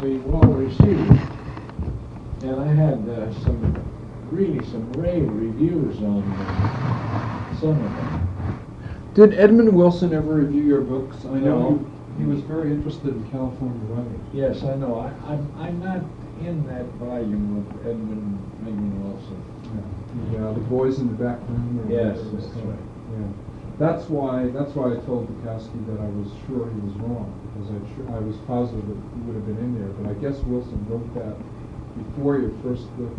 be well received, and I had some rave reviews on some of them. Did Edmund Wilson ever review your books? I know No. he was very interested in California writing. Yes, I know. I'm not in that volume of Edmund Wilson. Yeah, the boys in the back room. Or Yes, whatever it was that's called. right. Yeah, that's why I told Bukowski that I was sure he was wrong, because I was positive that he would have been in there. But I guess Wilson wrote that before your first book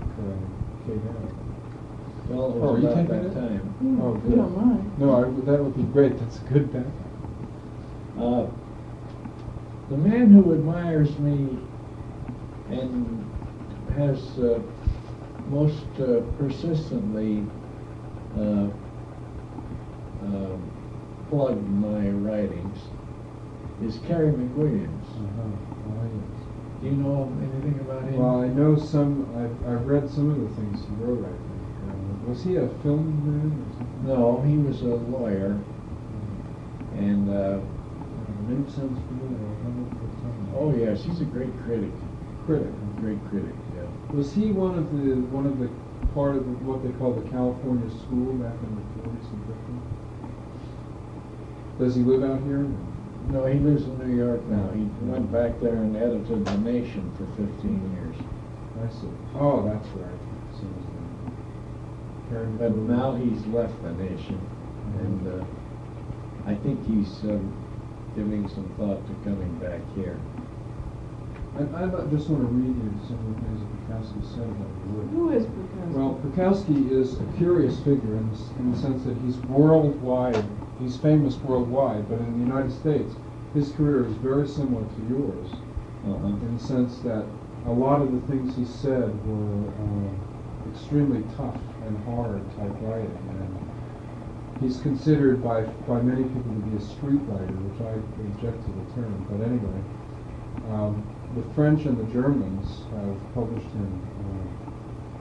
came out. Well, it Oh, was you about taking that it? time. Oh, You good. don't mind. No, that would be great. That's a good backup. The man who admires me and has most persistently plugged my writings is Carrie McWilliams. Oh, yes. Do you know anything about him? Well, I know some. I've read some of the things he wrote. I think. Was he a film man or something? No, he was a lawyer, and The name sounds familiar. I don't know if it's on there. oh yes, he's a great critic. Critic. A great critic. Yeah. Was he one of the part of what they call the California School back in the 40s and 50s? Does he live out here? No, he lives in New York now. He went back there and edited The Nation for 15 years. I see. Oh, that's right. So, Carrie But McWilliams. now he's left The Nation, and I think he's giving some thought to coming back here. I just want to read you some of the things that Bukowski said about the work. Who is Bukowski? Well, Bukowski is a curious figure in the sense that he's worldwide. He's famous worldwide, but in the United States, his career is very similar to yours, in the sense that a lot of the things he said were extremely tough and hard type writing. And he's considered by many people to be a street writer, which I object to the term. But anyway, the French and the Germans have published him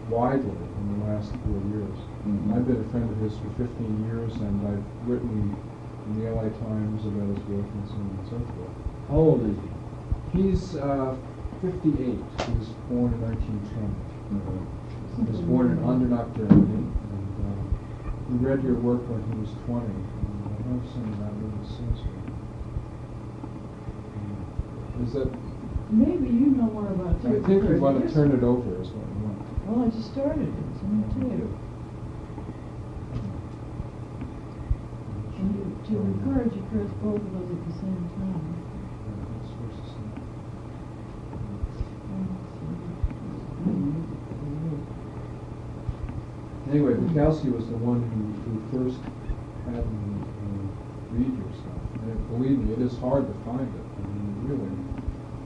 widely in the last 4 years. Mhm. I've been a friend of his for 15 years, and I've written in the LA Times about his work and so on and so forth. How old is he? He's 58. He was born in 1920. He was born in Andernach, Germany, and he read your work when he was 20. And I know some of that really says so. Is that? Maybe you know more about I think we want to turn it over, is what we want. Well, I just started it, so me too. And to encourage both of us at the same time. Anyway, Bukowski was the one who first had me read your stuff. And believe me, it is hard to find it. I mean, really.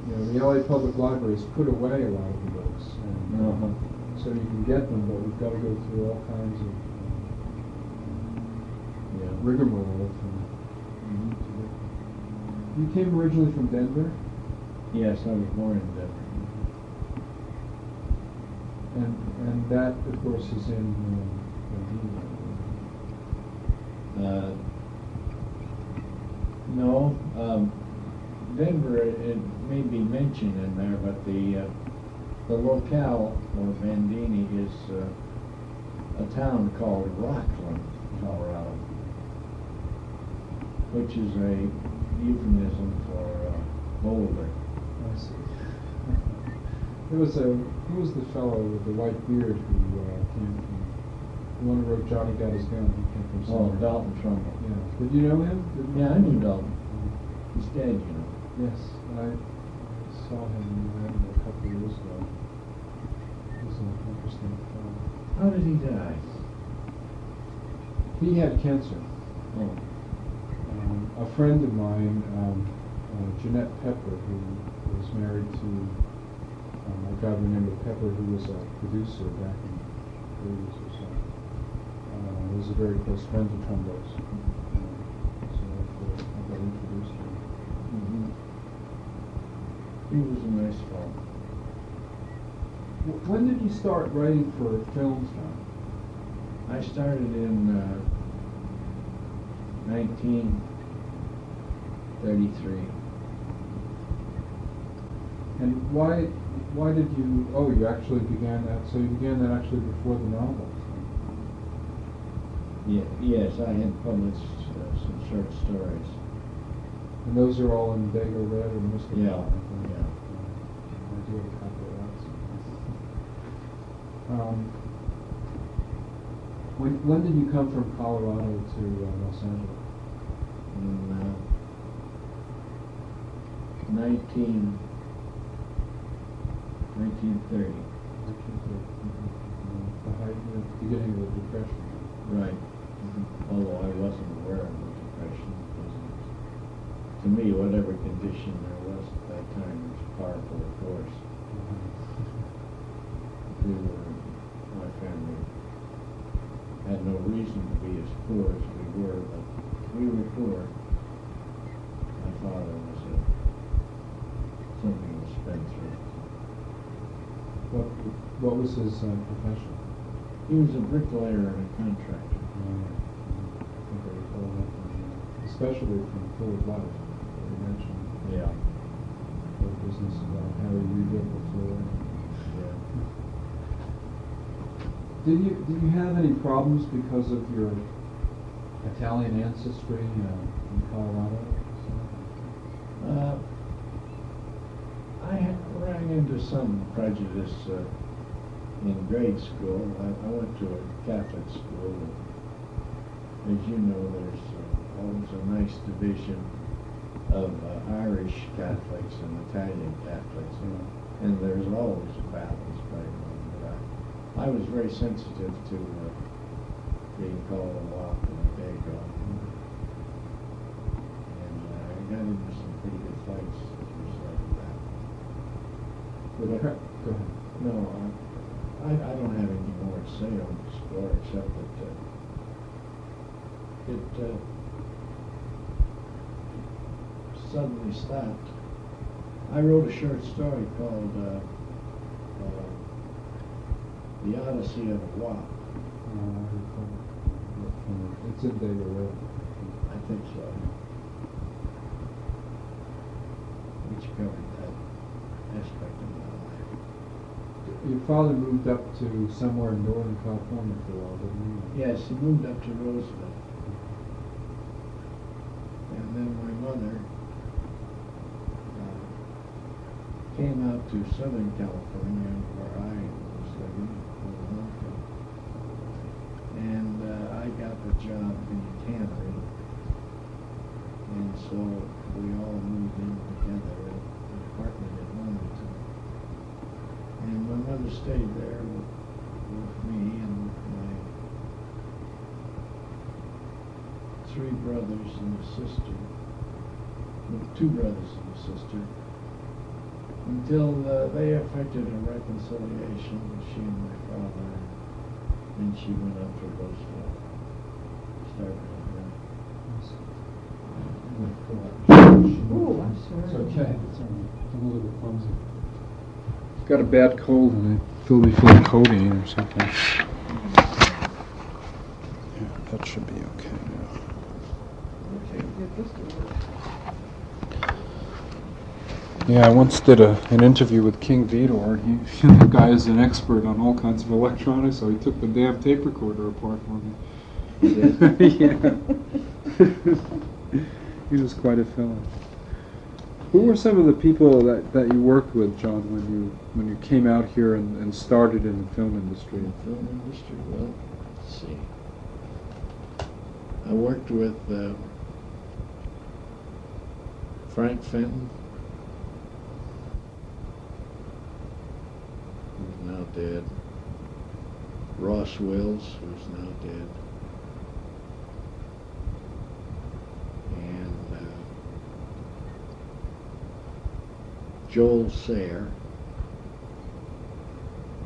The LA Public Library has put away a lot of the books. And, so you can get them, but we've got to go through all kinds of rigmarole to get them. You came originally from Denver? Yes, I was born in Denver. And that, of course, is in No, Denver, it may be mentioned in there, but the locale, or Bandini, is a town called Rockland, Colorado, which is a euphemism for Boulder. I see. Who was the fellow with the white beard who came from, the one who wrote Johnny Got His Gun? He came from Oh, somewhere. Dalton Trumbull. Yeah. Did you know him? Yeah, I knew Dalton. He's dead, you know. Yes, I saw him in London a couple of years ago. He's an interesting fellow. How did he die? He had cancer. Oh. A friend of mine, Jeanette Pepper, who was married to a guy by the name of Pepper, who was a producer back in the 30s or so. Was a very close friend of Trumbo's. So I got introduced to him. He was a nice fellow. When did you start writing for films now? I started in 1933. And why did you, oh, you actually began that, so you began that actually before the novel? Yes, I had published some short stories. And those are all in Dago Red or Mr. Yeah, Ball, I think. yeah. I do have a copy of that. When did you come from Colorado to Los Angeles? In 1930. 1930. The height, the beginning of the Depression. Right. Although I wasn't aware of the Depression, because to me, whatever condition there was at that time was powerful, of course. We were, my family had no reason to be as poor as we were, but we were poor. My father was something of a spendthrift. What was his profession? He was a bricklayer and a contractor. I think I recall that especially from Full of Life, that you mentioned. Yeah. The business about how he rebuilt the floor. Yeah. Did you have any problems because of your Italian ancestry in Colorado? I ran into some prejudice in grade school. I went to a Catholic school. As you know, there's always a nice division of Irish Catholics and Italian Catholics, and there's always a balance going on. But I was very sensitive to being called a wop and a dago, and I got into some pretty good fights as a result of that. Go ahead. No, I don't have anything more to say on the score except that it suddenly stopped. I wrote a short story called The Odyssey of a Wop. It's in Dago Red. I think so. Which covered that aspect of my life. Your father moved up to somewhere in Northern California for a while, didn't he? Yes, he moved up to Roseville. And then my mother came out to Southern California where I was living for a long time. And I got the job in the cannery. And so we all moved in together at an apartment in Wilmington. And my mother stayed there with me and with my 3 brothers and a sister, with 2 brothers and a sister, until they effected a reconciliation, she and my father, and she went up to Roseville, started Oh, I'm sorry. It's okay. It's all right. I'm a little bit clumsy. Got a bad cold and they filled me full of codeine or something. Yeah, that should be okay now. Okay, get this to work. Yeah, I once did an interview with King Vidor. The guy is an expert on all kinds of electronics, so he took the damn tape recorder apart for me. Yeah. He was quite a fellow. Who were some of the people that you worked with, John, when you came out here and started in the film industry? The film industry, well, let's see. I worked with Frank Fenton, who's now dead. Ross Wills, who's now dead. And Joel Sayre,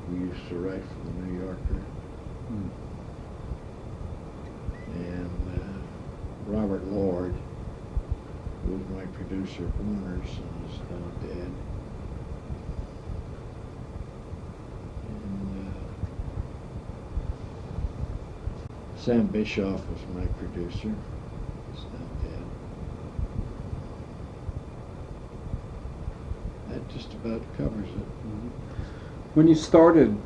who used to write for the New Yorker. And Robert Lord, who was my producer at Warner's and is now dead. And Sam Bischoff was my producer. He's now dead. That just about covers it. When you started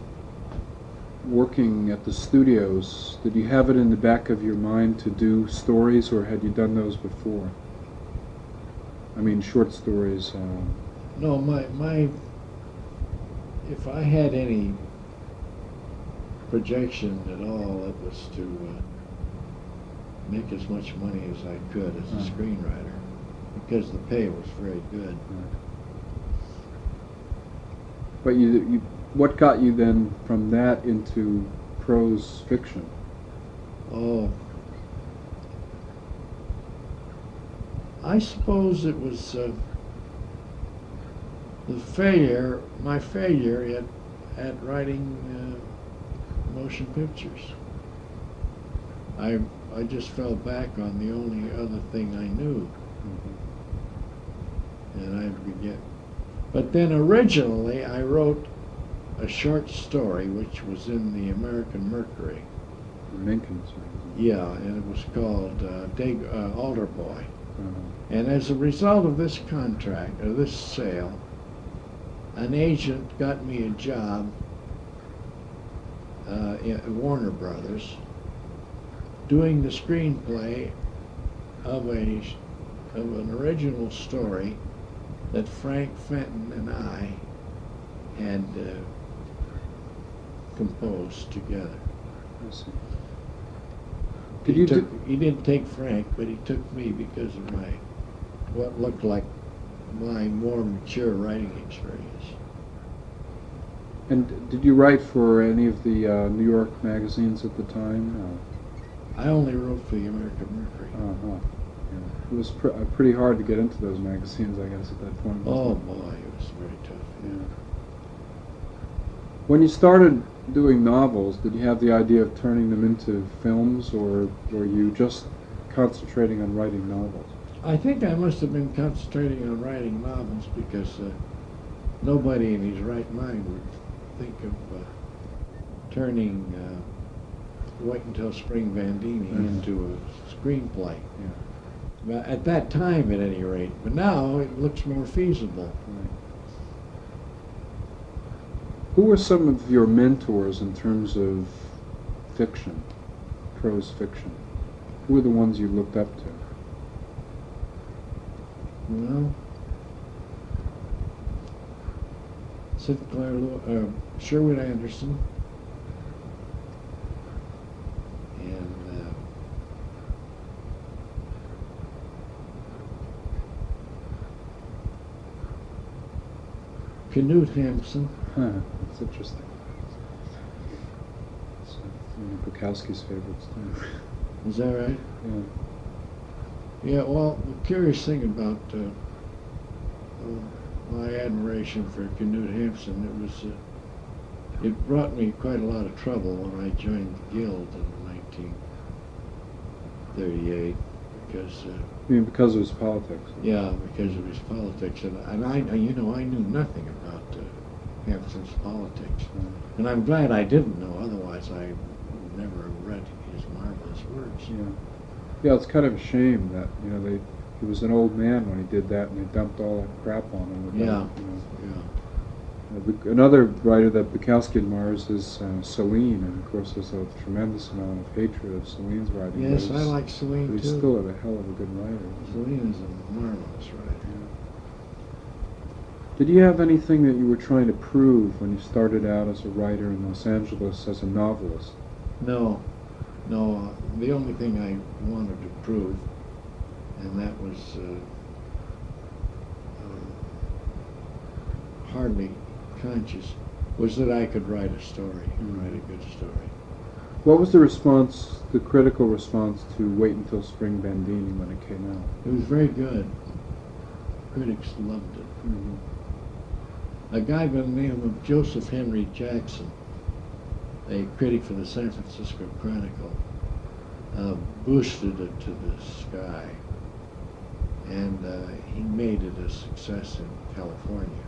working at the studios, did you have it in the back of your mind to do stories, or had you done those before? I mean, short stories. No, if I had any projection at all, it was to make as much money as I could as a screenwriter, because the pay was very good. But what got you then from that into prose fiction? Oh, I suppose it was my failure at writing motion pictures. I just fell back on the only other thing I knew, and I began. But then originally I wrote a short story which was in the American Mercury. Lincoln's. Yeah, and it was called Altar Boy. And as a result of this contract, or this sale, an agent got me a job at Warner Brothers doing the screenplay of an original story that Frank Fenton and I had composed together. I see. He didn't take Frank, but he took me because of what looked like my more mature writing experience. And did you write for any of the New York magazines at the time? I only wrote for the American Mercury. Yeah. It was pretty hard to get into those magazines, I guess, at that point. Oh boy, it was very tough. Yeah. When you started doing novels, did you have the idea of turning them into films, or were you just concentrating on writing novels? I think I must have been concentrating on writing novels, because nobody in his right mind would think of turning Wait Until Spring Bandini into a screenplay. Yeah. At that time, at any rate. But now it looks more feasible. Right. Who were some of your mentors in terms of fiction, prose fiction? Who were the ones you looked up to? Well, Sherwood Anderson, and Knut Hamsun. Huh, that's interesting. It's one of Bukowski's favorites, too. Is that right? Yeah. Yeah, well, the curious thing about my admiration for Knut Hamsun, it brought me quite a lot of trouble when I joined the Guild in 1938, because I mean, because of his politics. yeah, because of his politics, and I knew nothing about Hamsun's politics, and I'm glad I didn't know. Otherwise, I would never have read his marvelous works. Yeah. Yeah, it's kind of a shame that, he was an old man when he did that, and they dumped all that crap on him. Yeah. Another writer that Bukowski admires is Celine, and of course there's a tremendous amount of hatred of Celine's writing. Yes, I like Celine but too. he's still a hell of a good writer. Celine is a marvelous writer. Did you have anything that you were trying to prove when you started out as a writer in Los Angeles as a novelist? No. The only thing I wanted to prove, and that was hardly conscious, was that I could write a story, write a good story. What was the critical response to Wait Until Spring Bandini when it came out? It was very good. Critics loved it. Mm-hmm. A guy by the name of Joseph Henry Jackson, a critic for the San Francisco Chronicle, boosted it to the sky, and he made it a success in California.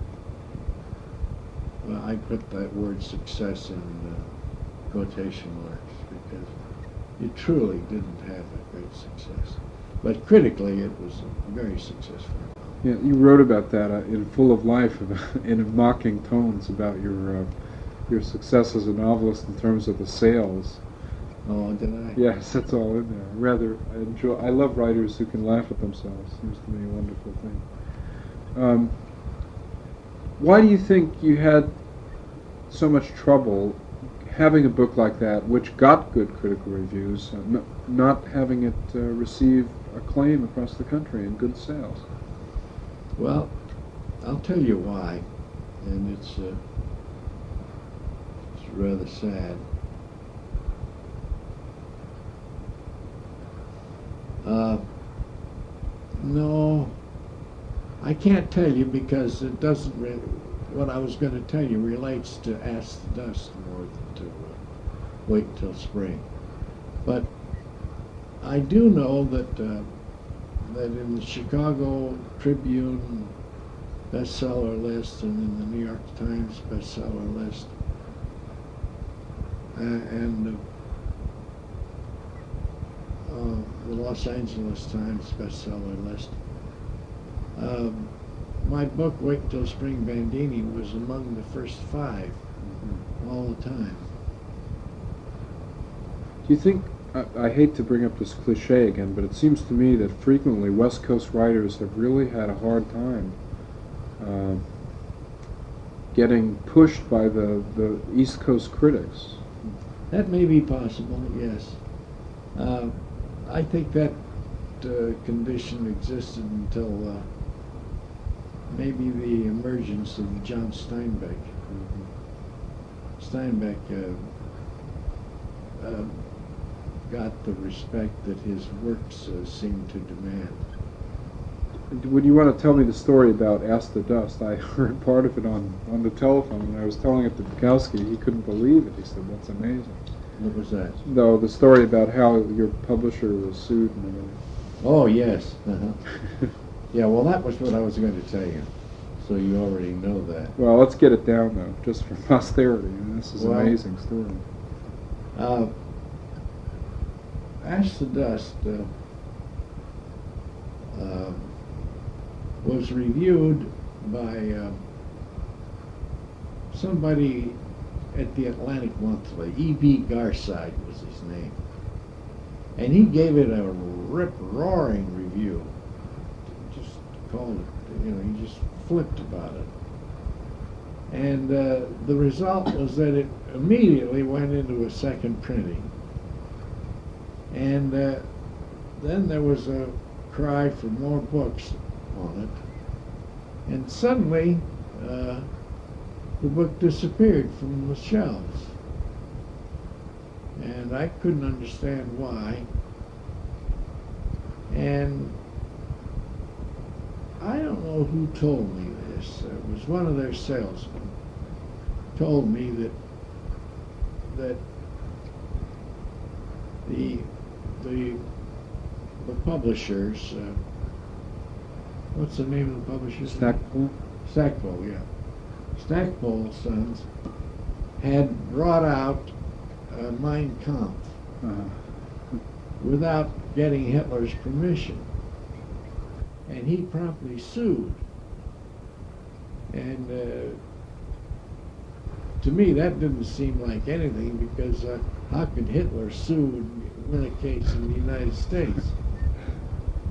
Well, I put that word success in quotation marks, because it truly didn't have a great success. But critically, it was a very successful novel. Yeah, you wrote about that in Full of Life, in mocking tones about your success as a novelist in terms of the sales. Oh, did I? Yes, that's all in there. Rather, I love writers who can laugh at themselves. Seems to me a wonderful thing. Why do you think you had so much trouble having a book like that, which got good critical reviews, not having it receive acclaim across the country and good sales? Well, I'll tell you why, and it's rather sad. No, I can't tell you because it doesn't really, what I was going to tell you relates to Ask the Dust more than to Wait Till Spring. But I do know that that in the Chicago Tribune bestseller list and in the New York Times bestseller list and the Los Angeles Times bestseller list, my book Wait Till Spring Bandini was among the first 5 all the time. Do you think, I hate to bring up this cliche again, but it seems to me that frequently West Coast writers have really had a hard time getting pushed by the East Coast critics? That may be possible, yes. I think that condition existed until maybe the emergence of John Steinbeck. Steinbeck got the respect that his works seemed to demand. Would you want to tell me the story about Ask the Dust? I heard part of it on the telephone, and I was telling it to Bukowski. He couldn't believe it. He said, "That's amazing." What was that? No, the story about how your publisher was sued and everything. Oh, yes. Yeah, well, that was what I was going to tell you. So you already know that. Well, let's get it down, though, just for posterity. This is an Well, amazing story. Ask the Dust was reviewed by somebody at the Atlantic Monthly. E.B. Garside was his name. And he gave it a rip-roaring review. Just called it, he just flipped about it. And the result was that it immediately went into a second printing. And then there was a cry for more books on it. And suddenly, the book disappeared from the shelves. And I couldn't understand why. And I don't know who told me this. It was one of their salesmen told me that the publishers, what's the name of the publishers? Stackpole? Stackpole, yeah. Stackpole Sons had brought out Mein Kampf without getting Hitler's permission. And he promptly sued. And to me, that didn't seem like anything because how could Hitler sue and win a case in the United States?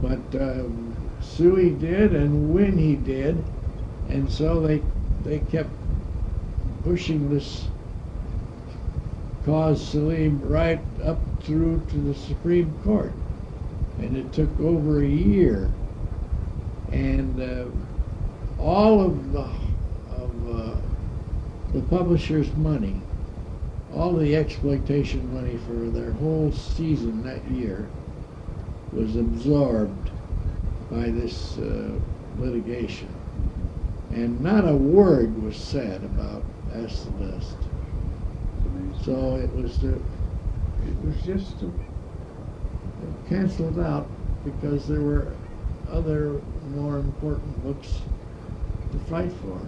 But sue he did and win he did. And so they kept pushing this cause Salim right up through to the Supreme Court. And it took over a year. And all of the publisher's money, all the exploitation money for their whole season that year was absorbed by this litigation. And not a word was said about Ask the Dust. So it was just canceled out because there were other more important books to fight for.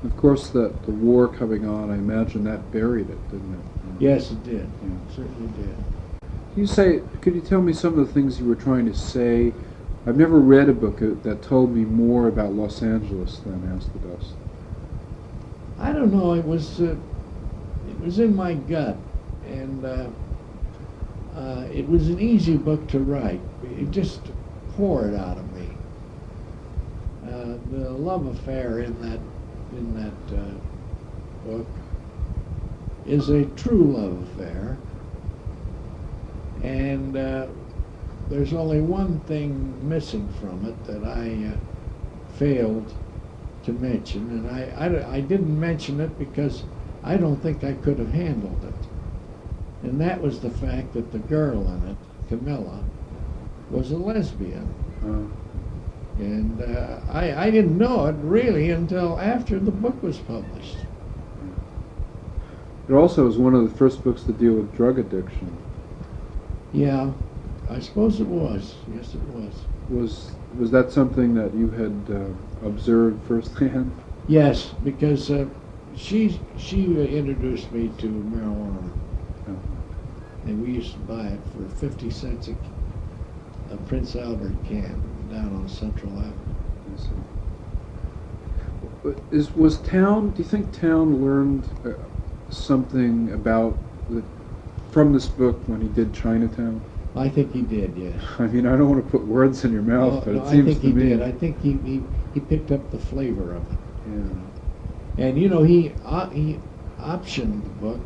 Of course, the war coming on, I imagine that buried it, didn't it? Yes, it did. Yeah. It certainly did. Could you tell me some of the things you were trying to say I've never read a book that told me more about Los Angeles than As the Dust. I don't know. It was in my gut, and it was an easy book to write. It just poured out of me. The love affair in that book is a true love affair, and there's only one thing missing from it that I failed to mention, and I didn't mention it because I don't think I could have handled it. And that was the fact that the girl in it, Camilla, was a lesbian. And I didn't know it really until after the book was published. It also was one of the first books to deal with drug addiction. Yeah, I suppose it was. Yes, it was. Was that something that you had observed firsthand? Yes, because she introduced me to marijuana, and we used to buy it for 50 cents a Prince Albert can down on Central Avenue. Was Town? Do you think Town learned something about from this book when he did Chinatown? I think he did, yes. I mean, I don't want to put words in your mouth, but No, it seems I think to he me. did. I think he picked up the flavor of it. Yeah. And you know, he optioned the book,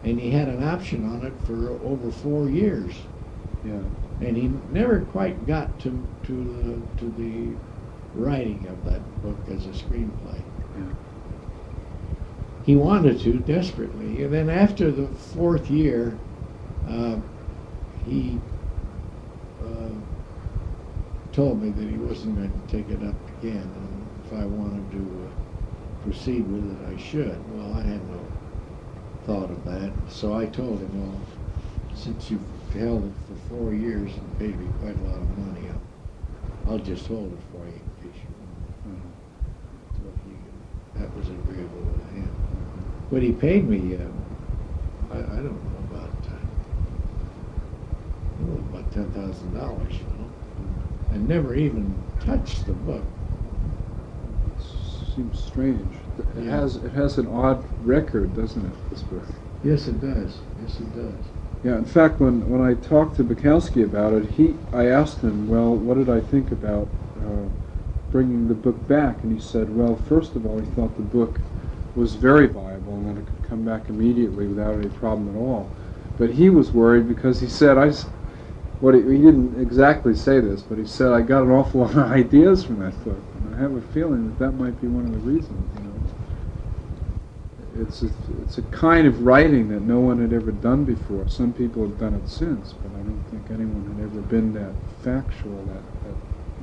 and he had an option on it for over 4 years. Yeah. And he never quite got to the writing of that book as a screenplay. Yeah. He wanted to desperately, and then after the 4th year, he told me that he wasn't going to take it up again, and if I wanted to proceed with it, I should. Well, I had no thought of that, so I told him, well, since you've held it for 4 years and paid me quite a lot of money, I'll just hold it for you in case you want. So that was agreeable with him. But he paid me, I don't know, about $10,000, you know. I never even touched the book. It seems strange. It Yeah. has an odd record, doesn't it? This book. Yes, it does. Yes, it does. Yeah. In fact, when I talked to Bukowski about it, I asked him, well, what did I think about bringing the book back? And he said, well, first of all, he thought the book was very viable and that it could come back immediately without any problem at all. But he was worried because he said, he didn't exactly say this, but he said, I got an awful lot of ideas from that book. And I have a feeling that might be one of the reasons, you know. It's a kind of writing that no one had ever done before. Some people have done it since, but I don't think anyone had ever been that factual, that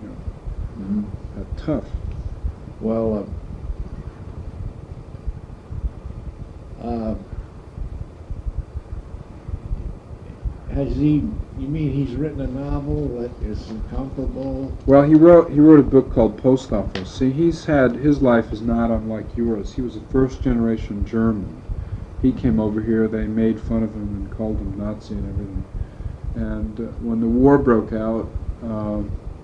you know, that tough. Well, you mean he's written a novel that is comparable? Well, he wrote a book called Post Office. See, his life is not unlike yours. He was a first-generation German. He came over here, they made fun of him and called him Nazi and everything. And when the war broke out,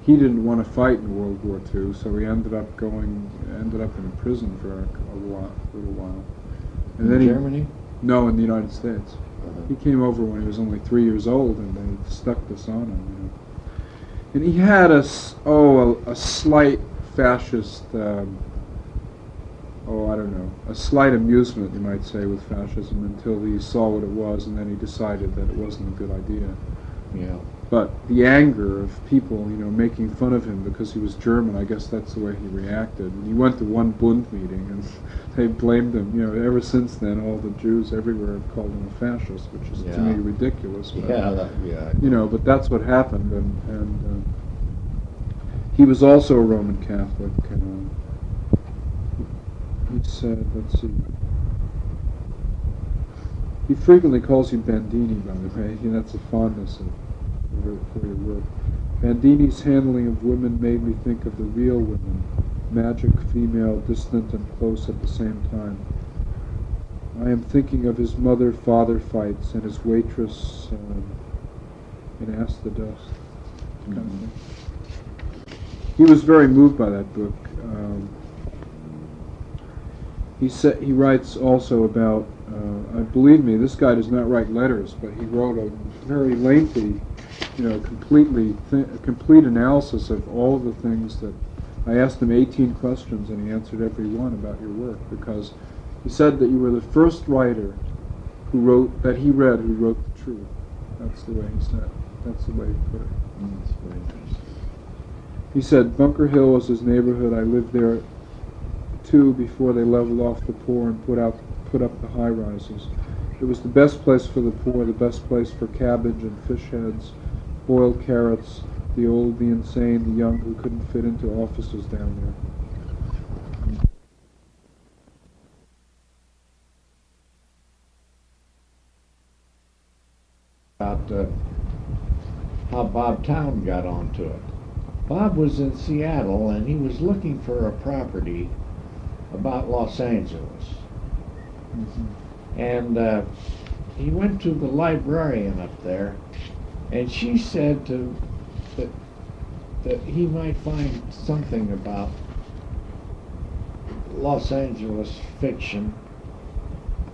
he didn't want to fight in World War II, so he ended up in prison for a little while. And then Germany? No, in the United States. He came over when he was only 3 years old, and they stuck this on him, you know. And he had a slight fascist, I don't know, a slight amusement, you might say, with fascism until he saw what it was, and then he decided that it wasn't a good idea. Yeah. But the anger of people, you know, making fun of him because he was German, I guess that's the way he reacted. And he went to one Bund meeting, and they blamed him. You know, ever since then, all the Jews everywhere have called him a fascist, which is to me ridiculous. But, you know, but that's what happened, and he was also a Roman Catholic. And he said, let's see. He frequently calls you Bandini, by the way. That's a fondness for your work. Bandini's handling of women made me think of the real women, magic, female, distant and close at the same time. I am thinking of his mother-father fights and his waitress in Ask the Dust. Kind of thing. he was very moved by that book. He writes also about, believe me, this guy does not write letters, but he wrote a very lengthy, complete analysis of all of the things that I asked him 18 questions, and he answered every one about your work, because he said that you were the first writer who wrote the truth. That's the way he said. That's the way he put it. That's very interesting. He said, Bunker Hill was his neighborhood. I lived there too before they leveled off the poor and put up the high rises. It was the best place for the poor, the best place for cabbage and fish heads, boiled carrots, the old, the insane, the young who couldn't fit into offices down there. About how Bob Town got onto it. Bob was in Seattle and he was looking for a property about Los Angeles. Mm-hmm. And he went to the librarian up there, and she said that he might find something about Los Angeles fiction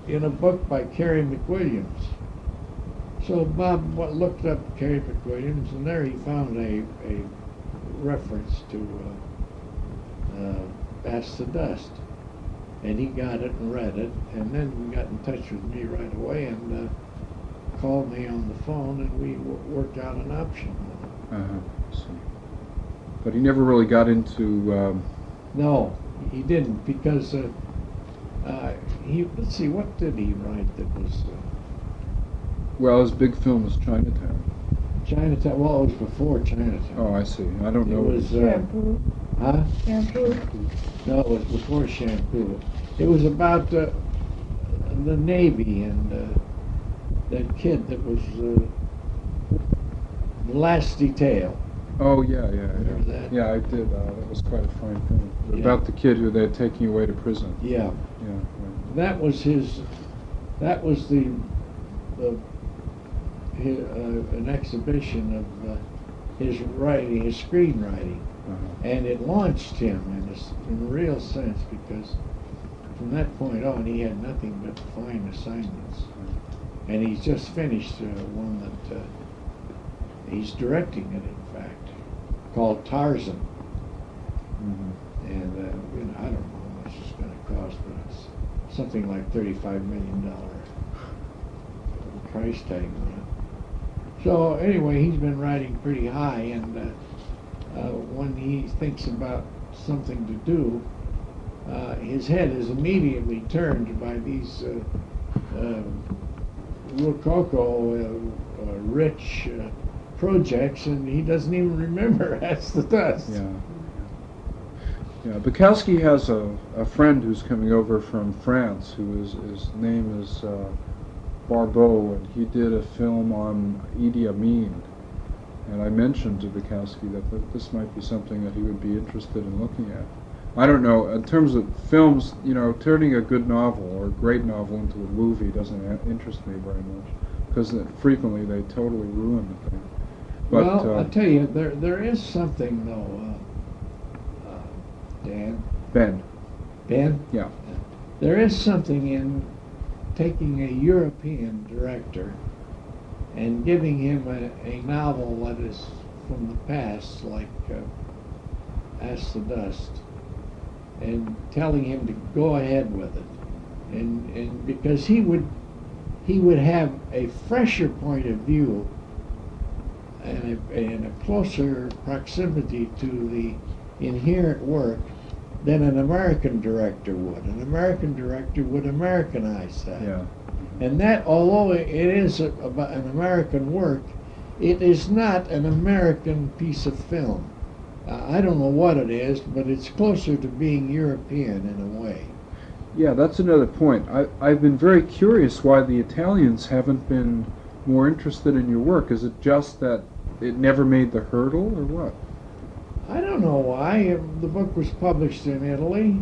in a book by Carrie McWilliams. So Bob looked up Carrie McWilliams, and there he found a reference to Pass the Dust. And he got it and read it, and then got in touch with me right away and called me on the phone, and we worked out an option. So. But he never really got into... No, he didn't, because let's see, what did he write that was... Well, his big film was Chinatown. Chinatown, well, it was before Chinatown. Oh, I see. I don't know. It was... Shampoo. Huh? Shampoo. No, it was before Shampoo. It was about the Navy and that kid that was The Last Detail. Oh, yeah. Remember that? Yeah, I did. That was quite a fine film. Yeah. About the kid who they're taking away to prison. Yeah. Yeah, right. That was an exhibition of his writing, his screenwriting. Uh-huh. And it launched him in a real sense, because from that point on he had nothing but fine assignments. And he's just finished one that he's directing it, in fact, called Tarzan. Mm-hmm. And I don't know how much it's going to cost, but it's something like $35 million price tag on it. So anyway, he's been riding pretty high, and when he thinks about something to do, his head is immediately turned by these rococo, rich projects, and he doesn't even remember That's the Dust. Yeah. Bukowski has a friend who's coming over from France, his name is Barbeau, and he did a film on Idi Amin. And I mentioned to Bukowski that this might be something that he would be interested in looking at. I don't know, in terms of films, turning a good novel or a great novel into a movie doesn't interest me very much, because frequently they totally ruin the thing. But, well, I'll tell you, there is something, though, Dan. Ben? Yeah. There is something in taking a European director and giving him a novel that is from the past, like Ask the Dust, and telling him to go ahead with it, and because he would have a fresher point of view and a closer proximity to the inherent work than an American director would. An American director would Americanize that. Yeah. And that, although it is about an American work, it is not an American piece of film. I don't know what it is, but it's closer to being European in a way. Yeah, that's another point. I've been very curious why the Italians haven't been more interested in your work. Is it just that it never made the hurdle, or what? I don't know why. The book was published in Italy.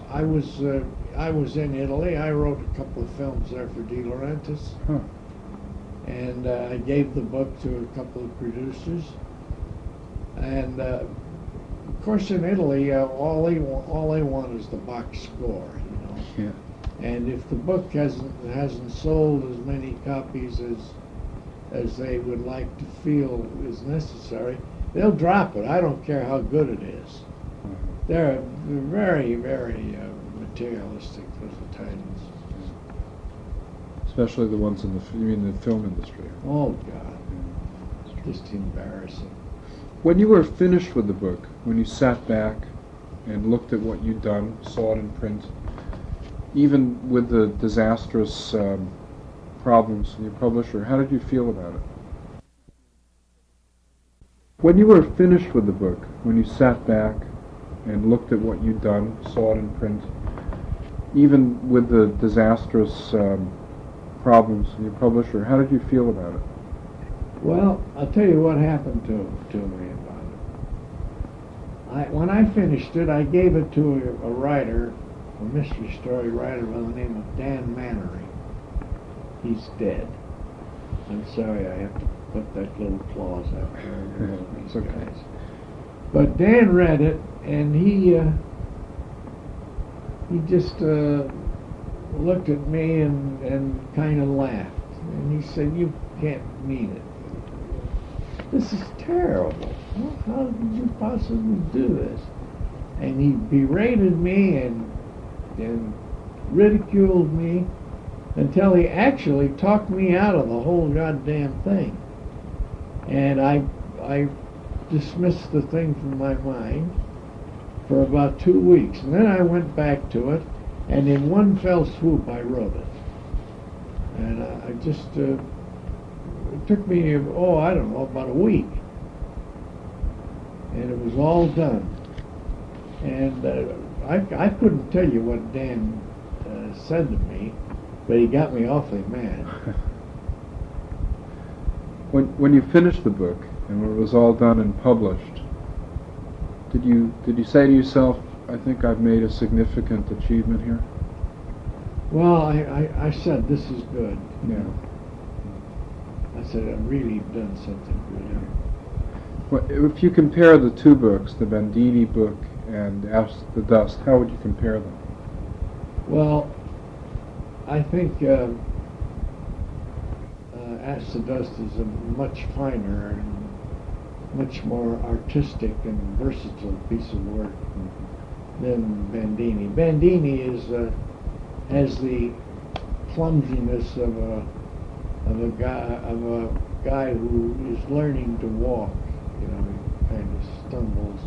I was in Italy. I wrote a couple of films there for De Laurentiis. Huh. And I gave the book to a couple of producers. And course, in Italy, all they want is the box score, you know. Yeah. And if the book hasn't sold as many copies as they would like to feel is necessary, they'll drop it. I don't care how good it is. They're very, very materialistic, those Italians. Especially the ones in the film industry. Oh God, just embarrassing. When you were finished with the book, when you sat back and looked at what you'd done, saw it in print, even with the disastrous problems in your publisher, how did you feel about it? When you were finished with the book, when you sat back and looked at what you'd done, saw it in print, even with the disastrous problems in your publisher, how did you feel about it? Well, I'll tell you what happened to me about it. When I finished it, I gave it to a writer, a mystery story writer by the name of Dan Mannery. He's dead. I'm sorry I have to put that little clause out there. It's okay. Guys. But Dan read it, and he just looked at me and kind of laughed. And he said, "You can't mean it. This is terrible. How did you possibly do this?" And he berated me and ridiculed me until he actually talked me out of the whole goddamn thing. And I dismissed the thing from my mind for about 2 weeks. And then I went back to it, and in one fell swoop I wrote it. And I just, it took me, I don't know, about a week. And it was all done. And I couldn't tell you what Dan said to me, but he got me awfully mad. When you finished the book and when it was all done and published, did you say to yourself, "I think I've made a significant achievement here"? Well, I said, "This is good." Yeah. I said, "I've really done something good." Well, if you compare the two books, the Bandini book and Ask the Dust, how would you compare them? Well, I think Ask the Dust is a much finer and much more artistic and versatile piece of work than Bandini. Bandini has the clumsiness of a guy who is learning to walk. You know, he kind of stumbles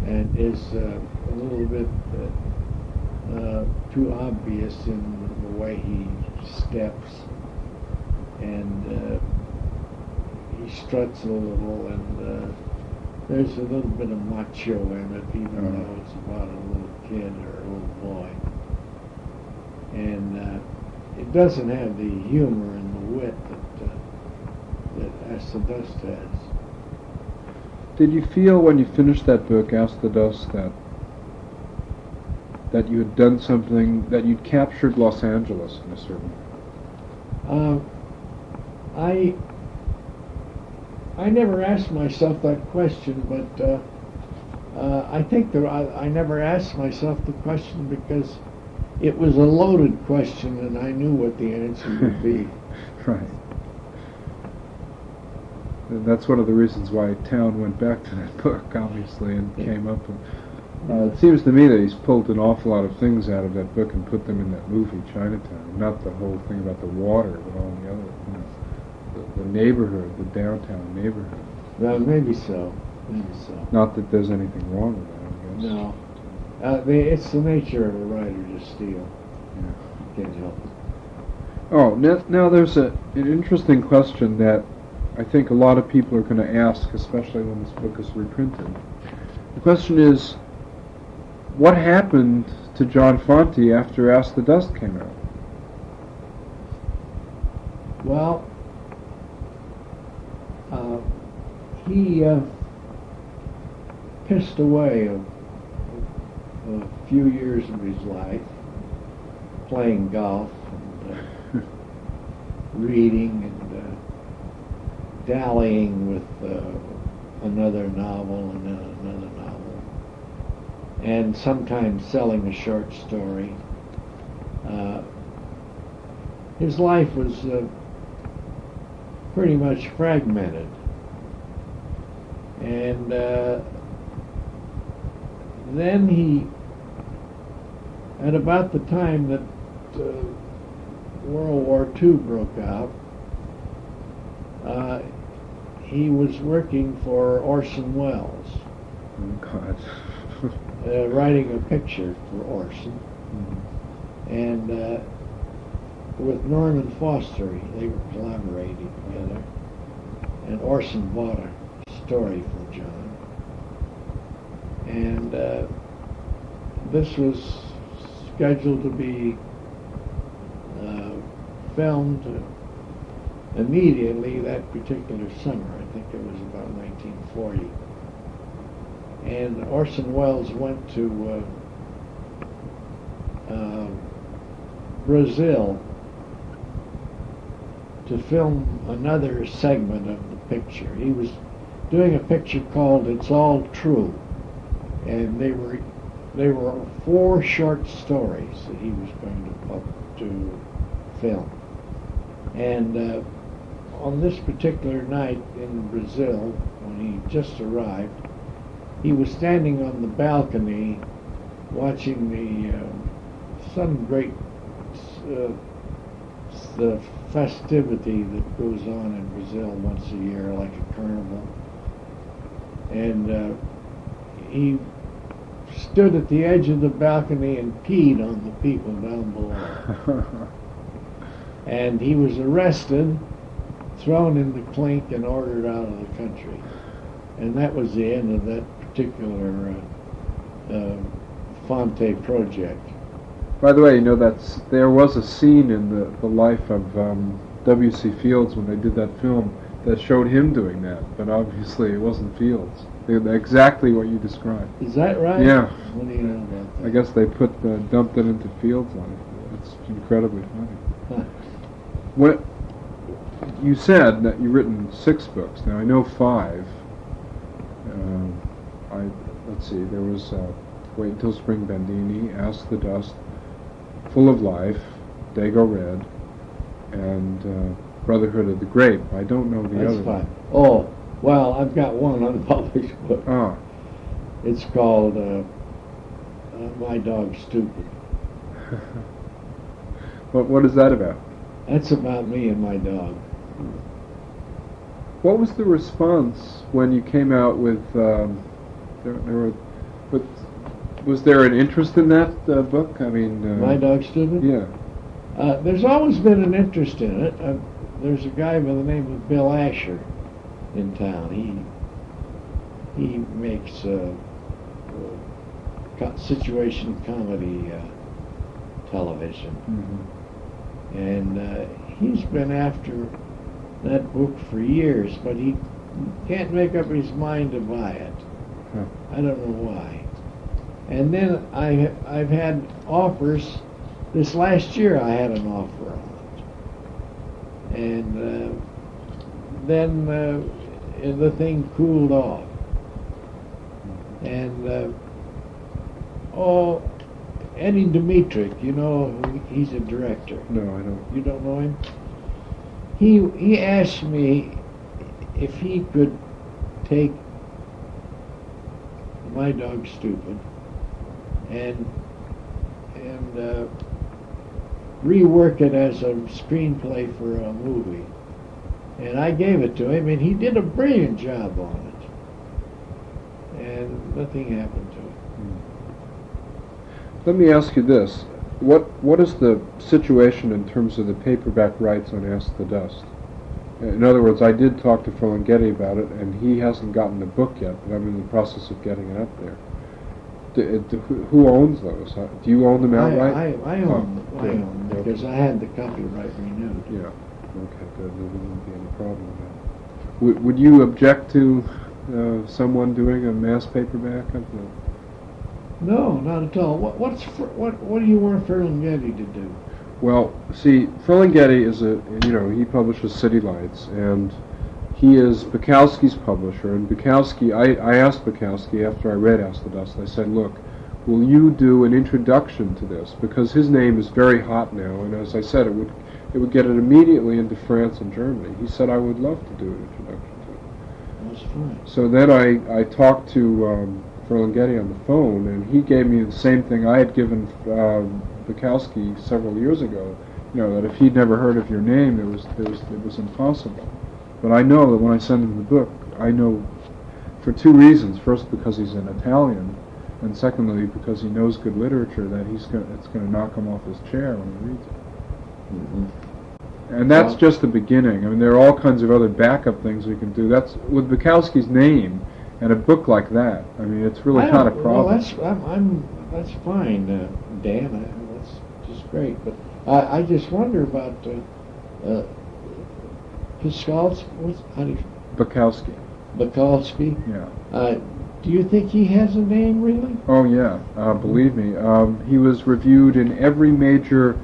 and is a little bit too obvious in the way he steps, and he struts a little, and there's a little bit of macho in it, even though it's about a little kid or a little boy. And it doesn't have the humor and the wit that Ask the Dust has. Did you feel when you finished that book, Ask the Dust, that you had done something, that you'd captured Los Angeles in a certain way? I never asked myself that question, but I think that I never asked myself the question because it was a loaded question, and I knew what the answer would be. Right. And that's one of the reasons why Town went back to that book, obviously, and came up. And, it seems to me that he's pulled an awful lot of things out of that book and put them in that movie, Chinatown. Not the whole thing about the water, but all the other, the neighborhood, the downtown neighborhood. Well, maybe so. Maybe so. Not that there's anything wrong with that, I guess. No. It's the nature of a writer to steal. Yeah. You can't help it. Oh, now there's an interesting question that I think a lot of people are going to ask, especially when this book is reprinted. The question is, what happened to John Fante after Ask the Dust came out? Well, he pissed away a few years of his life playing golf and reading and dallying with another novel and another novel. and sometimes selling a short story. His life was pretty much fragmented, and then he, at about the time that World War II broke out, he was working for Orson Welles, Oh, God. writing a picture for Orson, and with Norman Foster, they were collaborating together, and Orson bought a story for John, and this was scheduled to be filmed immediately that particular summer. I think it was about 1940. And Orson Welles went to Brazil to film another segment of the picture. He was doing a picture called "It's All True," and they were 4 short stories that he was going to film. And on this particular night in Brazil, when he just arrived, he was standing on the balcony watching some great the festivity that goes on in Brazil once a year, like a carnival. And he stood at the edge of the balcony and peed on the people down below. And he was arrested, thrown in the clink, and ordered out of the country. And that was the end of that particular Fante project. By the way, you know, there was a scene in the life of W.C. Fields when they did that film that showed him doing that, but obviously it wasn't Fields. Exactly what you described. Is that right? Yeah. What do you know about that? I guess they dumped it into Fields' life. It's incredibly funny. Huh. What you said that you've written 6 books. Now I know 5. Let's see. There was Wait Until Spring Bandini, Ask the Dust, Full of Life, Dago Red, and Brotherhood of the Grape. I don't know the other That's fine. one. Oh, well, I've got one unpublished book. Ah. It's called My Dog's Stupid. What is that about? That's about me and my dog. What was the response when you came out with? Was there an interest in that book? I mean, My Dog's Stupid? Yeah. There's always been an interest in it. There's a guy by the name of Bill Asher in town. He makes situation comedy television. Mm-hmm. And he's been after that book for years, but he can't make up his mind to buy it. Huh. I don't know why. And then I've had offers. This last year I had an offer on it. And then the thing cooled off. And Eddie Dmytryk, you know, he's a director. No, I don't. You don't know him? He asked me if he could take My Dog's Stupid and rework it as a screenplay for a movie. And I gave it to him, and he did a brilliant job on it. And nothing happened to it. Let me ask you this. What is the situation in terms of the paperback rights on Ask the Dust? In other words, I did talk to Ferlinghetti about it, and he hasn't gotten the book yet, but I'm in the process of getting it up there. Who owns those? Do you own them outright? I own them. I own them because I had the copyright renewed. Yeah. Okay, good. There wouldn't be any problem with that. Would you object to someone doing a mass paperback of the? No, not at all. What do you want Ferlinghetti to do? Well, see, Ferlinghetti is he publishes City Lights, and he is Bukowski's publisher. And Bukowski, I asked Bukowski after I read Ask the Dust, I said, look, will you do an introduction to this? Because his name is very hot now, and as I said, it would get it immediately into France and Germany. He said, I would love to do an introduction to it. That's fine. So then I talked to Ferlinghetti on the phone, and he gave me the same thing I had given Bukowski several years ago. You know, that if he'd never heard of your name, it was impossible. But I know that when I send him the book, I know for two reasons. First, because he's an Italian, and secondly, because he knows good literature, that it's going to knock him off his chair when he reads it. Mm-hmm. And that's just the beginning. I mean, there are all kinds of other backup things we can do. That's with Bukowski's name and a book like that. I mean, it's really not a problem. Well, that's fine, Dan. That's just great. But I just wonder about Bukowski. Bukowski. Yeah. Do you think he has a name, really? Oh yeah, believe me. He was reviewed in every major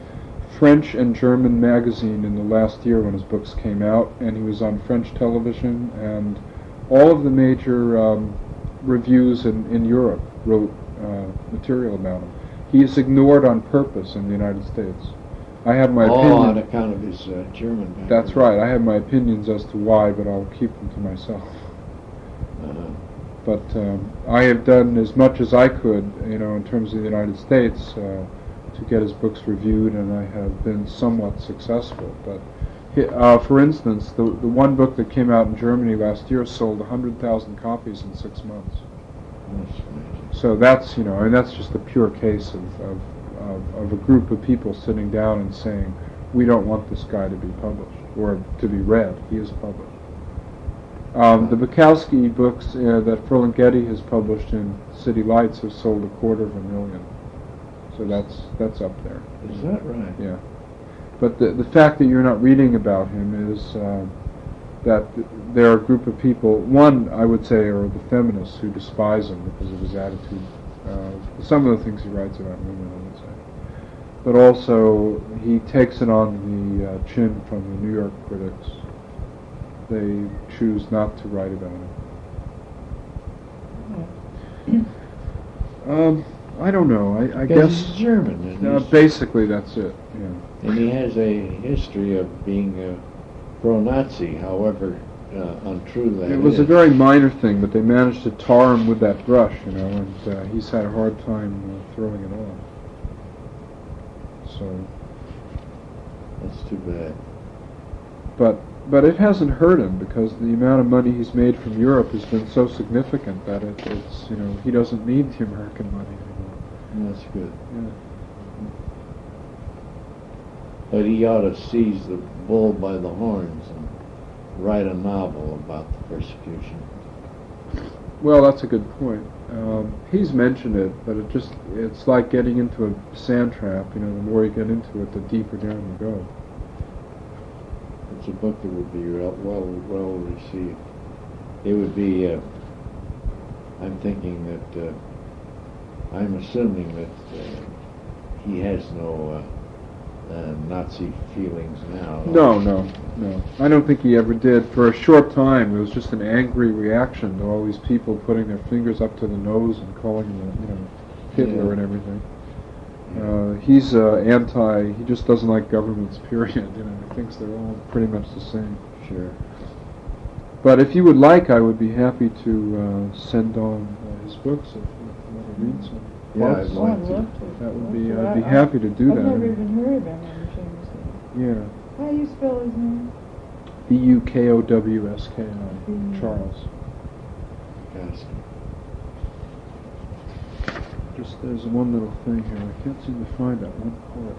French and German magazine in the last year when his books came out, and he was on French television, and all of the major reviews in Europe wrote material about him. He is ignored on purpose in the United States. I have my opinion. On account of his German background. That's right. I have my opinions as to why, but I'll keep them to myself. But I have done as much as I could, you know, in terms of the United States, to get his books reviewed, and I have been somewhat successful. But for instance, the one book that came out in Germany last year sold 100,000 copies in 6 months. So that's, you know, and that's just a pure case of a group of people sitting down and saying, we don't want this guy to be published or to be read. He is published. The Bukowski books that Ferlinghetti has published in City Lights have sold 250,000. So that's up there. Is that right? Yeah. But the fact that you're not reading about him is that there are a group of people, one, I would say, are the feminists who despise him because of his attitude. Some of the things he writes about women, I would say. But also, he takes it on the chin from the New York critics. They choose not to write about him. I don't know. I guess he's German. And basically, that's it. Yeah. And he has a history of being pro-Nazi, however untrue that is. It was a very minor thing, but they managed to tar him with that brush, you know, and he's had a hard time throwing it off. So that's too bad. But it hasn't hurt him because the amount of money he's made from Europe has been so significant that it's, you know, he doesn't need the American money anymore. That's good. Yeah. But he ought to seize the bull by the horns and write a novel about the persecution. Well, that's a good point. He's mentioned it, but it's like getting into a sand trap. You know, the more you get into it, the deeper down you go. It's a book that would be well received. It would be, I'm thinking that, I'm assuming that he has no Nazi feelings now. No. I don't think he ever did. For a short time, it was just an angry reaction to all these people putting their fingers up to the nose and calling him, you know, Hitler and everything. He's he just doesn't like governments, period. You know, he thinks they're all pretty much the same. Sure. But if you would like, I would be happy to send on his books if you want to read some. Yeah, I'd I'd love to. That would be. I'd be happy to do I've that. never even heard about him, shamelessly. Yeah. How do you spell his name? Bukowski, Charles. Yes. Just there's one little thing here. I can't seem to find that one part.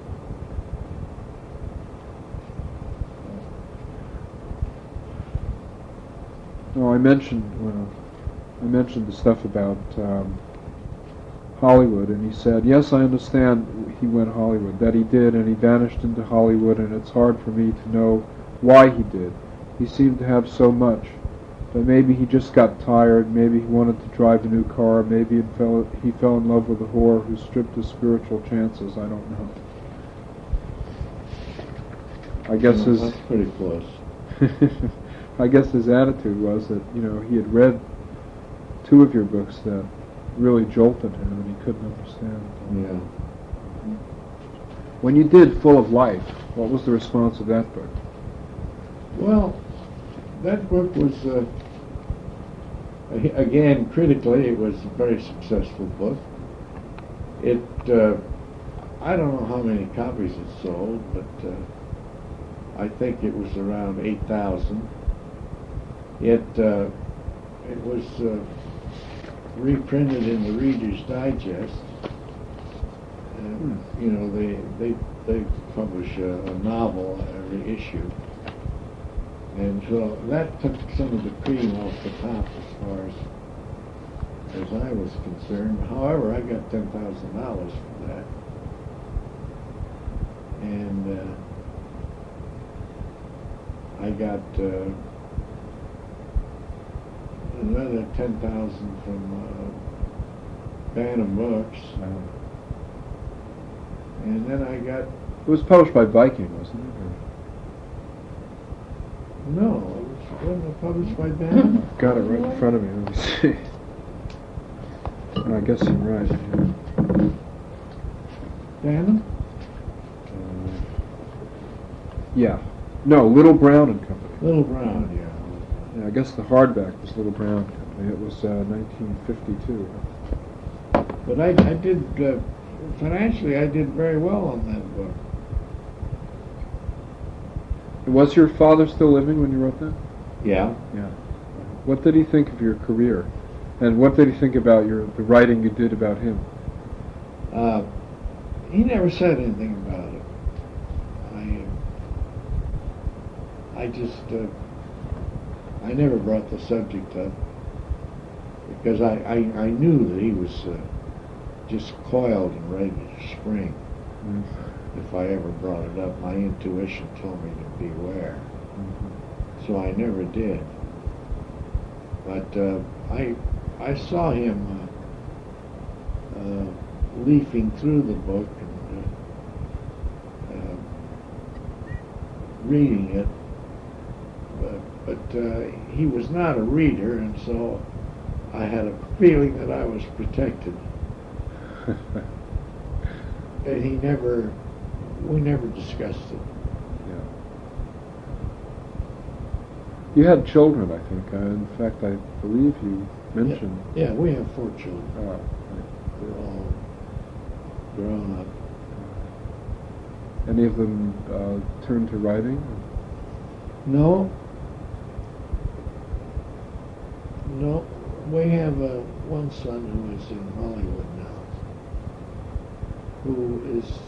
No, I mentioned the stuff about Hollywood, and he said, yes, I understand he went Hollywood, that he did, and he vanished into Hollywood, and it's hard for me to know why he did. He seemed to have so much, but maybe he just got tired, maybe he wanted to drive a new car, maybe he fell in love with a whore who stripped his spiritual chances, I don't know. I guess That's pretty close. I guess his attitude was that, you know, he had read 2 of your books that really jolted him and he couldn't understand. Yeah. When you did Full of Life, what was the response of that book? Well, that book was, again, critically, it was a very successful book. It, I don't know how many copies it sold, but I think it was around 8,000. It was reprinted in the Reader's Digest. You know, they publish a novel every issue. And so that took some of the cream off the top as I was concerned. However, I got $10,000 for that. And I got another 10,000 from Bantam Books. And then I got... It was published by Viking, wasn't it? No, it wasn't published by Bantam. Got it right in front of me. Let me see. I guess I'm right. Bantam? Yeah. No, Little Brown and Company. Little Brown, yeah. Yeah, I guess the hardback was Little Brown Company. It was 1952. But I did, financially, I did very well on that book. Was your father still living when you wrote that? Yeah. Yeah. What did he think of your career? And what did he think about the writing you did about him? He never said anything about it. I just, I never brought the subject up because I knew that he was just coiled and ready to spring. Mm-hmm. If I ever brought it up, my intuition told me to beware. Mm-hmm. So I never did. But I saw him leafing through the book and reading it, but he was not a reader, and so I had a feeling that I was protected. And we never discussed it. Yeah. You had children, I think. In fact, I believe you mentioned. Yeah, we have 4 children. Right. They're all grown up. Any of them turned to writing? No. No. We have one son who is in Hollywood now, who is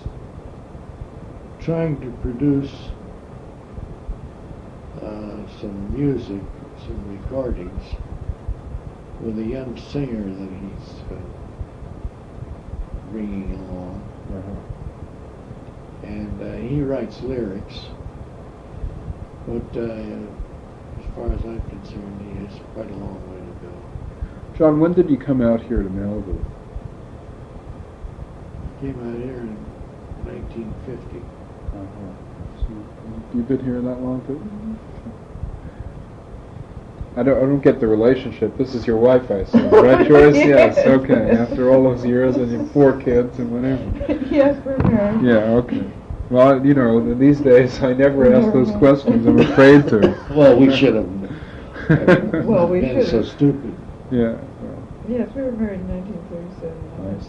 trying to produce some music, some recordings with a young singer that he's bringing along. Uh-huh. And he writes lyrics, but as far as I'm concerned, he has quite a long way to go. John, when did you come out here to Malibu? Came out here in 1950. So you've been here that long too? I don't get the relationship. This is your wife, I assume, right, Joyce? Yes. Okay. After all those years and your 4 kids and whatever. Yes, we're married. Yeah. Okay. Well, you know, these days I never ask those questions. I'm afraid to. Well, we should have Well, we been so should've. stupid. Yeah. Well, Yes, we were married in 1937. I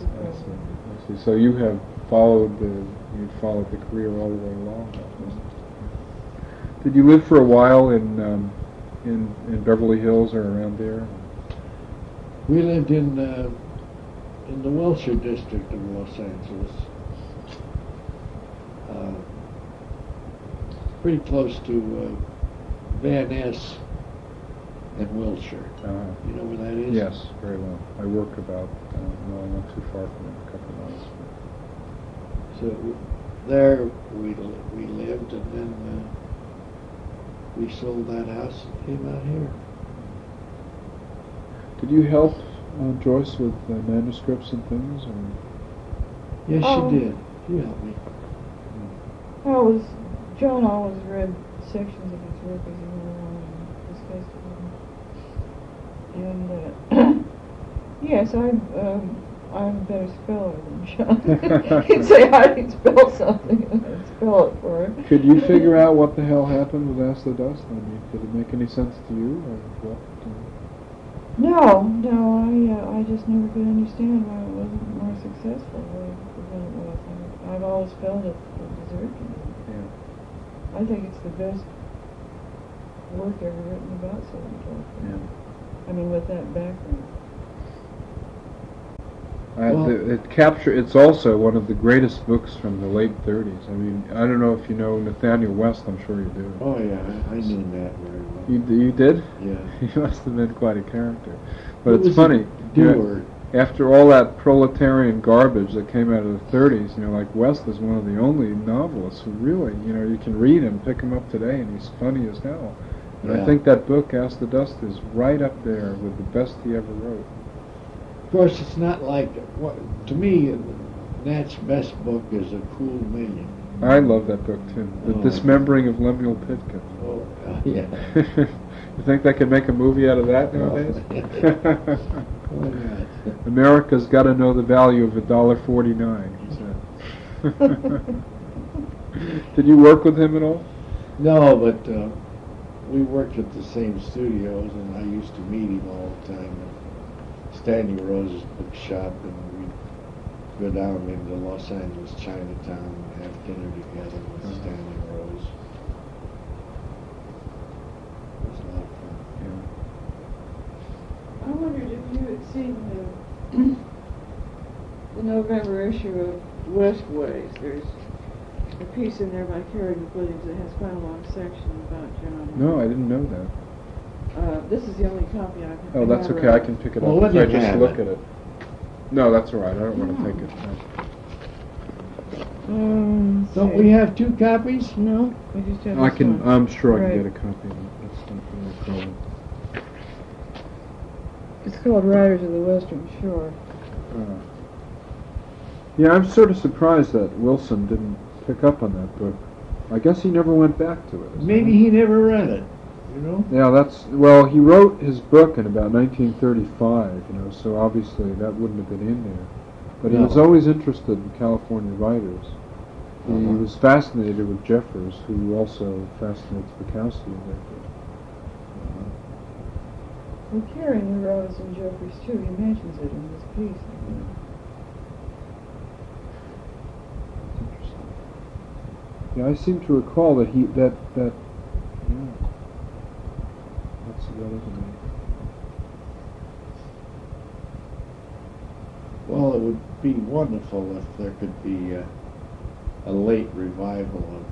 see. So you have followed the career all the way along. Did you live for a while in Beverly Hills or around there? We lived in the Wilshire district of Los Angeles, pretty close to Van Ness and Wilshire. You know where that is? Yes, very well. I work about, no, not too far from it, a couple of miles. So there we lived, and then we sold that house and came out here. Did you help Joyce with manuscripts and things? Or? Yes, she did. She helped me. John always read sections of his work as he went along and discussed it with him. And Yes, I'm a better speller than John. He'd say, how do you spell something? And I'd spell it for him. Could you figure out what the hell happened with Ask the Dust? I mean, did it make any sense to you, or what? No, I just never could understand why it wasn't more successful than it was. I've always felt it deserving. Yeah. I think it's the best work ever written about Southern California. Yeah. I mean, with that background. It's also one of the greatest books from the late 30s. I mean, I don't know if you know Nathaniel West. I'm sure you do. Oh yeah, I knew that very well. You did? Yeah. He must have been quite a character. But He it's was funny. a doer. After all that proletarian garbage that came out of the 30s, like West is one of the only novelists who really, you can read him, pick him up today, and he's funny as hell. And I think that book, Ask the Dust, is right up there with the best he ever wrote. Of course, it's not like, to me, Nat's best book is A Cool Million. I love that book, too. The Dismembering of Lemuel Pitkin. Oh, yeah. You think they could make a movie out of that nowadays? Why not? America's got to know the value of $1.49, he said. Did you work with him at all? No, but we worked at the same studios, and I used to meet him all the time at Stanley Rose's bookshop, and we'd go down into Los Angeles Chinatown and have dinner together with Stanley Rose. It was a lot of fun. I wondered if you had seen the November issue of Westways. There's a piece in there by Carrie McWilliams that has quite a long section about John. No, I didn't know that. This is the only copy I can. Oh, that's okay. I can pick it Well, up let if I me just have look it. at it. No, that's all right. I don't want to take it. No. Don't we have two copies? No, we just have this one. I'm sure I Right. can get a copy of it. That's not really a problem. It's called Riders of the Western Shore. Yeah, I'm sort of surprised that Wilson didn't pick up on that book. I guess he never went back to it. Maybe he never read it, Yeah, he wrote his book in about 1935, so obviously that wouldn't have been in there. But he was always interested in California writers. He was fascinated with Jeffers, who also fascinates Bukowski a bit. Well, Carey knew Robinson Jeffries too. He mentions it in his piece. That's interesting. Yeah, I seem to recall that that's about it. Well, it would be wonderful if there could be a late revival of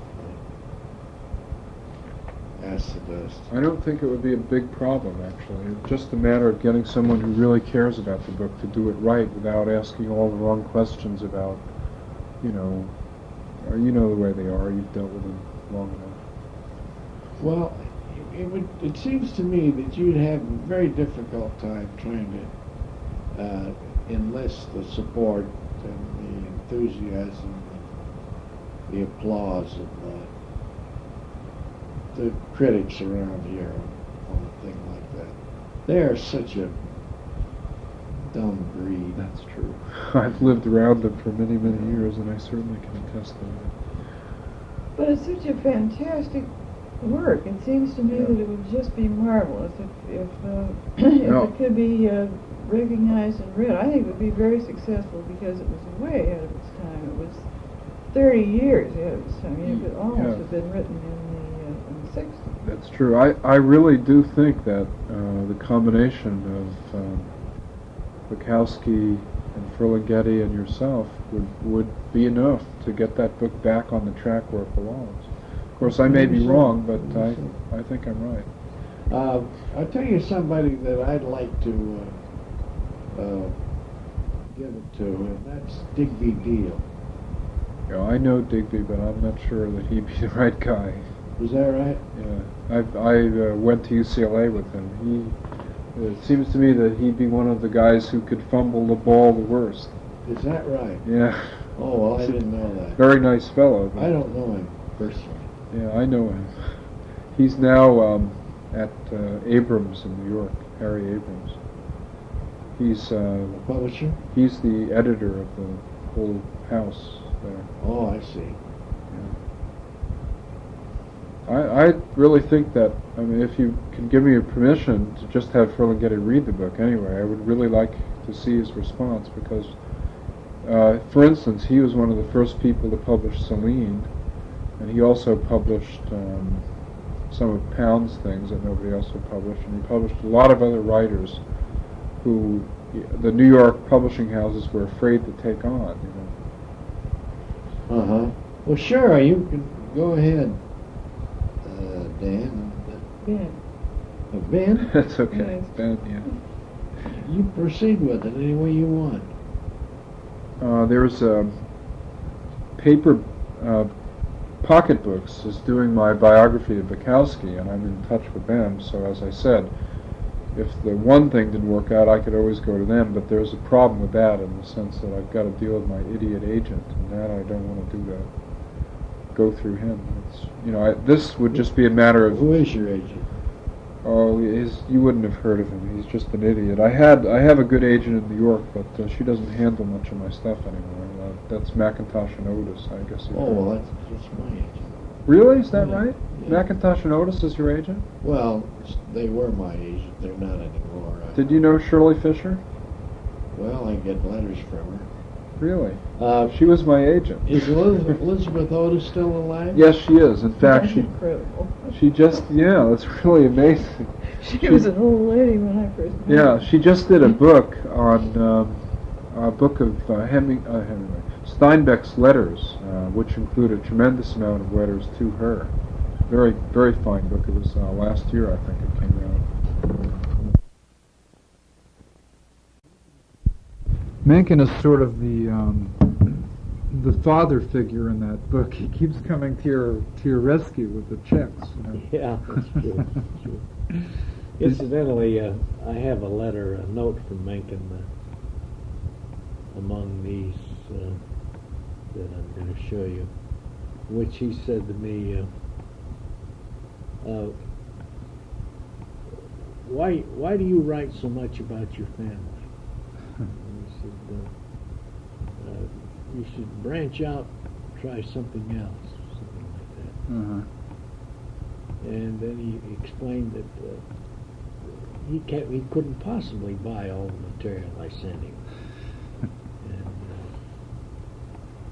Ask the Dust. I don't think it would be a big problem, actually. It's just a matter of getting someone who really cares about the book to do it right without asking all the wrong questions about, or the way they are. You've dealt with them long enough. Well, it seems to me that you'd have a very difficult time trying to enlist the support and the enthusiasm, and the applause of the critics around here on a thing like that. They are such a dumb breed. That's true. I've lived around them for many, many years, and I certainly can attest to that. But it's such a fantastic work. It seems to me that it would just be marvelous if it could be recognized and read. I think it would be very successful because it was way ahead of its time. It was 30 years ahead of its time. It could almost have been written in the 60s. That's true. I really do think that the combination of Bukowski and Ferlinghetti and yourself would be enough to get that book back on the track where it belongs. Of course, I may be wrong, but I think I'm right. I'll tell you somebody that I'd like to give it to, and that's Digby Deal. Yeah, I know Digby, but I'm not sure that he'd be the right guy. Is that right? Yeah, I went to UCLA with him. It seems to me that he'd be one of the guys who could fumble the ball the worst. Is that right? Yeah. Oh, well, I didn't know that. Very nice fellow. I don't know him personally. Yeah, I know him. He's now at Abrams in New York, Harry Abrams. He's Publisher? he's the editor of the whole house there. Oh, I see. I really think that, I mean, if you can give me a permission to just have Ferlinghetti read the book anyway, I would really like to see his response, because, for instance, he was one of the first people to publish Celine, and he also published some of Pound's things that nobody else had published, and he published a lot of other writers who the New York publishing houses were afraid to take on, you know. Uh-huh. Well, sure, you can go ahead, Dan. Ben. Ben? That's okay. Yes. Ben, yeah. You proceed with it any way you want. There's paper pocketbooks is doing my biography of Bukowski, and I'm in touch with them. So as I said, if the one thing didn't work out, I could always go to them. But there's a problem with that in the sense that I've got to deal with my idiot agent, and that I don't want to do that. Go through him. It's, you know, this would just be a matter of. Who is your agent? Oh, you wouldn't have heard of him. He's just an idiot. I have a good agent in New York, but she doesn't handle much of my stuff anymore. That's McIntosh and Otis, I guess. Oh, well, that's my agent. Really? Is that Yeah, right? yeah. McIntosh and Otis is your agent? Well, they were my agent. They're not anymore. Did you know Shirley Fisher? Well, I get letters from her. Really? She was my agent. Is Elizabeth Otis still alive? Yes, she is. In fact, That's incredible. she just, yeah, that's really amazing. She was an old lady when I first met Yeah, her. she just did a book on a book of Steinbeck's letters, which include a tremendous amount of letters to her. Very, very fine book. It was last year, I think, it came out. Mencken is sort of the father figure in that book. He keeps coming to your rescue with the checks. You know? Yeah, that's true. That's true. Incidentally, I have a note from Mencken among these that I'm going to show you, which he said to me, why do you write so much about your family? And he said, you should branch out, try something else, something like that. Uh-huh. And then he explained that he couldn't possibly buy all the material I sent him, and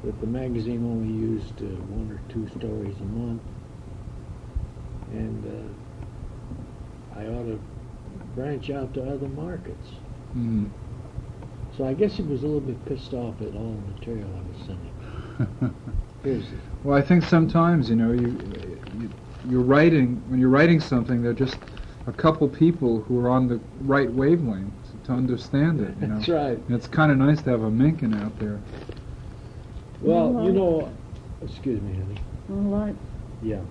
that the magazine only used 1 or 2 stories a month, and I ought to branch out to other markets. Mm. So I guess he was a little bit pissed off at all the material I was sending. Here's it. Well, I think sometimes, you know, you're writing, when you're writing something, there are just a couple people who are on the right wavelength to understand it, you know. That's right. And it's kind of nice to have a Mencken out there. Well, you know, excuse me, honey. All right. Yeah.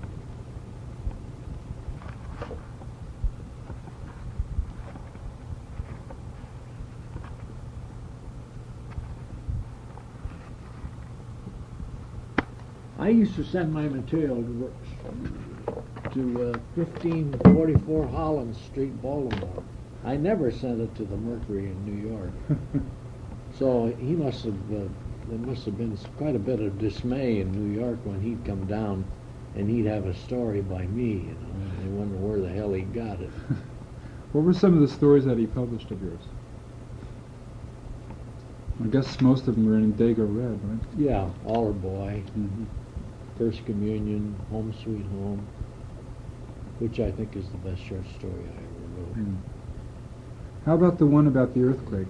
I used to send my material to 1544 Holland Street, Baltimore. I never sent it to the Mercury in New York. So he must have, there must have been quite a bit of dismay in New York when he'd come down and he'd have a story by me, you know, and they wonder where the hell he got it. What were some of the stories that he published of yours? I guess most of them were in Dago Red, right? Yeah, Aller Boy, Mm-hmm. First Communion, Home Sweet Home, which I think is the best short story I ever wrote. Mm. How about the one about the earthquake?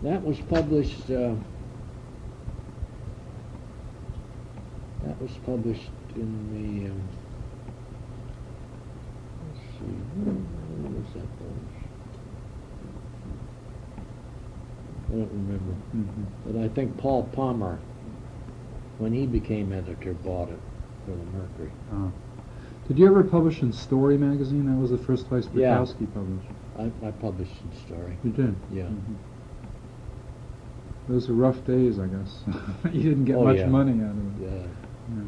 That was published. That was published in the. Let's see, when was that published? I don't remember, Mm-hmm. but I think Paul Palmer, when he became editor, bought it for the Mercury. Did you ever publish in Story magazine? That was the first place Yeah. Bukowski published. I published in Story. You did? Yeah. Mm-hmm. Those were rough days, I guess. You didn't get Oh, much yeah. money out of it. Yeah. Yeah.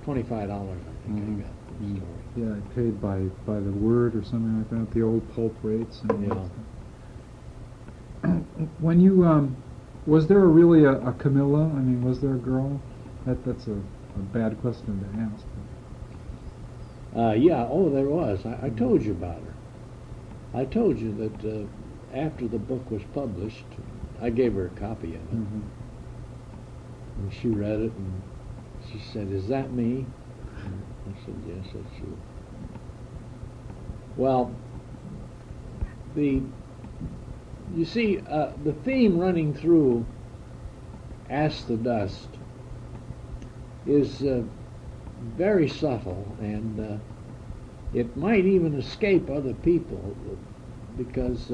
$25, I think Mhm. I got from Mm. Story. Yeah, I paid by the word or something like that, the old pulp rates. And all Yeah. that stuff. When you, was there really a Camilla? I mean, was there a girl? That's a bad question to ask. Yeah, oh, there was. I told you about her. I told you that after the book was published, I gave her a copy of it. Mm-hmm. And she read it, and she said, "Is that me?" And I said, "Yes, that's you." Well, you see, the theme running through Ask the Dust is very subtle, and it might even escape other people because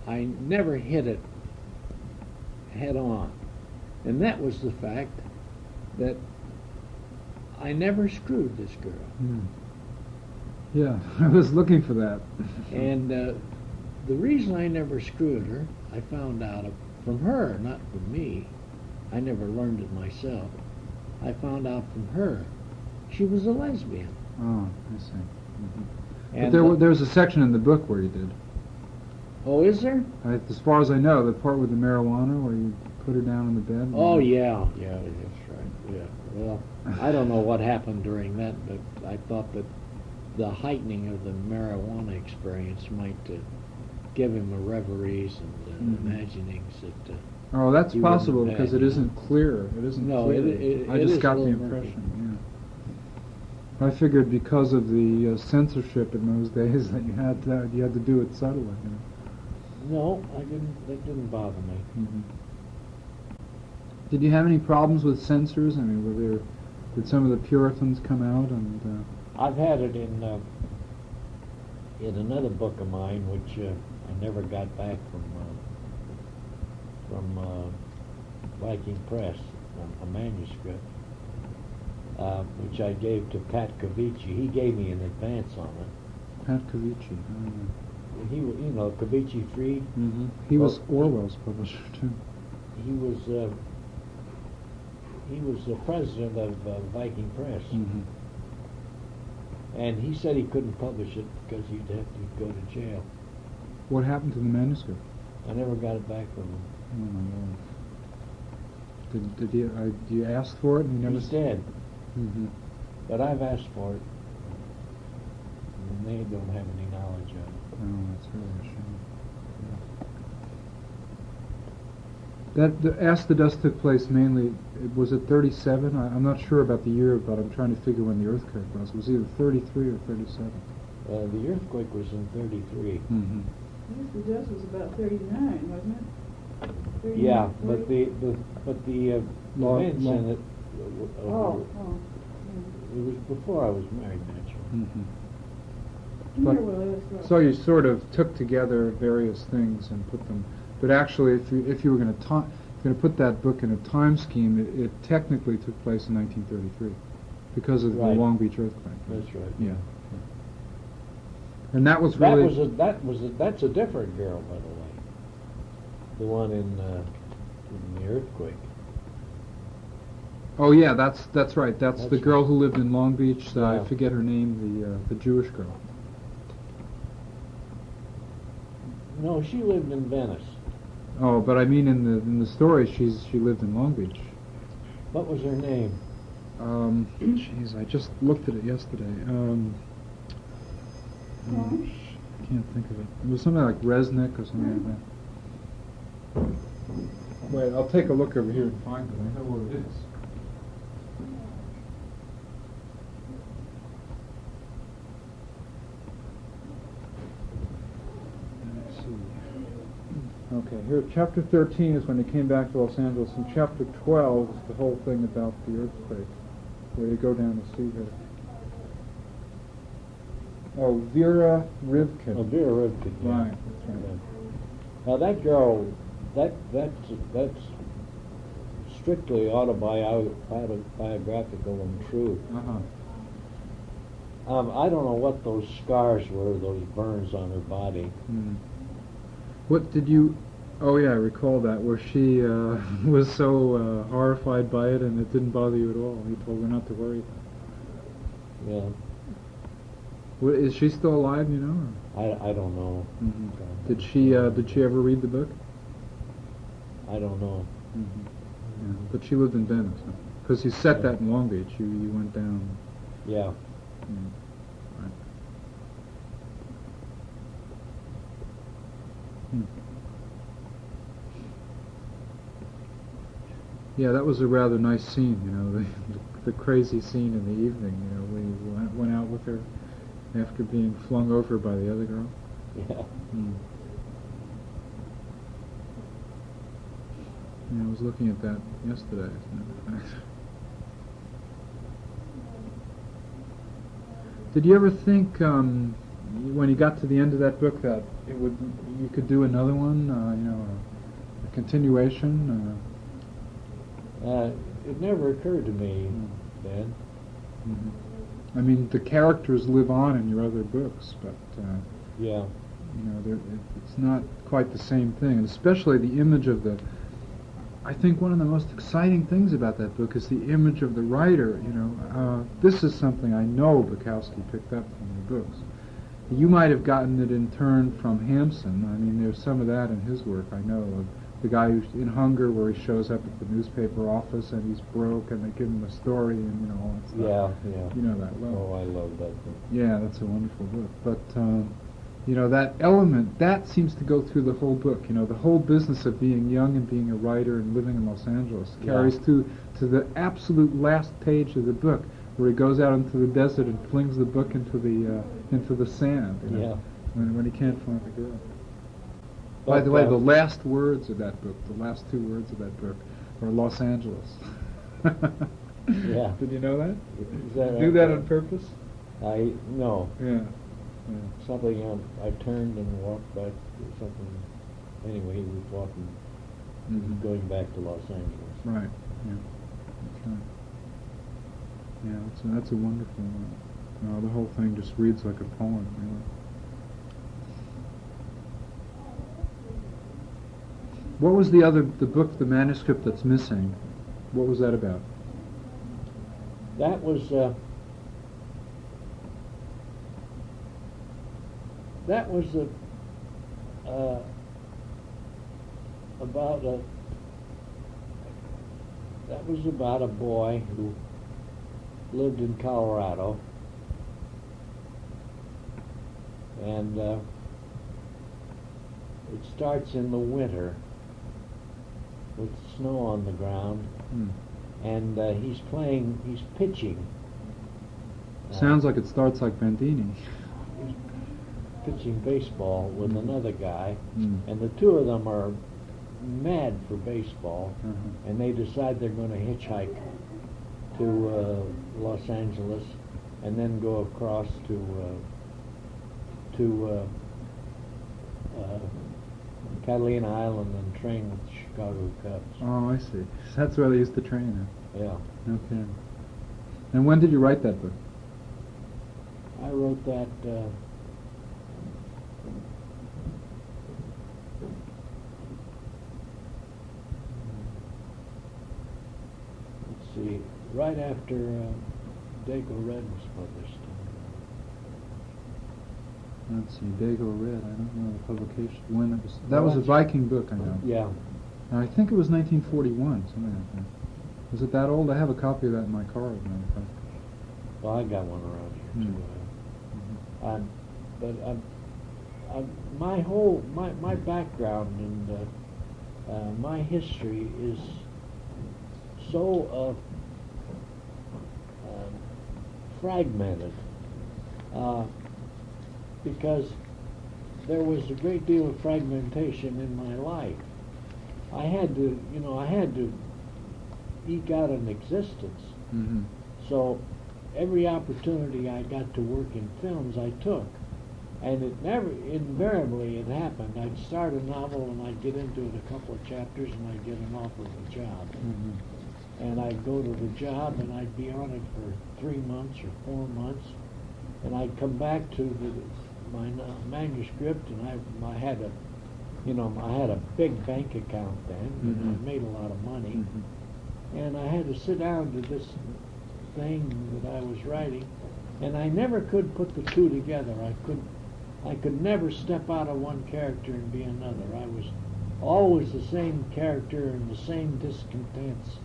I never hit it head on. And that was the fact that I never screwed this girl. Mm. Yeah, I was looking for that. And the reason I never screwed her, I found out from her, not from me. I never learned it myself. I found out from her she was a lesbian. Oh, I see. Mm-hmm. And But there's a section in the book where you did. Oh, is there? As far as I know, the part with the marijuana where you put her down in the bed. Oh, yeah, that's right. Yeah. Well, I don't know what happened during that, but I thought that the heightening of the marijuana experience might give him a reveries and imaginings that. Oh, that's you possible wouldn't because have, it you isn't clear. It isn't No, clear. it I just is got a the little murky. impression. Yeah. I figured because of the censorship in those days that you had to do it subtly. You know? No, I didn't. That didn't bother me. Mm-hmm. Did you have any problems with censors? I mean, did some of the Puritans come out and? I've had it in another book of mine, which I never got back from Viking Press, a manuscript, which I gave to Pat Cavici. He gave me an advance on it. Pat Cavici. He, Cavici Freed. Mm-hmm. He was Orwell's publisher too. He was the president of Viking Press, Mm-hmm. and he said he couldn't publish it because he'd have to go to jail. What happened to the manuscript? I never got it back from him. Oh my God. Did you ask for it and you never? He's dead, Mm-hmm. but I've asked for it, and they don't have any knowledge of it. Oh, that's really a shame. Yeah. The Ask the Dust took place mainly. Was it 37? I'm not sure about the year, but I'm trying to figure when the earthquake was. It was either 33 or 37. The earthquake was in 33. Mm-hmm. Ask the Dust was about 39, wasn't it? 39, Yeah, 40? but the events in it. It was before I was married, naturally. Mm-hmm. Here, But- well, that's So you sort of took together various things and put them. But actually, if you were going to put that book in a time scheme, it technically took place in 1933 because of Right. the Long Beach earthquake. That's right. Yeah. And that was really. That's a different girl, by the way. The one in the earthquake. Oh yeah, that's right. That's the That's girl who lived in Long Beach. I Yeah. forget her name. The Jewish girl. No, she lived in Venice. Oh, but I mean in the story, she lived in Long Beach. What was her name? Jeez, I just looked at it yesterday. Huh? I can't think of it. It was something like Resnick or something like that. Wait, I'll take a look over here and find it. I know where it is. Let's see. Okay, here, chapter 13 is when they came back to Los Angeles, and chapter 12 is the whole thing about the earthquake, where you go down to see her. Oh, Vera Rivkin. Oh, Vera Rivkin. Yeah. Right, that's right. Yeah. Now that girl, that's strictly autobiographical and true. Uh-huh. I don't know what those scars were, those burns on her body. Hmm. What did you... Oh yeah, I recall that, where she was so horrified by it and it didn't bother you at all. You told her not to worry about Yeah. Is she still alive? You know? I don't know. Did she ever read the book? I don't know. Yeah. But she lived in Venice, because you set that in Long Beach. You went down. Yeah. Right. Yeah, that was a rather nice scene. You know, the crazy scene in the evening. You know, when you went out with her after being flung over by the other girl. Yeah. Yeah, I was looking at that yesterday. Did you ever think, when you got to the end of that book, that you could do another one? You know, a continuation? It never occurred to me then. I mean, the characters live on in your other books, but Yeah. you know, it's not quite the same thing, and especially the image of the. I think one of the most exciting things about that book is the image of the writer. You know, this is something I know Bukowski picked up from the books. You might have gotten it in turn from Hampson. I mean, there's some of that in his work. I know of the guy who's in Hunger, where he shows up at the newspaper office and he's broke, and they give him a story, and you know all that stuff. Yeah. You know that well. Oh, I love that book. Yeah, that's a wonderful book. But you know, that element, that seems to go through the whole book. You know, the whole business of being young and being a writer and living in Los Angeles carries to the absolute last page of the book, where he goes out into the desert and flings the book into the sand. You know, when he can't find the girl. By the way, the last words of that book, the last two words of that book, are Los Angeles. Yeah. Did you know that? Is that Do that on purpose? No. Yeah. Something I turned and walked back. Something. Anyway, he was walking, going back to Los Angeles. Right. Yeah. That's right. Yeah, that's a wonderful. The whole thing just reads like a poem, really. What was the manuscript that's missing? What was that about? That was about a boy who lived in Colorado, and it starts in the winter with snow on the ground, and he's pitching. Sounds like it starts like Bandini. He's pitching baseball with another guy, Mm. and the two of them are mad for baseball, Uh-huh. and they decide they're going to hitchhike to Los Angeles, and then go across to Catalina Island and train with the Chicago Cubs. Oh, I see. That's where they used to train. Yeah. Okay. And when did you write that book? I wrote that let's see, right after Dago Red was published. Let's see, Dago Red. I don't know the publication. When it was? That was a Viking book, I know. Yeah. And I think it was 1941, something like that. Was it that old? I have a copy of that in my car, as a matter of fact. Well, I got one around here too. But my background and my history is so fragmented because there was a great deal of fragmentation in my life. I had to eke out an existence. Mm-hmm. So every opportunity I got to work in films, I took. And invariably it happened. I'd start a novel and I'd get into it a couple of chapters and I'd get an offer of a job. Mm-hmm. And I'd go to the job and I'd be on it for 3 months or 4 months. And I'd come back to my manuscript, and I had a big bank account then, and I made a lot of money. Mm-hmm. And I had to sit down to this thing that I was writing, And I never could put the two together. I could never step out of one character and be another. I was always the same character, and the same discontents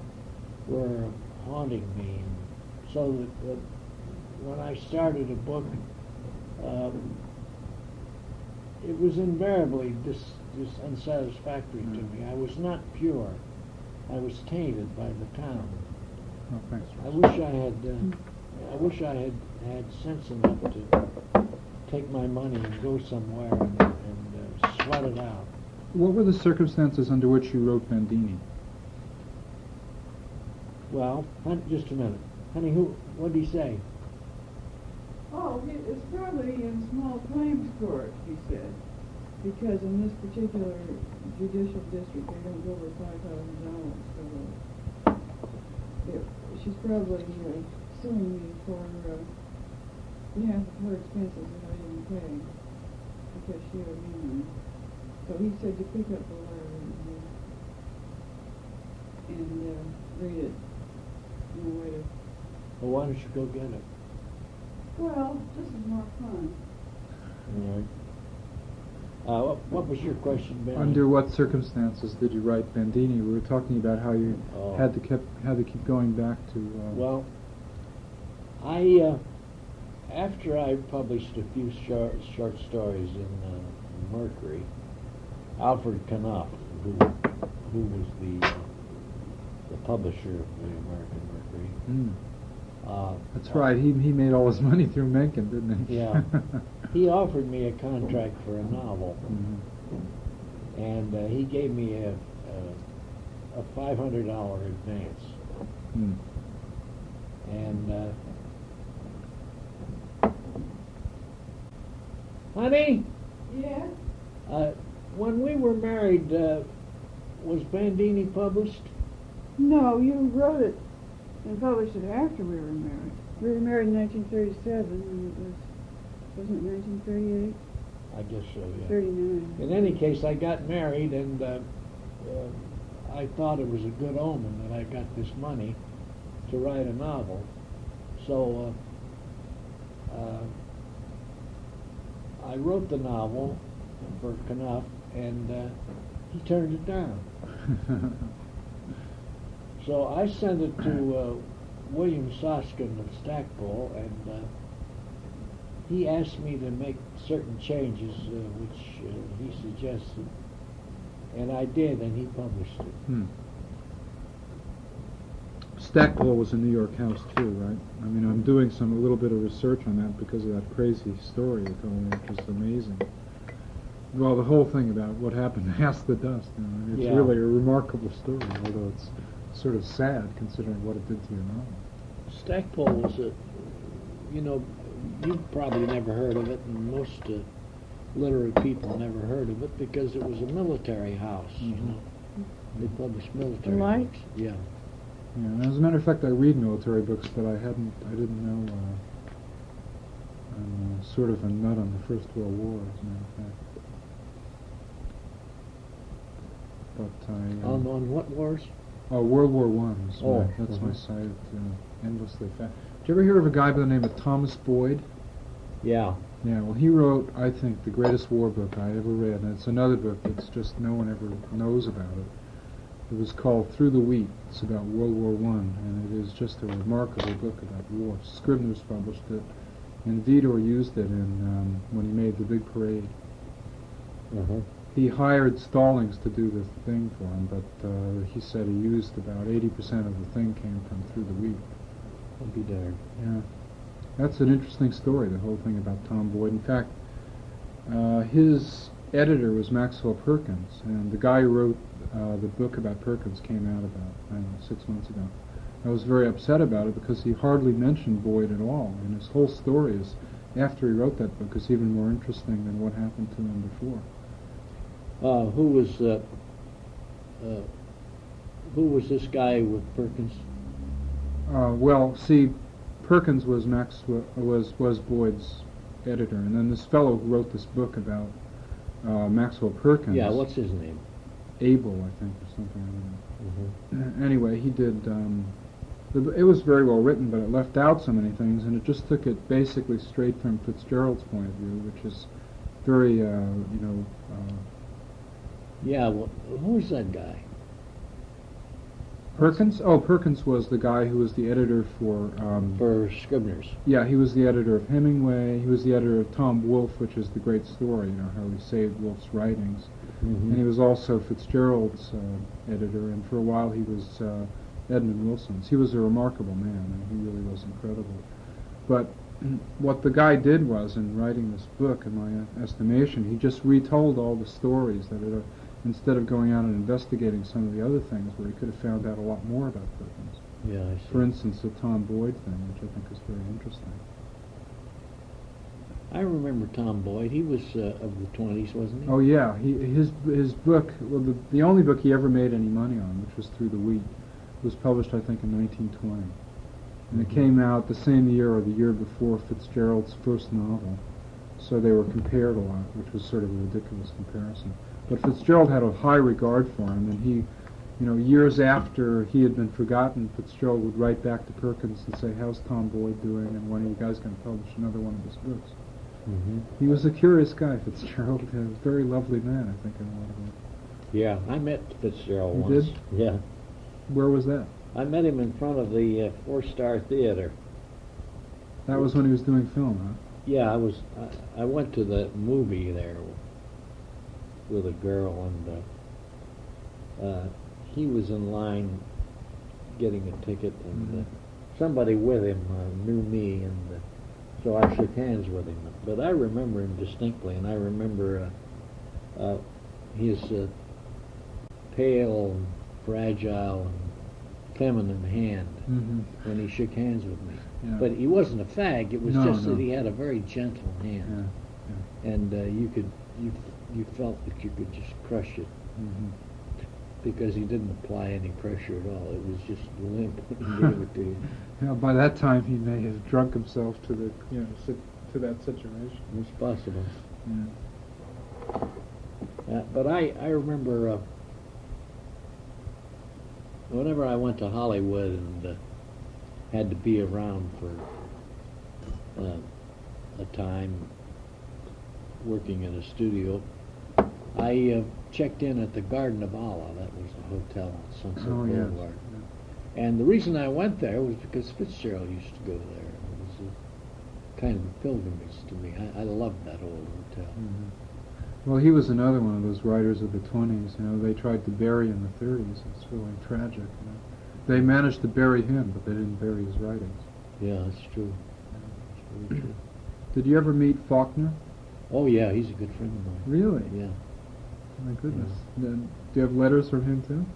were haunting me. And so that when I started a book, it was invariably unsatisfactory to me. I was not pure. I was tainted by the town. Oh, thanks. I wish I had sense enough to take my money and go somewhere and sweat it out. What were the circumstances under which you wrote Bandini? Well, just a minute, honey. What did he say? Oh, it's probably in small claims court, he said, because in this particular judicial district they don't go over $5,000. So she's probably suing me for half of her expenses that I didn't pay because she owed me money. So he said to pick up the letter and read it. No way to. Well, why don't you go get it? Well, this is more fun. All right. What was your question, Ben? Under what circumstances did you write Bandini? We were talking about how you had to keep going back to. Well, I after I published a few short stories in Mercury, Alfred Knopf, who was the publisher of the American Mercury. Mm. That's right. He made all his money through Mencken, didn't he? Yeah. He offered me a contract for a novel, and he gave me a $500 advance. Mm. And honey, Yeah? when we were married, was Bandini published? No, you wrote it and published it after we were married. We were married in 1937, and wasn't it 1938? I guess so, yeah. 39. In any case, I got married, and I thought it was a good omen that I got this money to write a novel. So I wrote the novel for Knopf, and he turned it down. So I sent it to William Soskin of Stackpole, and he asked me to make certain changes, which he suggested, and I did, and he published it. Hmm. Stackpole was a New York house too, right? I mean, I'm doing a little bit of research on that because of that crazy story you told me, which was amazing. Well, the whole thing about what happened to Ask the Dust, it's Yeah. really a remarkable story, although it's sort of sad considering what it did to your novel. Stackpole was you've probably never heard of it, and most literary people never heard of it because it was a military house, They published military Light? books. Yeah. Yeah, as a matter of fact, I read military books, but I didn't know. I'm sort of a nut on the First World War, as a matter of fact. But I. On what wars? World War I. That's my side. Endlessly fast. Did you ever hear of a guy by the name of Thomas Boyd? Yeah. Yeah. Well, he wrote, I think, the greatest war book I ever read, and it's another book that's just no one ever knows about it. It was called Through the Wheat. It's about World War I, and it is just a remarkable book about war. Scribner's published it, and Vidor used it in when he made The Big Parade. He hired Stallings to do the thing for him, but he said he used about 80% of the thing came from Through the Wheat. I'll be darned. Yeah. That's an interesting story, the whole thing about Tom Boyd. In fact, his editor was Maxwell Perkins, and the guy who wrote the book about Perkins came out about, 6 months ago. I was very upset about it because he hardly mentioned Boyd at all, and his whole story is, after he wrote that book, is even more interesting than what happened to him before. Who was this guy with Perkins? Well, see, Perkins was Boyd's editor, and then this fellow who wrote this book about Maxwell Perkins. Yeah, what's his name? Abel, I think, or something. I don't know. Anyway, he did. It was very well written, but it left out so many things, and it just took it basically straight from Fitzgerald's point of view, which is very, Yeah, well, who's that guy? Perkins? Oh, Perkins was the guy who was the editor for... For Scribner's. Yeah, he was the editor of Hemingway. He was the editor of Tom Wolfe, which is the great story, how he saved Wolfe's writings. Mm-hmm. And he was also Fitzgerald's editor, and for a while he was Edmund Wilson's. He was a remarkable man, and he really was incredible. But what the guy did was, in writing this book, in my estimation, he just retold all the stories that had, instead of going out and investigating some of the other things where he could have found out a lot more about Perkins. Yeah, I see. For instance, the Tom Boyd thing, which I think is very interesting. I remember Tom Boyd. He was of the 20s, wasn't he? Oh yeah, his book, well, the only book he ever made any money on, which was Through the Wheat, was published I think in 1920, and it came out the same year or the year before Fitzgerald's first novel, so they were compared a lot, which was sort of a ridiculous comparison. But Fitzgerald had a high regard for him, and he, years after he had been forgotten, Fitzgerald would write back to Perkins and say, "How's Tom Boyd doing? And when are you guys going to publish another one of his books?" Mm-hmm. He was a curious guy, Fitzgerald. A very lovely man, I think, in a lot of ways. Yeah, I met Fitzgerald You once. did? Yeah. Where was that? I met him in front of the Four-Star Theater. That was when he was doing film, huh? Yeah, I went to the movie there with a girl, and he was in line getting a ticket, and somebody with him knew me, and so I shook hands with him. But I remember him distinctly, and I remember his pale, fragile, and feminine hand when he shook hands with me. Yeah. But he wasn't a fag. It was No, just no. that he had a very gentle hand, and you felt that you could just crush it because he didn't apply any pressure at all. It was just limp when he gave it to you. Yeah, by that time he may have drunk himself to the to that situation. It's possible. Yeah. But I remember whenever I went to Hollywood and had to be around for a time working in a studio, I checked in at the Garden of Allah. That was a hotel on Sunset Boulevard. Yeah. And the reason I went there was because Fitzgerald used to go there. It was a kind of a pilgrimage to me. I loved that old hotel. Well, he was another one of those writers of the 20s. They tried to bury in the 30s. It's really tragic. They managed to bury him, but they didn't bury his writings. Yeah, that's true. That's very true. Did you ever meet Faulkner? Oh, yeah, he's a good friend of mine. Really? Yeah. My goodness. Then, do you have letters from him too?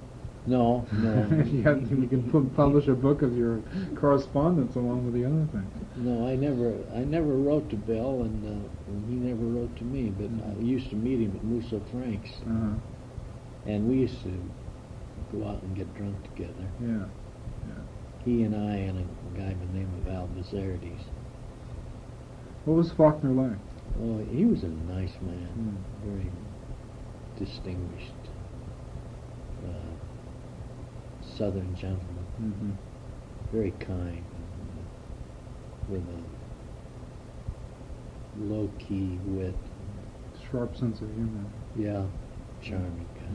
No. you can publish a book of your correspondence along with the other things. No, I never wrote to Bill, and he never wrote to me. But I used to meet him at Musso Frank's, and we used to go out and get drunk together. Yeah. He and I and a guy by the name of Al Bizardes. What was Faulkner like? Oh, he was a nice man, very distinguished Southern gentleman, very kind, with a low-key wit. Sharp sense of humor. Yeah, charming guy.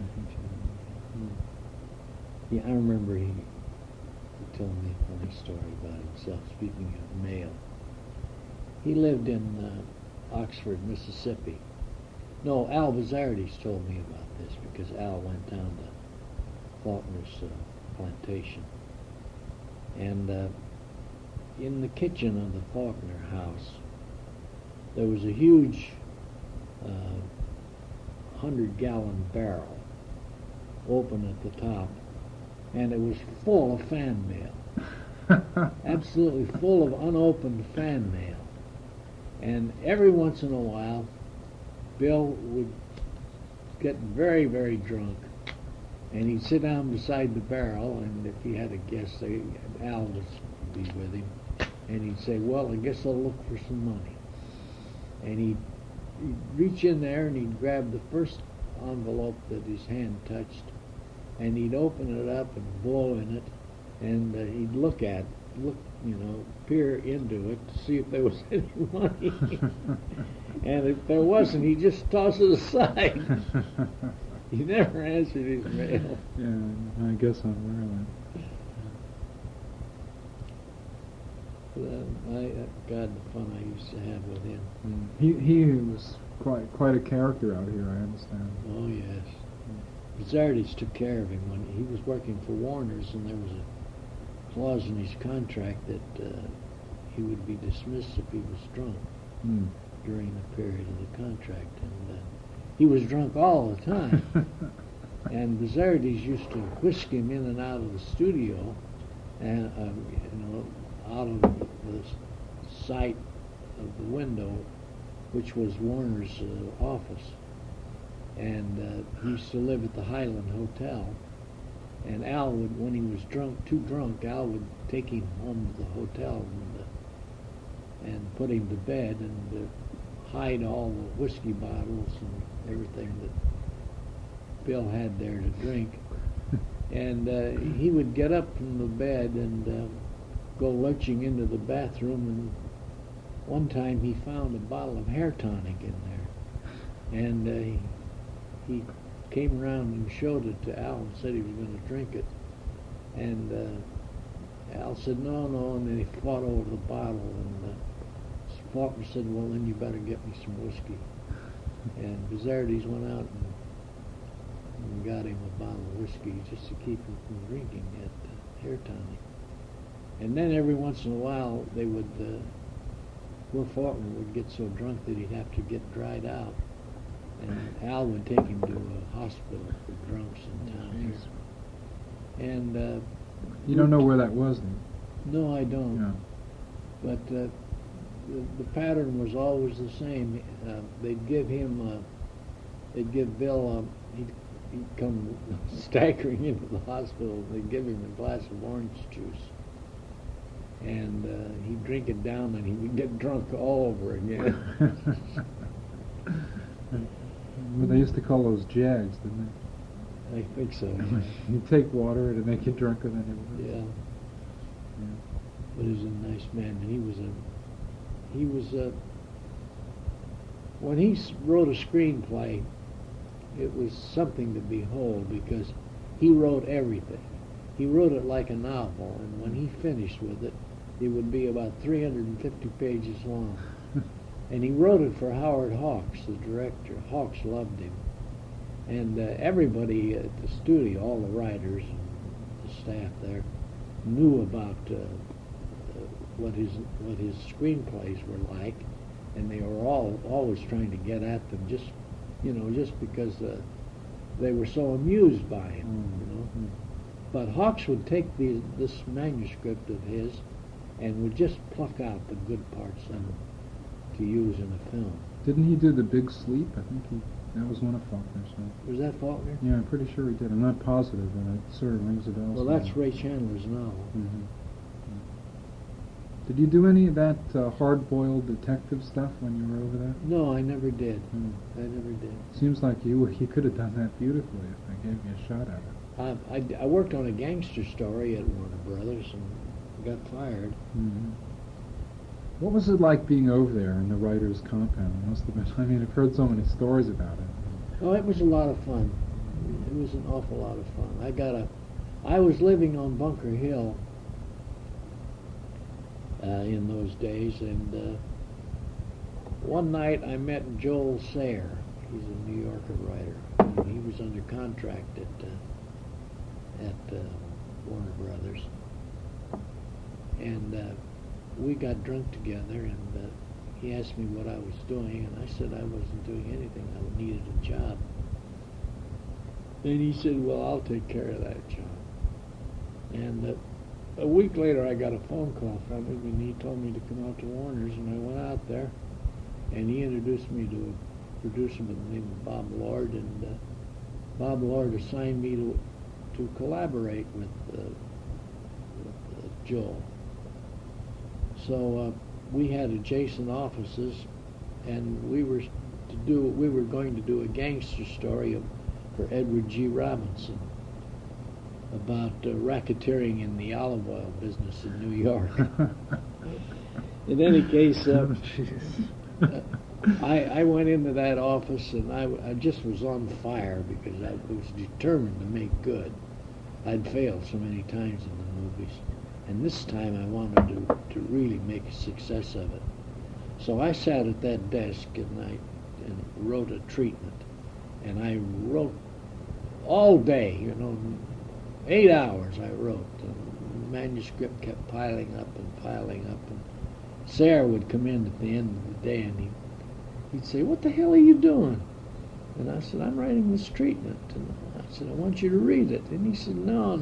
Yeah, I remember he told me a funny story about himself, speaking of mail. He lived in Oxford, Mississippi. No, Al Bizardes told me about this because Al went down to Faulkner's plantation. And in the kitchen of the Faulkner house, there was a huge 100-gallon barrel open at the top, and it was full of fan mail. Absolutely full of unopened fan mail. And every once in a while, Bill would get very, very drunk, and he'd sit down beside the barrel, and if he had a guest, Al would be with him, and he'd say, "Well, I guess I'll look for some money." And he'd reach in there, and he'd grab the first envelope that his hand touched, and he'd open it up and blow in it, and he'd peer into it to see if there was any money. And if there wasn't, he'd just toss it aside. He never answered his mail. Yeah, I guess I'm aware of that. God, the fun I used to have with him. He was quite a character out here, I understand. Oh yes. Bizardi's took care of him when he was working for Warner's, and there was a clause in his contract that he would be dismissed if he was drunk during the period of the contract, and he was drunk all the time. And Bizardi's used to whisk him in and out of the studio, and out of the sight of the window, which was Warner's office. And he used to live at the Highland Hotel. And Al would, when he was too drunk, Al would take him home to the hotel and put him to bed and hide all the whiskey bottles and everything that Bill had there to drink. And he would get up from the bed and go lurching into the bathroom, and one time he found a bottle of hair tonic in there. And he came around and showed it to Al and said he was going to drink it. And Al said, no, and then he fought over the bottle, and Faulkner said, well, then you better get me some whiskey. And Bizardi's went out and got him a bottle of whiskey just to keep him from drinking that hair tonic. And then every once in a while they would, poor Faulkner would get so drunk that he'd have to get dried out. And Al would take him to a hospital for drunks in town here. And you don't know where that was, then? No, I don't. No. But the pattern was always the same. They'd give Bill, he'd come staggering into the hospital. They'd give him a glass of orange juice, and he'd drink it down, and he would get drunk all over again. Well, they used to call those jags, didn't I think so. You take water to make you drunker than you were. Yeah. But he was a nice man, and he was when he wrote a screenplay, it was something to behold, because he wrote everything. He wrote it like a novel, and when he finished with it, it would be about 350 pages long. And he wrote it for Howard Hawks, the director. Hawks loved him. And everybody at the studio, all the writers and the staff there, knew about what his screenplays were like, and they were always trying to get at them, just because they were so amused by him, But Hawks would take this manuscript of his and would just pluck out the good parts to use in a film. Didn't he do The Big Sleep? I think that was one of Faulkner's. Was that Faulkner? Yeah, I'm pretty sure he did. I'm not positive, but it sort of rings a bell. Well, that's Ray Chandler's novel. Mm-hmm. Did you do any of that hard-boiled detective stuff when you were over there? No, I never did. I never did. Seems like you could have done that beautifully if they gave you a shot at it. I worked on a gangster story at Warner Brothers and got fired. Mm-hmm. What was it like being over there in the writer's compound? It must have been. I mean, I've heard so many stories about it. Oh, it was a lot of fun. It was an awful lot of fun. I was living on Bunker Hill in those days, and one night I met Joel Sayre. He's a New Yorker writer. He was under contract at Warner Brothers, and we got drunk together, and he asked me what I was doing, and I said I wasn't doing anything. I needed a job. Then he said, well, I'll take care of that job. And a week later, I got a phone call from him, and he told me to come out to Warner's, and I went out there, and he introduced me to a producer by the name of Bob Lord, and Bob Lord assigned me to collaborate with Joel. So we had adjacent offices, and we were going to do a gangster story for Edward G. Robinson. about racketeering in the olive oil business in New York. In any case, I went into that office and I just was on fire because I was determined to make good. I'd failed so many times in the movies, and this time I wanted to really make a success of it. So I sat at that desk and wrote a treatment, and I wrote all day, 8 hours I wrote. The manuscript kept piling up and piling up, and Sarah would come in at the end of the day and he'd say, "What the hell are you doing?" And I said, "I'm writing this treatment." And I said, "I want you to read it." And he said, No,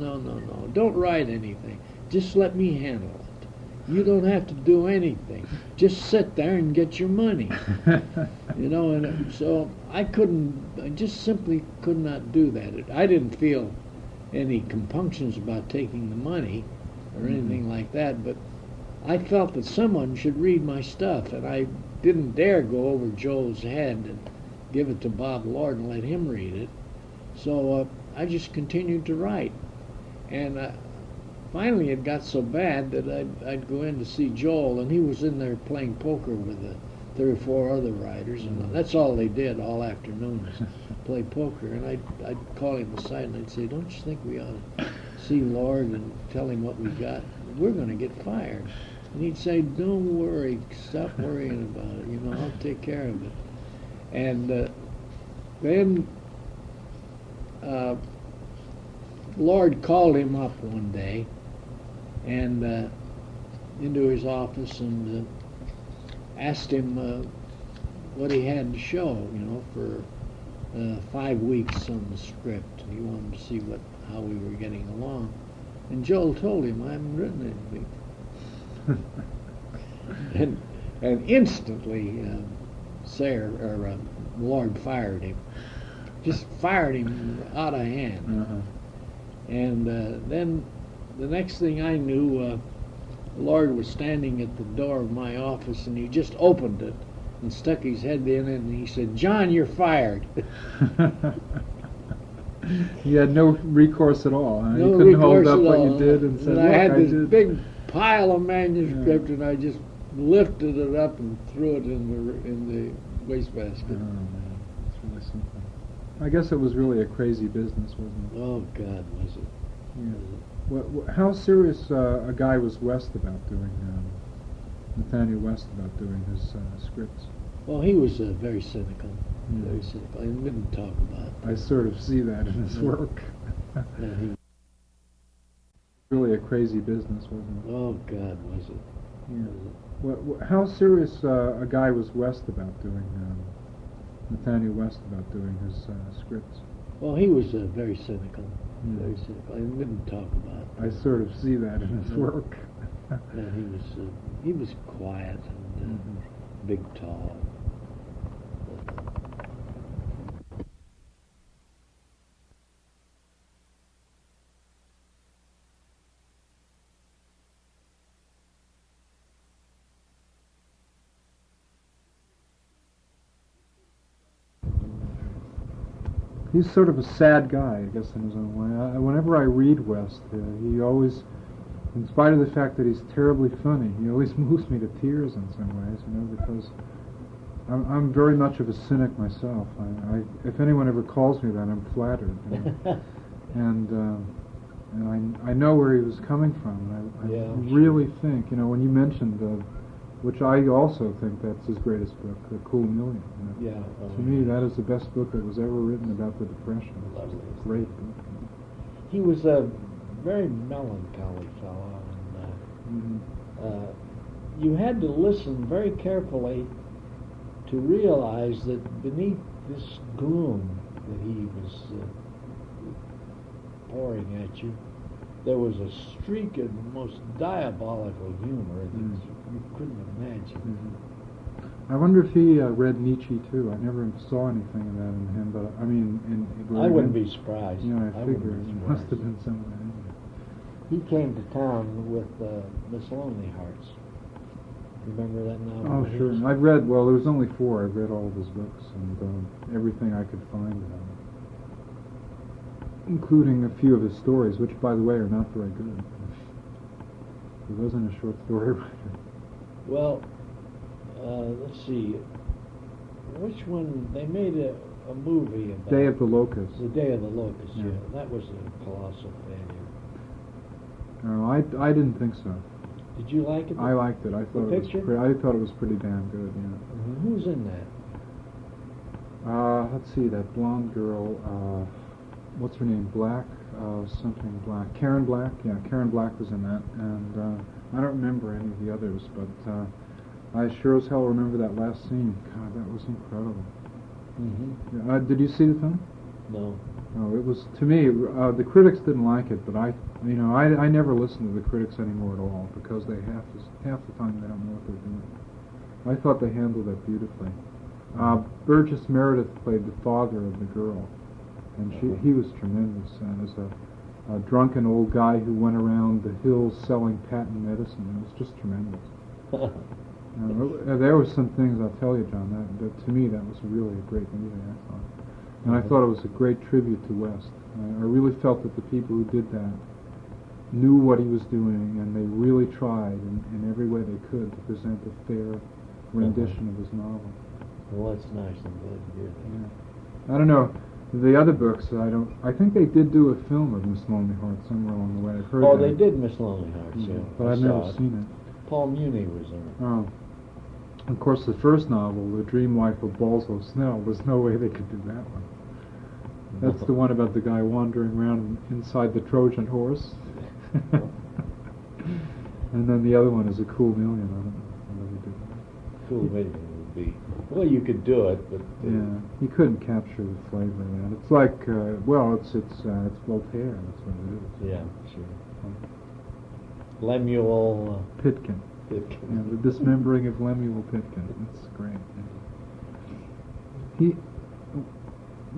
don't write anything. Just let me handle it. You don't have to do anything. Just sit there and get your money. And so I just simply could not do that. I didn't feel any compunctions about taking the money or anything like that, but I felt that someone should read my stuff, and I didn't dare go over Joel's head and give it to Bob Lord and let him read it. So I just continued to write. And finally it got so bad that I'd go in to see Joel, and he was in there playing poker with 3 or 4 other writers, and that's all they did all afternoon is play poker. And I'd call him aside and I'd say, "Don't you think we ought to see Lord and tell him what we got? We're going to get fired." And he'd say, "Don't worry, stop worrying about it, I'll take care of it." And then Lord called him up one day and into his office and asked him what he had to show, for 5 weeks on the script. He wanted to see how we were getting along. And Joel told him, "I haven't written anything." and instantly Lord fired him. Just fired him out of hand. And then the next thing I knew, Lord was standing at the door of my office, and he just opened it and stuck his head in it, and he said, "John, you're fired." You had no recourse at all. Huh? No You couldn't hold recourse up at what all. you did and say, And "Look, I had this did." big pile of manuscript, and I just lifted it up and threw it in the wastebasket. Oh man, it's really something. I guess it was really a crazy business, wasn't it? Oh God, was it? Yeah. How serious a guy was West about doing, Nathaniel West about doing his scripts? Well, he was very cynical, very cynical, and didn't talk about it. I sort of see that in his work. Yeah, Really a crazy business, wasn't it? oh God, was it? Yeah. How serious a guy was West about doing, Nathaniel West about doing his scripts? Well, he was very cynical, very cynical, and didn't talk about it. I sort of see that in his work. Yeah, he was quiet and big, tall. He's sort of a sad guy, I guess, in his own way. Whenever I read West, he always, in spite of the fact that he's terribly funny, he always moves me to tears in some ways, because I'm very much of a cynic myself. If anyone ever calls me that, I'm flattered. And I know where he was coming from. And I really think, when you mentioned, which I also think that's his greatest book, The Cool Million. To me, that is the best book that was ever written about the Depression. It's just a great book. He was a very melancholy fellow, and you had to listen very carefully to realize that beneath this gloom that he was pouring at you, there was a streak of the most diabolical humor that you couldn't imagine. I wonder if he read Nietzsche too. I never saw anything of that in him, but I mean, I wouldn't be surprised. I figure it must have been some of that. He came to town with Miss Lonely Hearts. Remember that novel? Oh, sure. I've read, there was only 4. I've read all of his books and everything I could find about him. including a few of his stories, which, by the way, are not very good. He wasn't a short story writer. Well, let's see. Which one? They made a movie about Day of the Locust. The Day of the Locust. Yeah. Yeah, that was a colossal failure. No, I didn't think so. Did you like it? I liked it. I thought it was picture? I thought it was pretty damn good. Yeah. Mhm. Who's in that? Let's see, that blonde girl. What's her name? Black. Something Black. Karen Black. Yeah, Karen Black was in that, and I don't remember any of the others, but I sure as hell remember that last scene. God, that was incredible. Mm-hmm. Yeah, did you see the film? No. No, it was, to me, the critics didn't like it, but I never listen to the critics anymore at all, because they half the time they don't know what they're doing. I thought they handled it beautifully. Burgess Meredith played the father of the girl, and he was tremendous, as a drunken old guy who went around the hills selling patent medicine. It was just tremendous. There were some things, I'll tell you, John, that to me that was really a great movie, I thought. And I thought it was a great tribute to West. I really felt that the people who did that knew what he was doing, and they really tried in every way they could to present a fair rendition of his novel. Well, that's nice. I'm glad to hear that. Yeah. I don't know. The other books, I think they did do a film of Miss Lonely Heart somewhere along the way. I've heard Oh, that. they did Miss Lonely Hearts, yeah. But I I've saw never it. seen it. Paul Muni was in it. Oh. Of course, the first novel, The Dream Life of Balzo Snell, there's no way they could do that one. That's the one about the guy wandering around inside the Trojan horse. And then the other one is A Cool Million. I don't know how they did that. Cool Million would be. Well, you could do it, but Yeah, you couldn't capture the flavor of that. It's like, it's Voltaire. That's what it is. yeah, sure. Lemuel Pitkin. Pitkin. Yeah, the dismembering of Lemuel Pitkin. That's great. Yeah.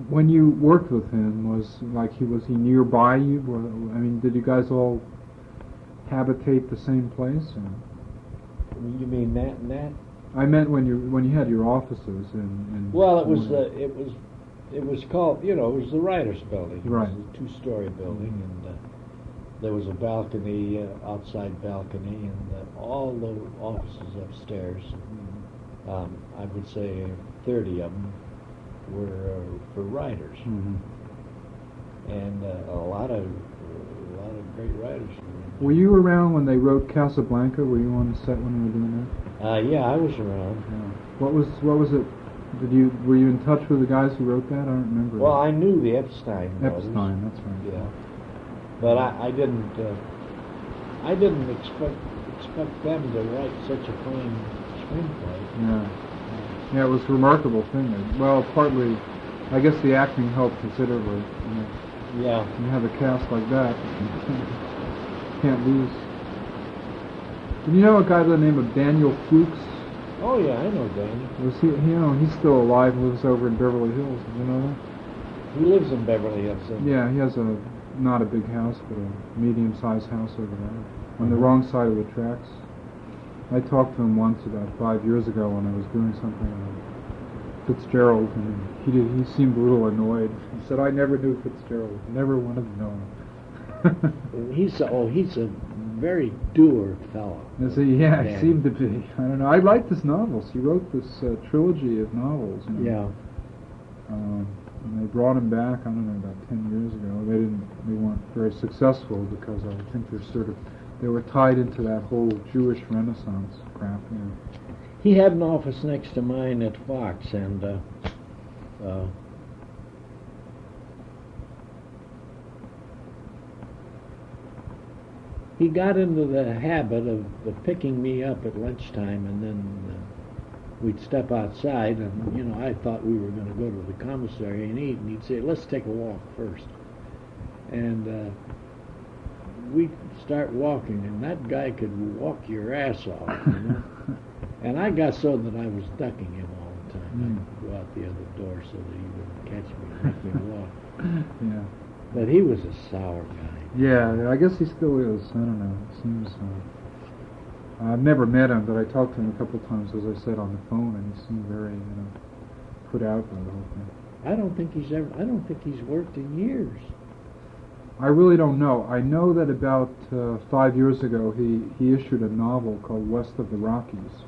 When you worked with him, was he nearby you? Did you guys all habitate the same place? Or? You mean Nat? I meant when you had your offices in Well, it was called, it was the Writers' Building. Right. It was a two-story building, and there was a balcony, outside balcony, and all the offices upstairs. I would say 30 of them were for writers, and a lot of great writers. Were you around when they wrote Casablanca? Were you on the set when they were doing that? Yeah, I was around. Yeah. What was it? Were you in touch with the guys who wrote that? I don't remember. Well, I knew the Epstein brothers. Epstein, that's right. Yeah, but I didn't expect them to write such a fine screenplay. Yeah, it was a remarkable thing. Well, partly, I guess the acting helped considerably. Yeah. You have a cast like that, can't lose. Did you know a guy by the name of Daniel Fuchs? Oh yeah, I know Danny. Was he? He's still alive. Lives over in Beverly Hills. Did you know that? He lives in Beverly Hills. Yeah, he has not a big house, but a medium-sized house over there, on the wrong side of the tracks. I talked to him once about 5 years ago when I was doing something on Fitzgerald, and he seemed a little annoyed. He said, "I never knew Fitzgerald. Never wanted to know him." He's a very doer fellow. Yeah, he seemed to be. I don't know. I liked his novels. He wrote this trilogy of novels. Yeah. And they brought him back, I don't know, about 10 years ago. They weren't very successful because I think they were tied into that whole Jewish Renaissance crap. He had an office next to mine at Fox, and he got into the habit of picking me up at lunchtime, and then we'd step outside, and I thought we were going to go to the commissary and eat, and he'd say, "Let's take a walk first." And we'd start walking, and that guy could walk your ass off, And I got so that I was ducking him all the time. I'd go out the other door so that he wouldn't catch me and make me walk. Yeah. But he was a sour guy. Yeah, I guess he still is. I don't know. It seems. I've never met him, but I talked to him a couple of times, as I said, on the phone, and he seemed very, put out by the whole thing. I don't think he's worked in years. I really don't know. I know that about 5 years ago he issued a novel called West of the Rockies,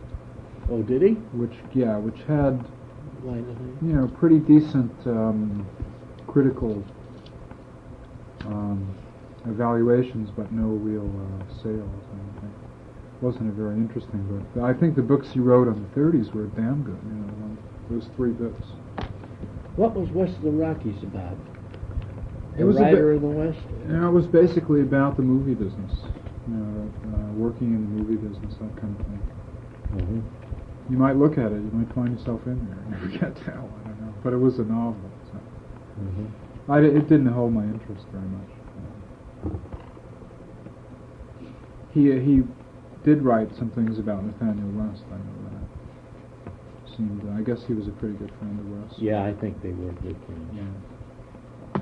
Oh, did he? which had Line of name? pretty decent critical evaluations, but no real sales. I don't think. Wasn't a very interesting book. I think the books he wrote in the 30s were damn good. Those 3 books. What was West of the Rockies about? It A was a writer bit- in the West? It was basically about the movie business. Working in the movie business, that kind of thing. Mm-hmm. You might look at it, you might find yourself in there. You never can't tell. I don't know. But it was a novel. So. Mm-hmm. It didn't hold my interest very much. He did write some things about Nathaniel West. I know that. I guess he was a pretty good friend of West. Yeah, I think they were good friends. Yeah.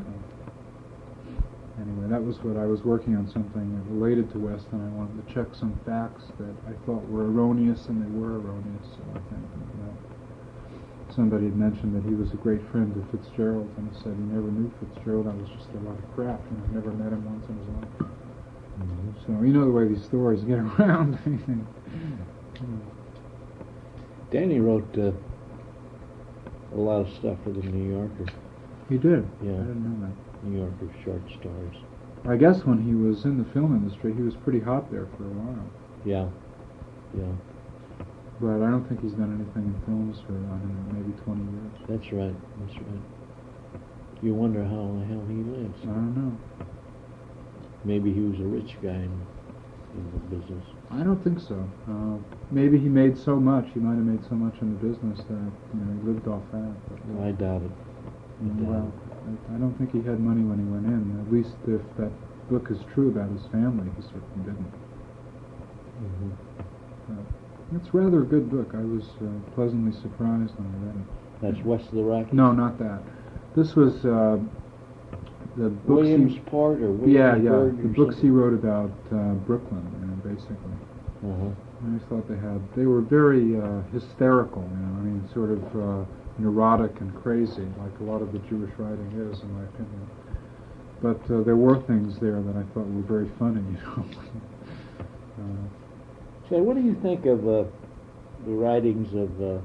Anyway, that was what I was working on, something related to West, and I wanted to check some facts that I thought were erroneous, and they were erroneous. So I think somebody had mentioned that he was a great friend of Fitzgerald, and he said he never knew Fitzgerald. I was just a lot of crap, and I never met him once in his life. Mm-hmm. So you know the way these stories get around. Danny wrote a lot of stuff for the New Yorker. He did. Yeah. I didn't know that. New Yorker short stories. I guess when he was in the film industry, he was pretty hot there for a while. Yeah. Yeah. But I don't think he's done anything in films for, I don't know, maybe 20 years. That's right. That's right. You wonder how the hell he lives. I don't know. Maybe he was a rich guy in the business. I don't think so. Maybe he made so much, he might have made so much in the business that, he lived off that. But, I doubt it. well, I don't think he had money when he went in. At least if that book is true about his family, he certainly didn't. Mm-hmm. It's rather a good book. I was pleasantly surprised when I read it. That's West of the Rockies? No, not that. This was the books Williamsport or Yeah, Williamsburg the or books he something? wrote about Brooklyn, basically. Uh-huh. I thought they were very hysterical, I mean, sort of neurotic and crazy, like a lot of the Jewish writing is, in my opinion. But there were things there that I thought were very funny, Say, what do you think of the writings of the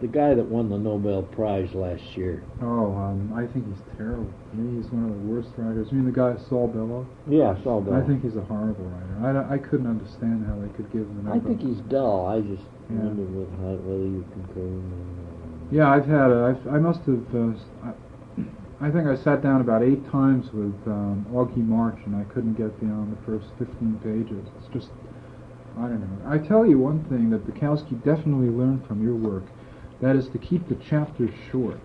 guy that won the Nobel Prize last year? I think he's terrible. To me, he's one of the worst writers. You mean the guy Saul Bellow? Yeah, Saul Bellow. I think he's a horrible writer. I couldn't understand how they could give him the I Nobel. think he's dull. I just Yeah. wonder whether you concur. Yeah, I must have. I think I sat down about 8 times with Augie March, and I couldn't get beyond the first 15 pages. It's just, I don't know. I tell you one thing that Bukowski definitely learned from your work. That is to keep the chapters short.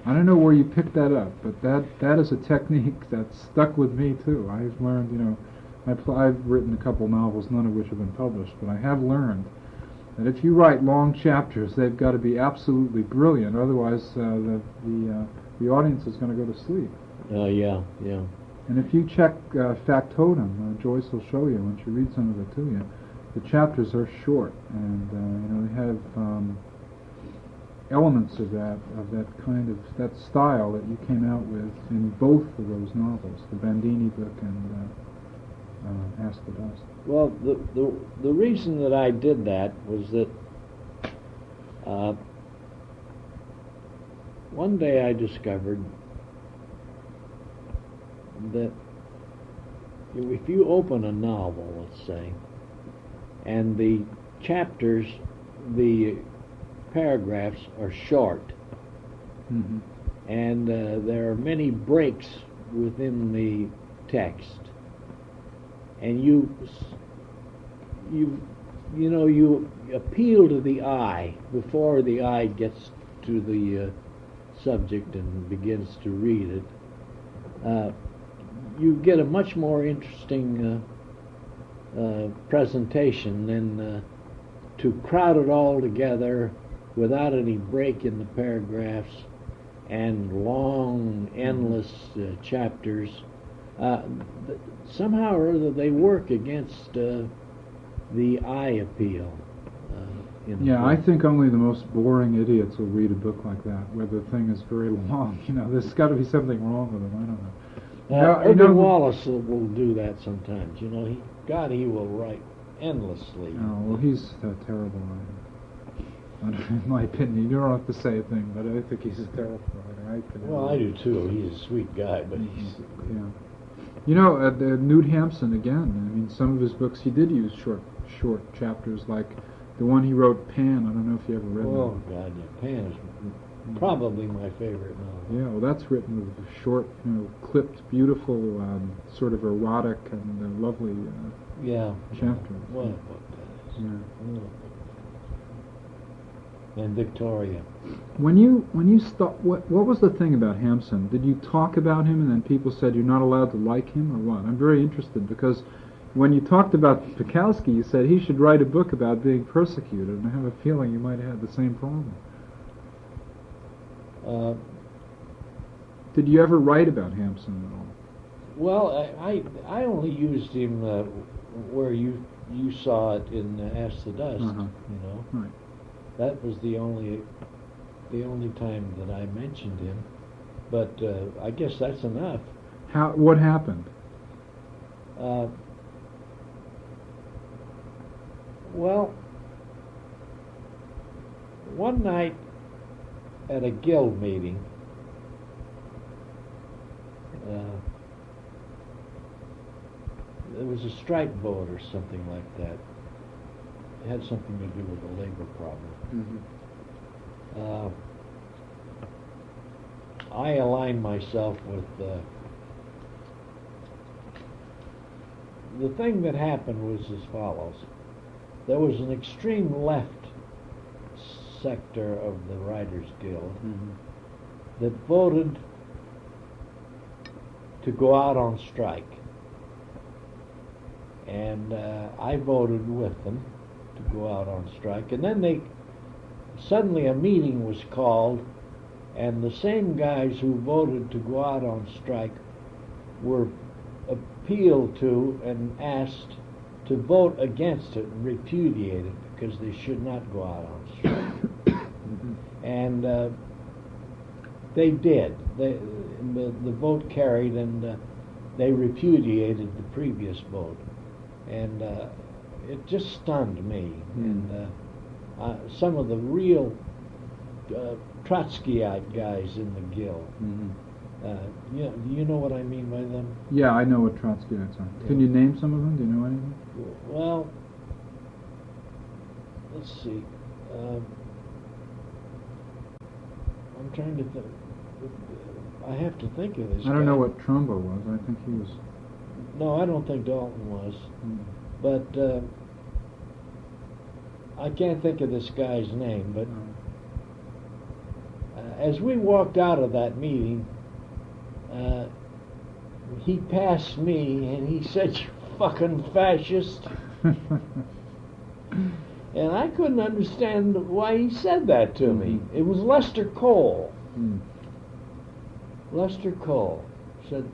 I don't know where you picked that up, but that is a technique that's stuck with me too. I've learned, I've written a couple novels, none of which have been published, but I have learned that if you write long chapters, they've got to be absolutely brilliant. Otherwise, the audience is going to go to sleep. Yeah. And if you check Factotum, Joyce will show you when she reads some of it to you, the chapters are short, and they have elements of that kind of that style that you came out with in both of those novels, the Bandini book and Ask the Dust. Well, the reason that I did that was that one day I discovered that if you open a novel, let's say, and the chapters, the paragraphs are short, Mm-hmm. and there are many breaks within the text, and you appeal to the eye before the eye gets to the subject and begins to read it. You get a much more interesting presentation than to crowd it all together without any break in the paragraphs and long, endless chapters. Somehow or other they work against the eye appeal. Yeah, I think only the most boring idiots will read a book like that, where the thing is very long. There's got to be something wrong with them. I don't know. Now, you Irving know- Wallace will do that sometimes. You know, he will write endlessly. Oh, well, he's a terrible writer. In my opinion, you don't have to say a thing, but I think he's a terrible writer. Well, I do too. He's a sweet guy, but he's... Yeah. You know, Newt Hampson again. I mean, some of his books he did use short chapters, like the one he wrote, Pan. I don't know if you ever read Oh, that. God, yeah. Pan is probably my favorite novel. Yeah, well, that's written with short, clipped, beautiful, sort of erotic and lovely Yeah. chapters. What a book that is. Yeah. What a book. And Victoria. When you what was the thing about Hampson? Did you talk about him and then people said you're not allowed to like him, or what? I'm very interested because when you talked about Bukowski, you said he should write a book about being persecuted, and I have a feeling you might have had the same problem. Did you ever write about Hampson at all? Well, I only used him where you saw it in Ask the Dust. Uh-huh. You know, Right. that was the only time that I mentioned him. But I guess that's enough. What happened? Well, one night at a guild meeting, there was a strike vote or something like that. It had something to do with the labor problem. Mm-hmm. I aligned myself with the thing that happened was as follows. There was an extreme left sector of the Writers Guild that voted to go out on strike. And I voted with them to go out on strike. And then suddenly a meeting was called, and the same guys who voted to go out on strike were appealed to and asked to vote against it and repudiate it because they should not go out on strike. And they did. The vote carried, and they repudiated the previous vote. And it just stunned me. And some of the real Trotskyite guys in the guild. You know what I mean by them? Yeah, I know what Trotskyites are. Yeah. Can you name some of them? Do you know anything? Well, let's see. I'm trying to think. I have to think of this I don't know guy. what Trumbo was. I think he was. No, I don't think Dalton was. But I can't think of this guy's name. But as we walked out of that meeting, he passed me and he said, "You fucking fascist." And I couldn't understand why he said that to me. It was Lester Cole. Lester Cole said,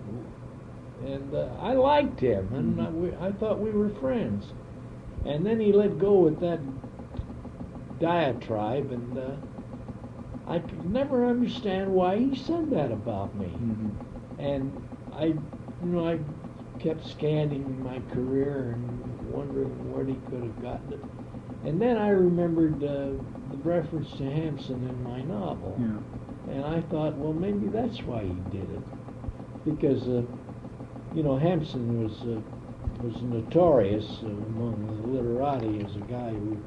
and I liked him, and I thought we were friends. And then he let go with that diatribe, and I could never understand why he said that about me. And I kept scanning my career and wondering where he could have gotten it. And then I remembered the reference to Hampson in my novel. Yeah. And I thought, well, maybe that's why he did it. Because, Hampson was notorious among the literati as a guy who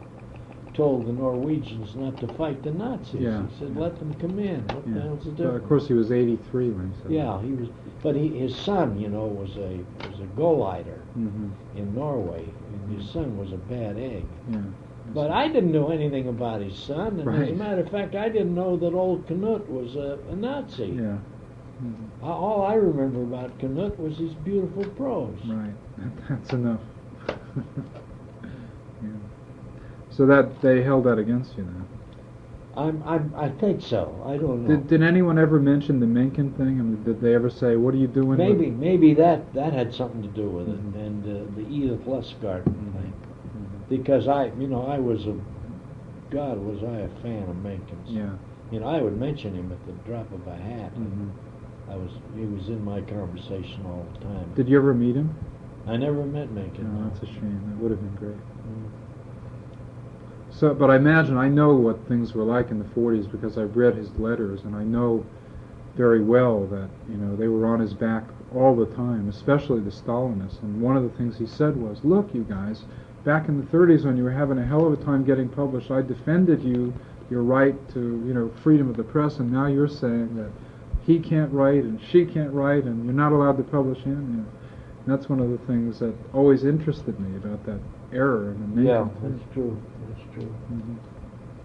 told the Norwegians not to fight the Nazis. Yeah. He said, let them come in. What the hell's the Well, difference? of course, he was 83 when he said Yeah, he was. But his son, was a go-lighter that. in Norway, and his son was a bad egg. Yeah. But I didn't know anything about his son, and as a Right. matter of fact, I didn't know that old Knut was a Nazi. Yeah. All I remember about Knut was his beautiful prose. Right. That's enough. Yeah. So that they held that against you then. I think so. I don't know. Did anyone ever mention the Mencken thing? I mean, did they ever say, "What are you doing?" Maybe that had something to do with it, and the Edith Lustgarten thing, because I was was I a fan of Mencken's? Yeah. I would mention him at the drop of a hat. he was in my conversation all the time. Did you ever meet him? I never met Mencken. No, that's a shame. That would have been great. So, but I imagine I know what things were like in the 40s because I've read his letters, and I know very well that they were on his back all the time, especially the Stalinists. And one of the things he said was, "Look, you guys, back in the 30s when you were having a hell of a time getting published, I defended your right to freedom of the press, and now you're saying that he can't write and she can't write, and you're not allowed to publish him." And that's one of the things that always interested me about that era in the making. Yeah, that's true. That's true. Mm-hmm.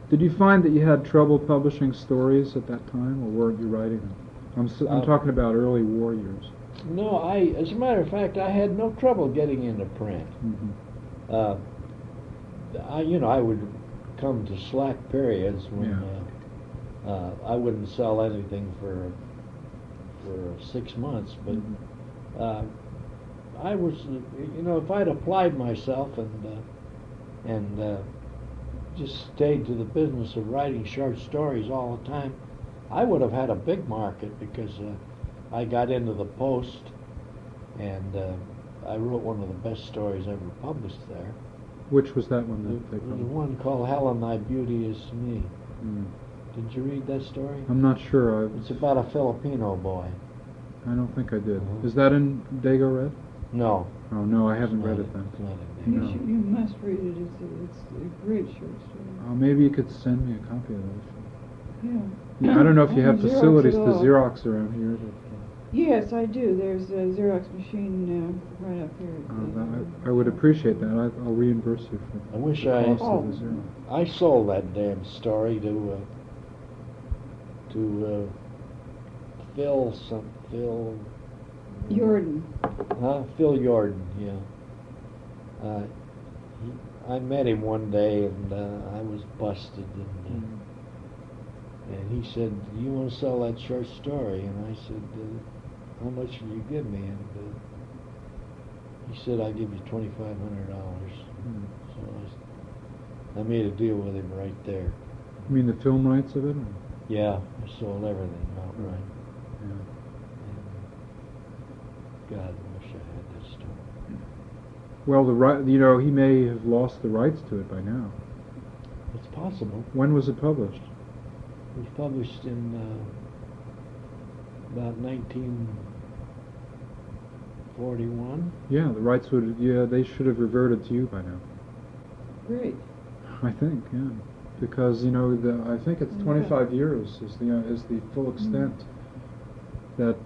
Did you find that you had trouble publishing stories at that time, or weren't you writing them? I'm talking about early war years. No, as a matter of fact, I had no trouble getting into print. Mm-hmm. I would come to slack periods when I wouldn't sell anything for 6 months, but Mm-hmm. I was, if I'd applied myself and just stayed to the business of writing short stories all the time, I would have had a big market because I got into the Post, and I wrote one of the best stories ever published there. Which was that one that they There was published? one called Helen, Thy Beauty Is Me. Mm. Did you read that story? I'm not sure. It's about a Filipino boy. I don't think I did. Mhm. Is that in Dago Red? No. Oh no, I haven't It's read not it then. It's not in No. there. You must read it. It's a great short story. Maybe you could send me a copy of that. Yeah. Yeah, I don't know if you have Xerox facilities at to all. Xerox around here. But, Yes, I do. There's a Xerox machine right up here. I would appreciate that. I'll reimburse you for I wish the I- cost Oh. of the Xerox. I sold that damn story to Phil Jordan. Phil Jordan, yeah. I met him one day, and I was busted, and he said, "Do you want to sell that short story?" And I said, "How much will you give me?" And he said, "I'll give you $2,500. Mm. So I made a deal with him right there. You mean the film rights of it? Or? Yeah, I sold everything outright. Yeah. God, I wish I had that story. Well, he may have lost the rights to it by now. It's possible. When was it published? It was published in about 1941. Yeah, the rights would. Yeah, they should have reverted to you by now. Great. I think, yeah, because I think it's 25 years is the full extent that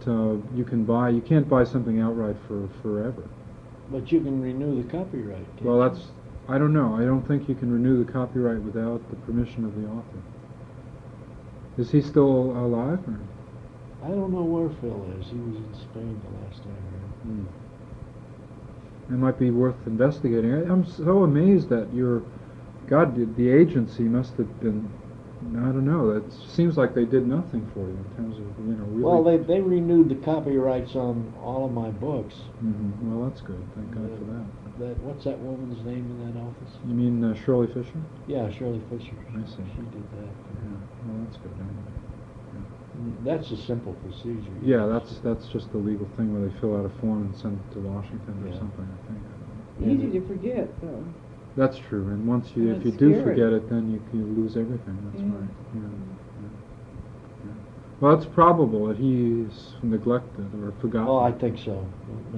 you can buy. You can't buy something outright for forever. But you can renew the copyright. can't Well, you? I don't know. I don't think you can renew the copyright without the permission of the author. Is he still alive? Or? I don't know where Phil is. He was in Spain the last time I heard. It might be worth investigating. I'm so amazed that the agency must have been, I don't know, it seems like they did nothing for you in terms of, really. Well, they renewed the copyrights on all of my books. Mm-hmm. Well, that's good. Thank God for that. What's that woman's name in that office? You mean Shirley Fisher? Yeah, Shirley Fisher. I see. She did that. Yeah. Well, that's good. Anyway. That's a simple procedure. Yeah, that's just the legal thing where they fill out a form and send it to Washington or Yeah. something, I think. Easy to forget, though. That's true, and once And if you it's do scary. forget it, then you lose everything. That's Yeah. right. Yeah. Yeah. Well, it's probable that he's neglected or forgotten. Oh, I think so.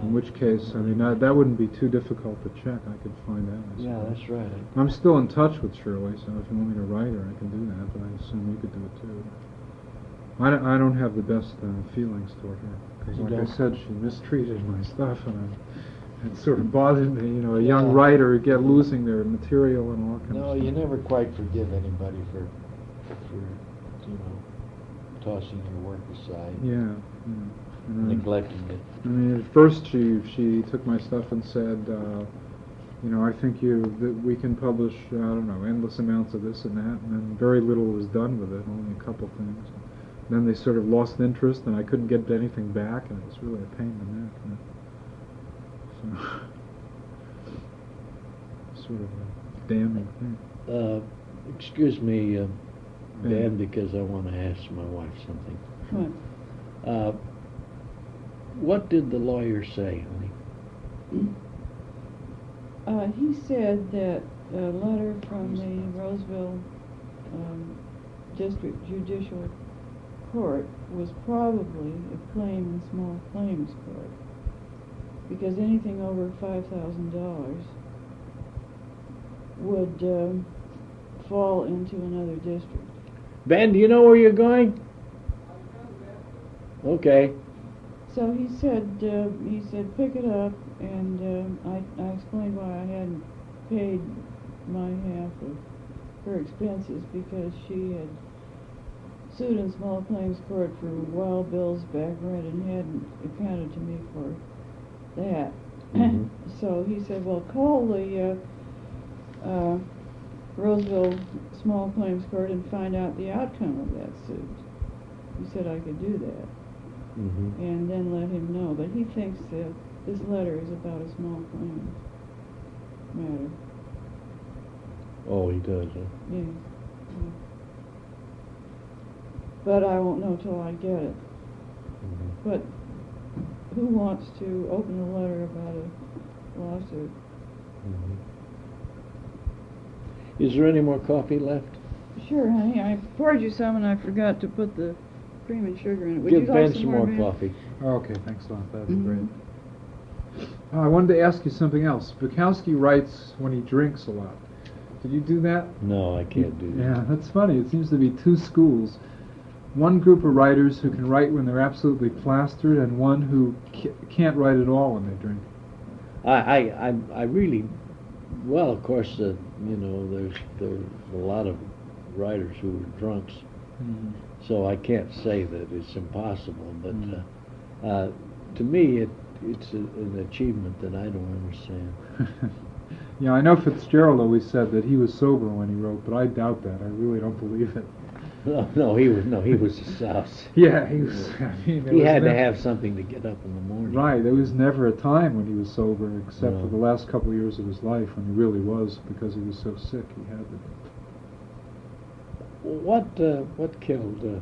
In which case, I mean, that wouldn't be too difficult to check. I could find out. I Yeah, suppose. that's right. I'm still in touch with Shirley, so if you want me to write her, I can do that. But I assume you could do it too. I don't have the best feelings toward her because, You like I don't? said, she mistreated my stuff, and it sort of bothered me. A Yeah. young writer losing their material and all that kind No, of stuff. you never quite forgive anybody for tossing your work aside, Yeah. And, neglecting it. I mean, at first she took my stuff and said, I think that we can publish, I don't know, endless amounts of this and that, and then very little was done with it, only a couple things. Then they sort of lost interest, and I couldn't get anything back, and it was really a pain in the neck. So, sort of a damning thing. Excuse me, Yeah. Dan, because I want to ask my wife something. Come on. What did the lawyer say, honey? He said that a letter from the Roseville District Judicial Court was probably a claim in small claims court, because anything over $5,000 would fall into another district. Ben, do you know where you're going? Okay. So he said pick it up, and I explained why I hadn't paid my half of her expenses, because she had sued in small claims court for wild bills, back rent, and hadn't accounted to me for that. Mhm. So he said, well, call the Roseville Small Claims Court and find out the outcome of that suit. He said I could do that, Mhm. and then let him know. But he thinks that this letter is about a small claim matter. Oh, he does, huh? Yeah. But I won't know till I get it. Mhm. But who wants to open a letter about a lawsuit? Mhm. Is there any more coffee left? Sure, honey. I poured you some, and I forgot to put the cream and sugar in it. Would Give you like Ben some more Ben? coffee. Okay, thanks a lot. That'd be Mhm. great. I wanted to ask you something else. Bukowski writes when he drinks a lot. Did you do that? No, I can't do that. Yeah, that's funny. It seems to be two schools. One group of writers who can write when they're absolutely plastered, and one who can't write at all when they drink. I really, well, of course, you know, there's a lot of writers who are drunks, so I can't say that it's impossible. But to me, it's an achievement that I don't understand. Yeah, I know Fitzgerald always said that he was sober when he wrote, but I doubt that. I really don't believe it. No, he was a souse. Yeah, he was. I mean, He had to have something to get up in the morning. Right, there was never a time when he was sober, except No. for the last couple of years of his life when he really was, because he was so sick. He had to. What killed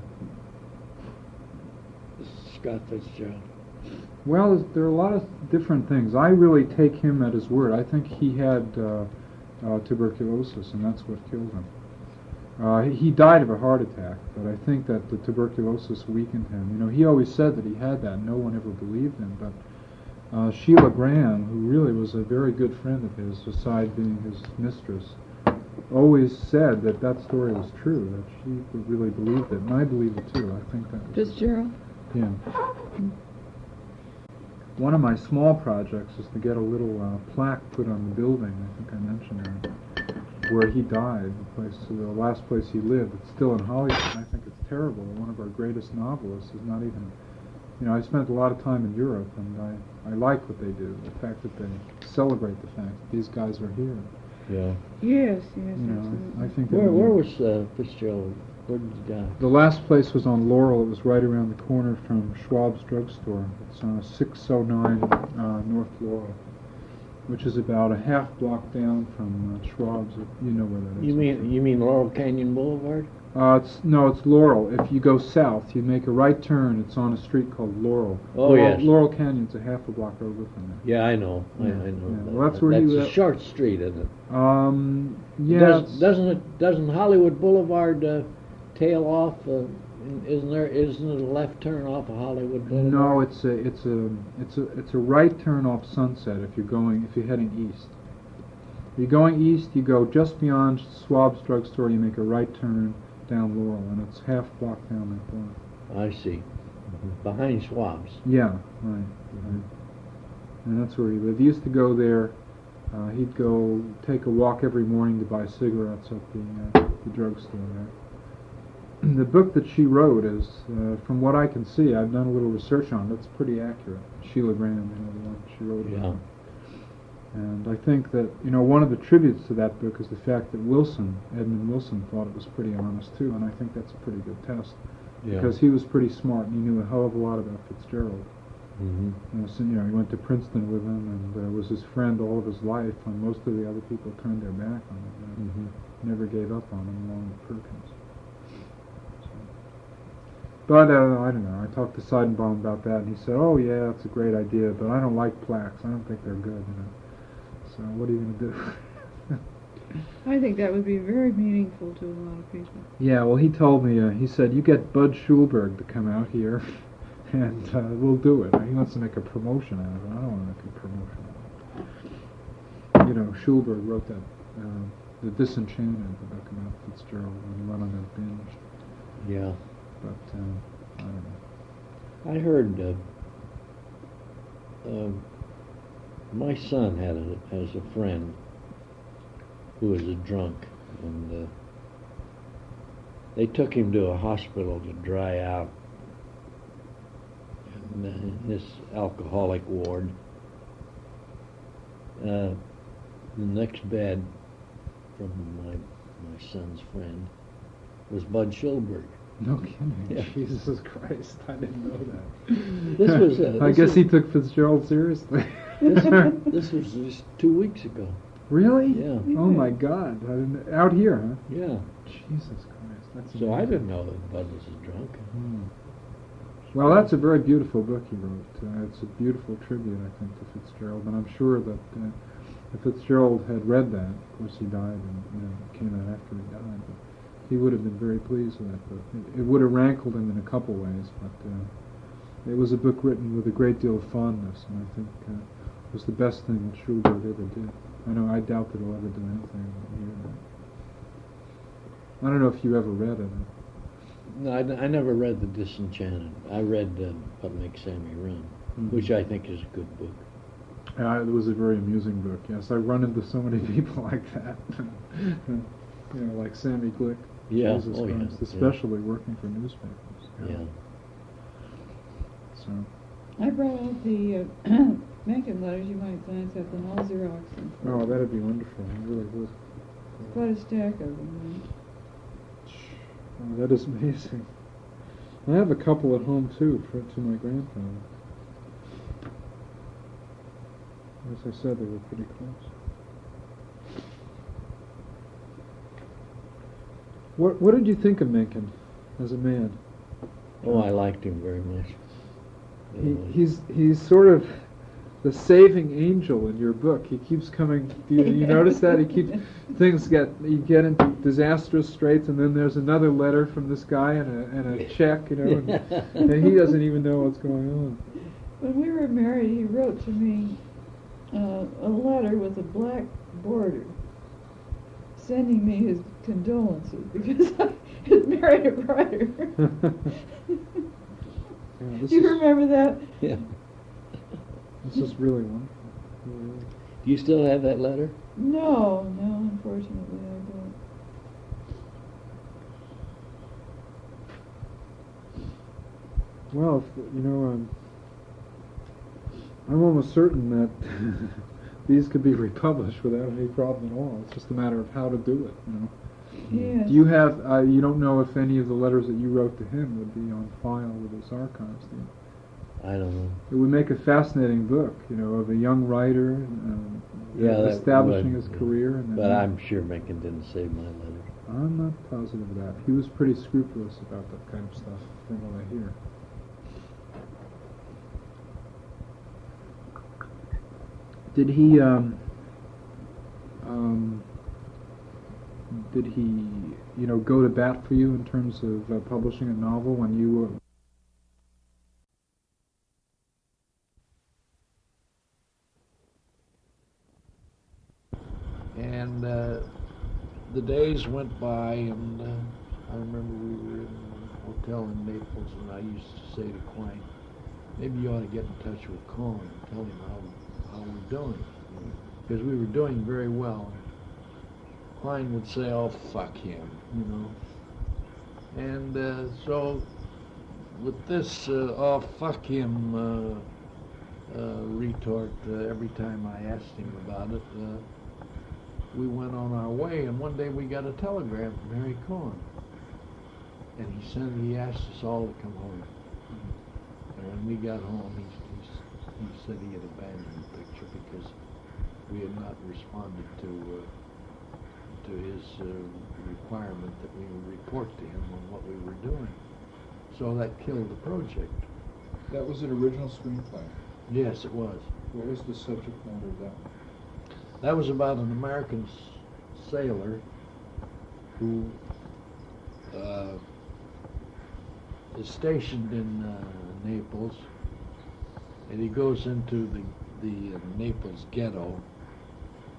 Scott Fitzgerald? Well, there are a lot of different things. I really take him at his word. I think he had tuberculosis, and that's what killed him. He died of a heart attack, but I think that the tuberculosis weakened him. You know, he always said that he had that. No one ever believed him, but Sheila Graham, who really was a very good friend of his, aside being his mistress, always said that that story was true, that she really believed it, and I believe it too. I think that was Fitzgerald? yeah. One of my small projects is to get a little plaque put on the building. I think I mentioned that, where he died, the last place he lived. It's still in Hollywood. And I think it's terrible. One of our greatest novelists is not even. You know, I spent a lot of time in Europe, and I like what they do. The fact that they celebrate the fact that these guys are here. Yeah. Yes, You know, absolutely. I think. Where was Fitzgerald? Where did he die? The last place was on Laurel. It was right around the corner from Schwab's drugstore. It's 609 North Laurel, which is about a half block down from Schwab's. You know where that is. You mean Laurel Canyon Boulevard? It's Laurel. If you go south, you make a right turn. It's on a street called Laurel. Oh, yes. Laurel Canyon's a half a block over from there. Yeah, I know. I Yeah, know. yeah. Well, that's where he a lived. short street, isn't it? Yeah. Doesn't Hollywood Boulevard tail off? Isn't it a left turn off of Hollywood Boulevard? No, it's a right turn off Sunset if you're heading east. If you're going east, you go just beyond Schwab's drugstore. You make a right turn down Laurel, and it's half block down that block. I see. Behind Schwab's. Yeah, right. And that's where he lived. He used to go there. He'd go take a walk every morning to buy cigarettes at the drugstore there. The book that she wrote is, from what I can see, I've done a little research on it, it's pretty accurate. Sheila Graham, the one she wrote about. And I think that, one of the tributes to that book is the fact that Edmund Wilson, thought it was pretty honest too, and I think that's a pretty good test. Yeah. Because he was pretty smart and he knew a hell of a lot about Fitzgerald. Mm-hmm. He went to Princeton with him and was his friend all of his life, and most of the other people turned their back on him. Never gave up on him along with Perkins. But I don't know. I talked to Seidenbaum about that, and he said, "Oh yeah, that's a great idea, but I don't like plaques. I don't think they're good." So what are you going to do? I think that would be very meaningful to a lot of people. Yeah, well, he told me. He said, "You get Bud Schulberg to come out here, and we'll do it." He wants to make a promotion out of it. I don't want to make a promotion out of it. You know, Schulberg wrote that, The Disenchanted, the book about Fitzgerald, when he went on that binge. Yeah. But I don't know. I heard my son has a friend who was a drunk, and they took him to a hospital to dry out in this alcoholic ward. The next bed from my son's friend was Bud Schulberg. No kidding. Yeah. Jesus Christ, I didn't know that. This was, I guess he took Fitzgerald seriously. This was just 2 weeks ago. Really? Yeah. Oh my God. I didn't, out here, huh? Yeah. Jesus Christ, that's So I amazing. didn't know that Bud was a drunk. Hmm. Well, that's a very beautiful book he wrote. It's a beautiful tribute, I think, to Fitzgerald, and I'm sure that if Fitzgerald had read that, of course he died, and it came out after he died, but he would have been very pleased with that book. It would have rankled him in a couple ways, but it was a book written with a great deal of fondness, and I think it was the best thing that Schulberg ever did. I doubt that he'll ever do anything near that. I don't know if you ever read it. No, I never read The Disenchanted. I read What Makes Sammy Run, Mhm. which I think is a good book. It was a very amusing book, yes. I run into so many people like that. Like Sammy Glick. Yeah, Jesus oh, yeah, Christ, yeah. especially working for newspapers. Yeah. So, I brought out the Mencken letters. You might glance at them, all Xerox. oh, that'd be wonderful. It really would. Quite a stack of them. Oh, that is amazing. I have a couple at home too, to my grandfather. As I said, they were pretty close. What did you think of Mencken as a man? Oh, I liked him very much. He's sort of the saving angel in your book. He keeps coming. Do you notice that you get into disastrous straits, and then there's another letter from this guy and a check, and he doesn't even know what's going on. When we were married, he wrote to me a letter with a black border, sending me his condolences because I had married a writer. Yeah, Do you remember that? Yeah. This is really wonderful. Really is. Do you still have that letter? No, unfortunately I don't. Well, I'm almost certain that these could be republished without any problem at all. It's just a matter of how to do it, Yes. Do you have, you don't know if any of the letters that you wrote to him would be on file with his archives, do you? I don't know. It would make a fascinating book, of a young writer Yeah, that establishing would, his career. And But I'm sure Mencken didn't save my letter. I'm not positive of that. He was pretty scrupulous about that kind of stuff, from what I hear. Did he go to bat for you in terms of publishing a novel when you were? And the days went by, and I remember we were in a hotel in Naples, and I used to say to Quine, maybe you ought to get in touch with Cohen and tell him how we're doing, because we were doing very well. Quine would say, oh, fuck him, And so with this, oh, fuck him retort every time I asked him about it, we went on our way, and one day we got a telegram from Harry Cohen, and he asked us all to come home. And when we got home, he said he had abandoned the picture because we had not responded to his requirement that we report to him on what we were doing. so that killed the project. That was an original screenplay. Yes, it was. What was the subject matter of that one? That was about an American sailor who is stationed in Naples, and he goes into the Naples ghetto,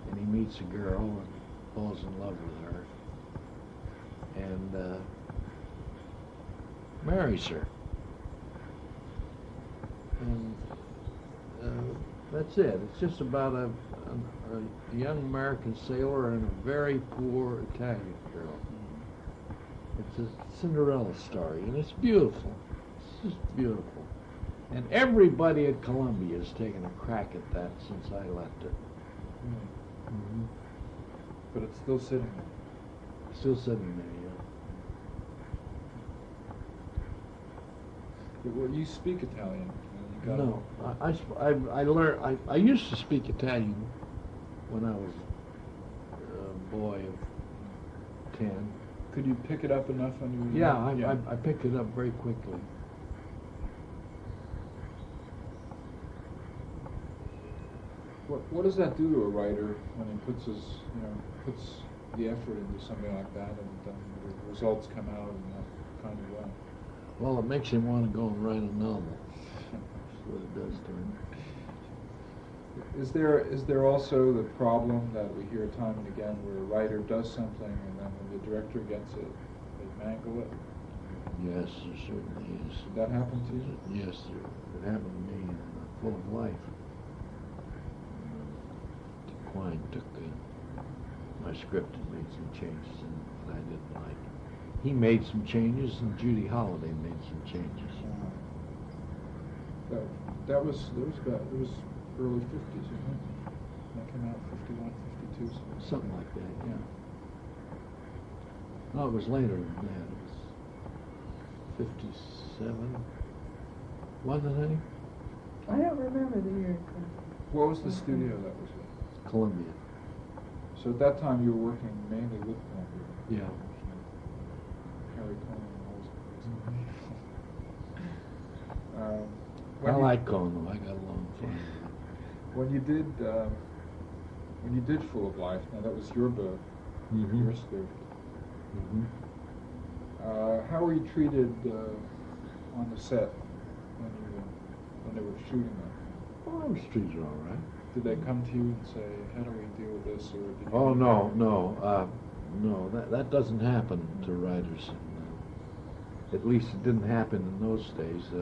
and he meets a girl and falls in love with her, and marries her. And that's it. It's just about a young American sailor and a very poor Italian girl. It's a Cinderella story, and it's beautiful. It's just beautiful. And everybody at Columbia has taken a crack at that since I left it. Mm-hmm. But it's still sitting there. Still sitting there, yeah. Well, you speak Italian. You got No, I learned. I used to speak Italian when I was a boy of 10. Could you pick it up enough on your? Yeah, I picked it up very quickly. What does that do to a writer when he puts puts the effort into something like that, and the results come out in that kind of way? Well, it makes him want to go and write a novel. That's what it does to him. Is there also the problem that we hear time and again where a writer does something and then when the director gets it, they mangle it? Yes, there certainly is. Did that happen to you? Yes, sir. It happened to me in Full of Life. Quine took my script and made some changes that I didn't like. He made some changes, and Judy Holliday made some changes. That was early 50s, isn't it? That came out 51, 52. Something like that, yeah. No, it was later than that. It was 57. Wasn't it? I don't remember the year. What was the studio that was in? Columbia. So at that time you were working mainly with Columbia. Yeah. Harry Cohn and all those I like Cohn, though. I got along fine. When you did Full of Life, now that was your book, Mm-hmm. your script. Mm-hmm. How were you treated on the set when they were shooting that? Well, I was treated all right. Did they come to you and say, "How do we deal with this?" Or did you? Oh no, that doesn't happen to writers. At least it didn't happen in those days.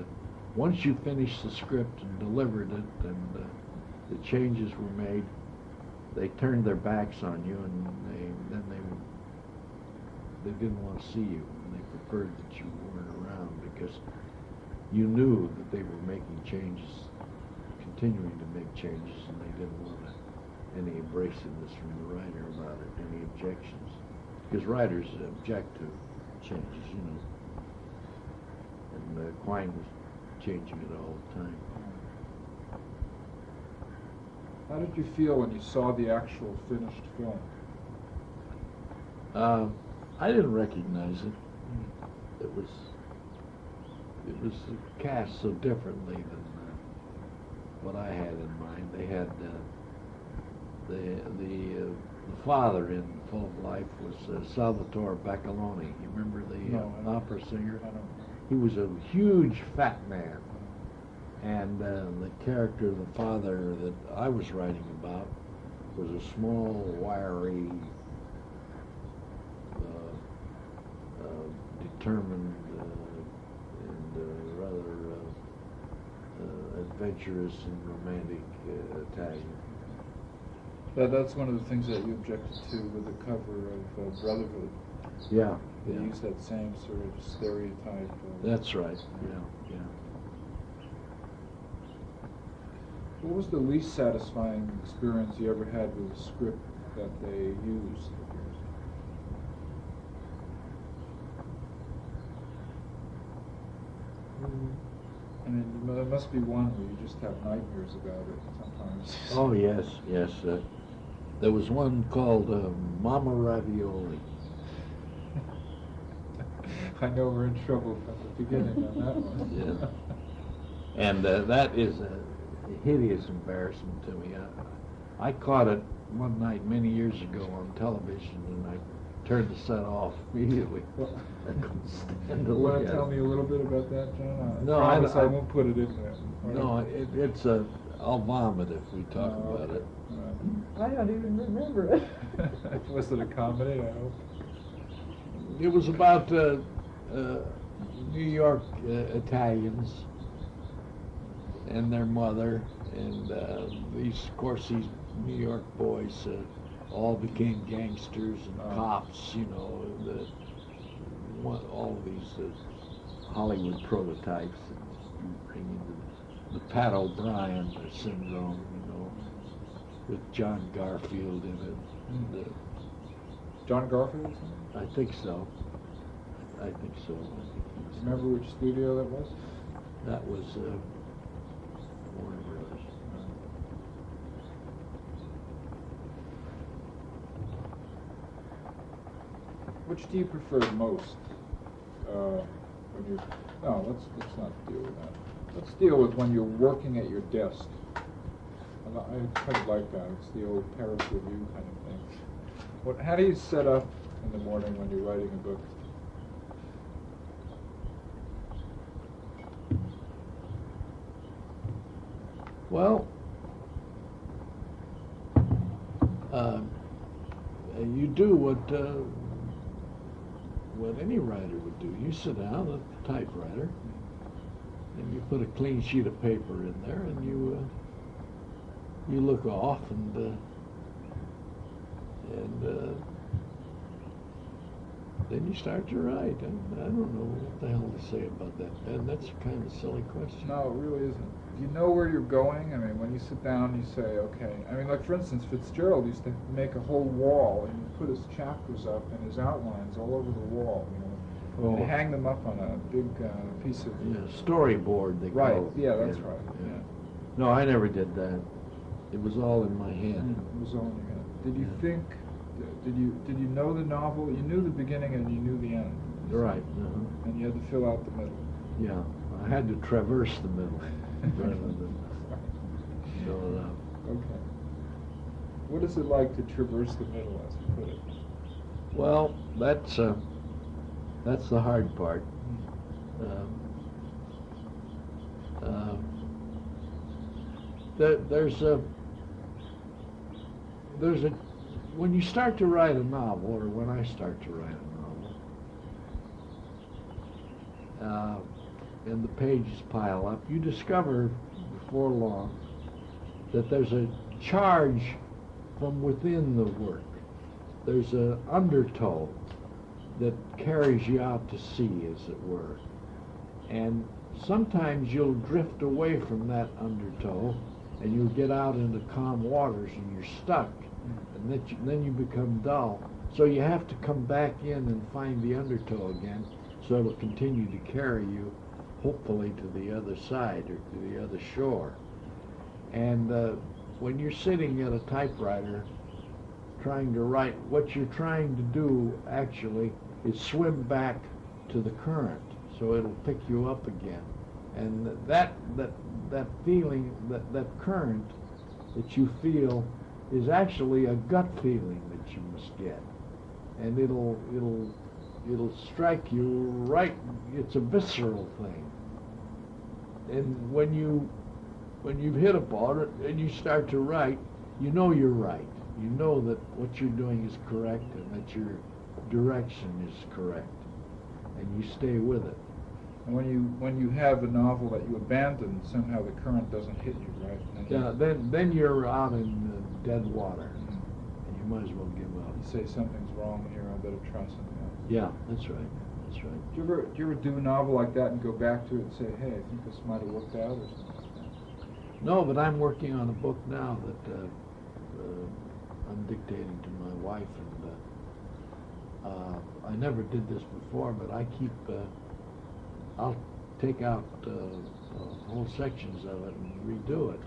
Once you finished the script and delivered it, and the changes were made, they turned their backs on you, and they didn't want to see you, and they preferred that you weren't around because you knew that they were making changes, continuing to make changes, and they didn't want any abrasiveness from the writer about it, any objections, because writers object to changes, you know. And Quine was changing it all the time. How did you feel when you saw the actual finished film? I didn't recognize it. It was cast so differently than what I had in mind. They had the father in Full of Life was Salvatore Baccaloni. You remember the opera singer? I don't know. He was a huge fat man, and the character of the father that I was writing about was a small, wiry, determined, and rather adventurous and romantic Italian. That's one of the things that you objected to with the cover of Brotherhood. Yeah, They yeah. use that same sort of stereotype. That's right. Yeah, yeah. What was the least satisfying experience you ever had with a script that they used? I mean, there must be one where you just have nightmares about it sometimes. Oh yes, yes. There was one called Mama Ravioli. I know we're in trouble from the beginning on that one. Yeah. And that is a hideous embarrassment to me. I caught it one night many years ago on television, and I turned the set off immediately. Well, I couldn't stand to you look want at to tell it. me a little bit about that, John? No, promise I- I won't put it in there. No, it's a. I'll vomit if we talk Oh, about okay. it. All I don't even remember it. right. Was it a comedy, I hope? It was about New York Italians and their mother, and of course, these New York boys all became gangsters and Oh. cops. You know, all of these Hollywood prototypes, and bringing the Pat O'Brien syndrome. You know, with John Garfield in it. And, John Garfield? I think so. I think so. I think he was. Remember which studio that was? That was Warner Brothers. Which do you prefer most? When you're no, let's not deal with that. Let's deal with when you're working at your desk. I kind of like that. It's the old Paris Review kind of thing. How do you set up in the morning when you're writing a book? Well, you do what any writer would do. You sit down at the typewriter, and you put a clean sheet of paper in there, and you look off, and then you start to write. I don't know what the hell to say about that, Ben. That's kind of a silly question. No, it really isn't. Do you know where you're going? I mean, when you sit down, you say, okay. I mean, like for instance, Fitzgerald used to make a whole wall and he'd put his chapters up and his outlines all over the wall. You know, Oh. and hang them up on a big piece of. Yeah, storyboard, they Right. call it. Yeah, that's right. Yeah. Yeah. No, I never did that. It was all in my head. It was all in your head. Did you Yeah. think? Did you know the novel? You knew the beginning and you knew the end. Right. And you had to fill out the middle. Yeah, I had to traverse the middle rather than fill it out. Okay. What is it like to traverse the middle, as you put it? Well, that's the hard part. There's a when you start to write a novel, or when I start to write a novel, and the pages pile up, you discover before long that there's a charge from within the work. There's an undertow that carries you out to sea, as it were. And sometimes you'll drift away from that undertow, and you'll get out into calm waters, and you're stuck, and then you become dull. So you have to come back in and find the undertow again, so it'll continue to carry you, hopefully, to the other side or to the other shore. And when you're sitting at a typewriter trying to write, what you're trying to do actually is swim back to the current, so it'll pick you up again. And that feeling, that current that you feel, is actually a gut feeling that you must get, and it'll strike you right. It's a visceral thing, and when you've hit upon it and you start to write, you know you're right. You know that what you're doing is correct and that your direction is correct, and you stay with it. And when you have a novel that you abandon, somehow the current doesn't hit you, right? And Then you're out in dead water, and you might as well give up. you say something's wrong here. I better try something else. Yeah, that's right. That's right. Do you ever do a novel like that and go back to it and say, hey, I think this might have worked out or something like that? No, but I'm working on a book now that I'm dictating to my wife, and I never did this before, but I keep. I'll take out whole sections of it and redo it.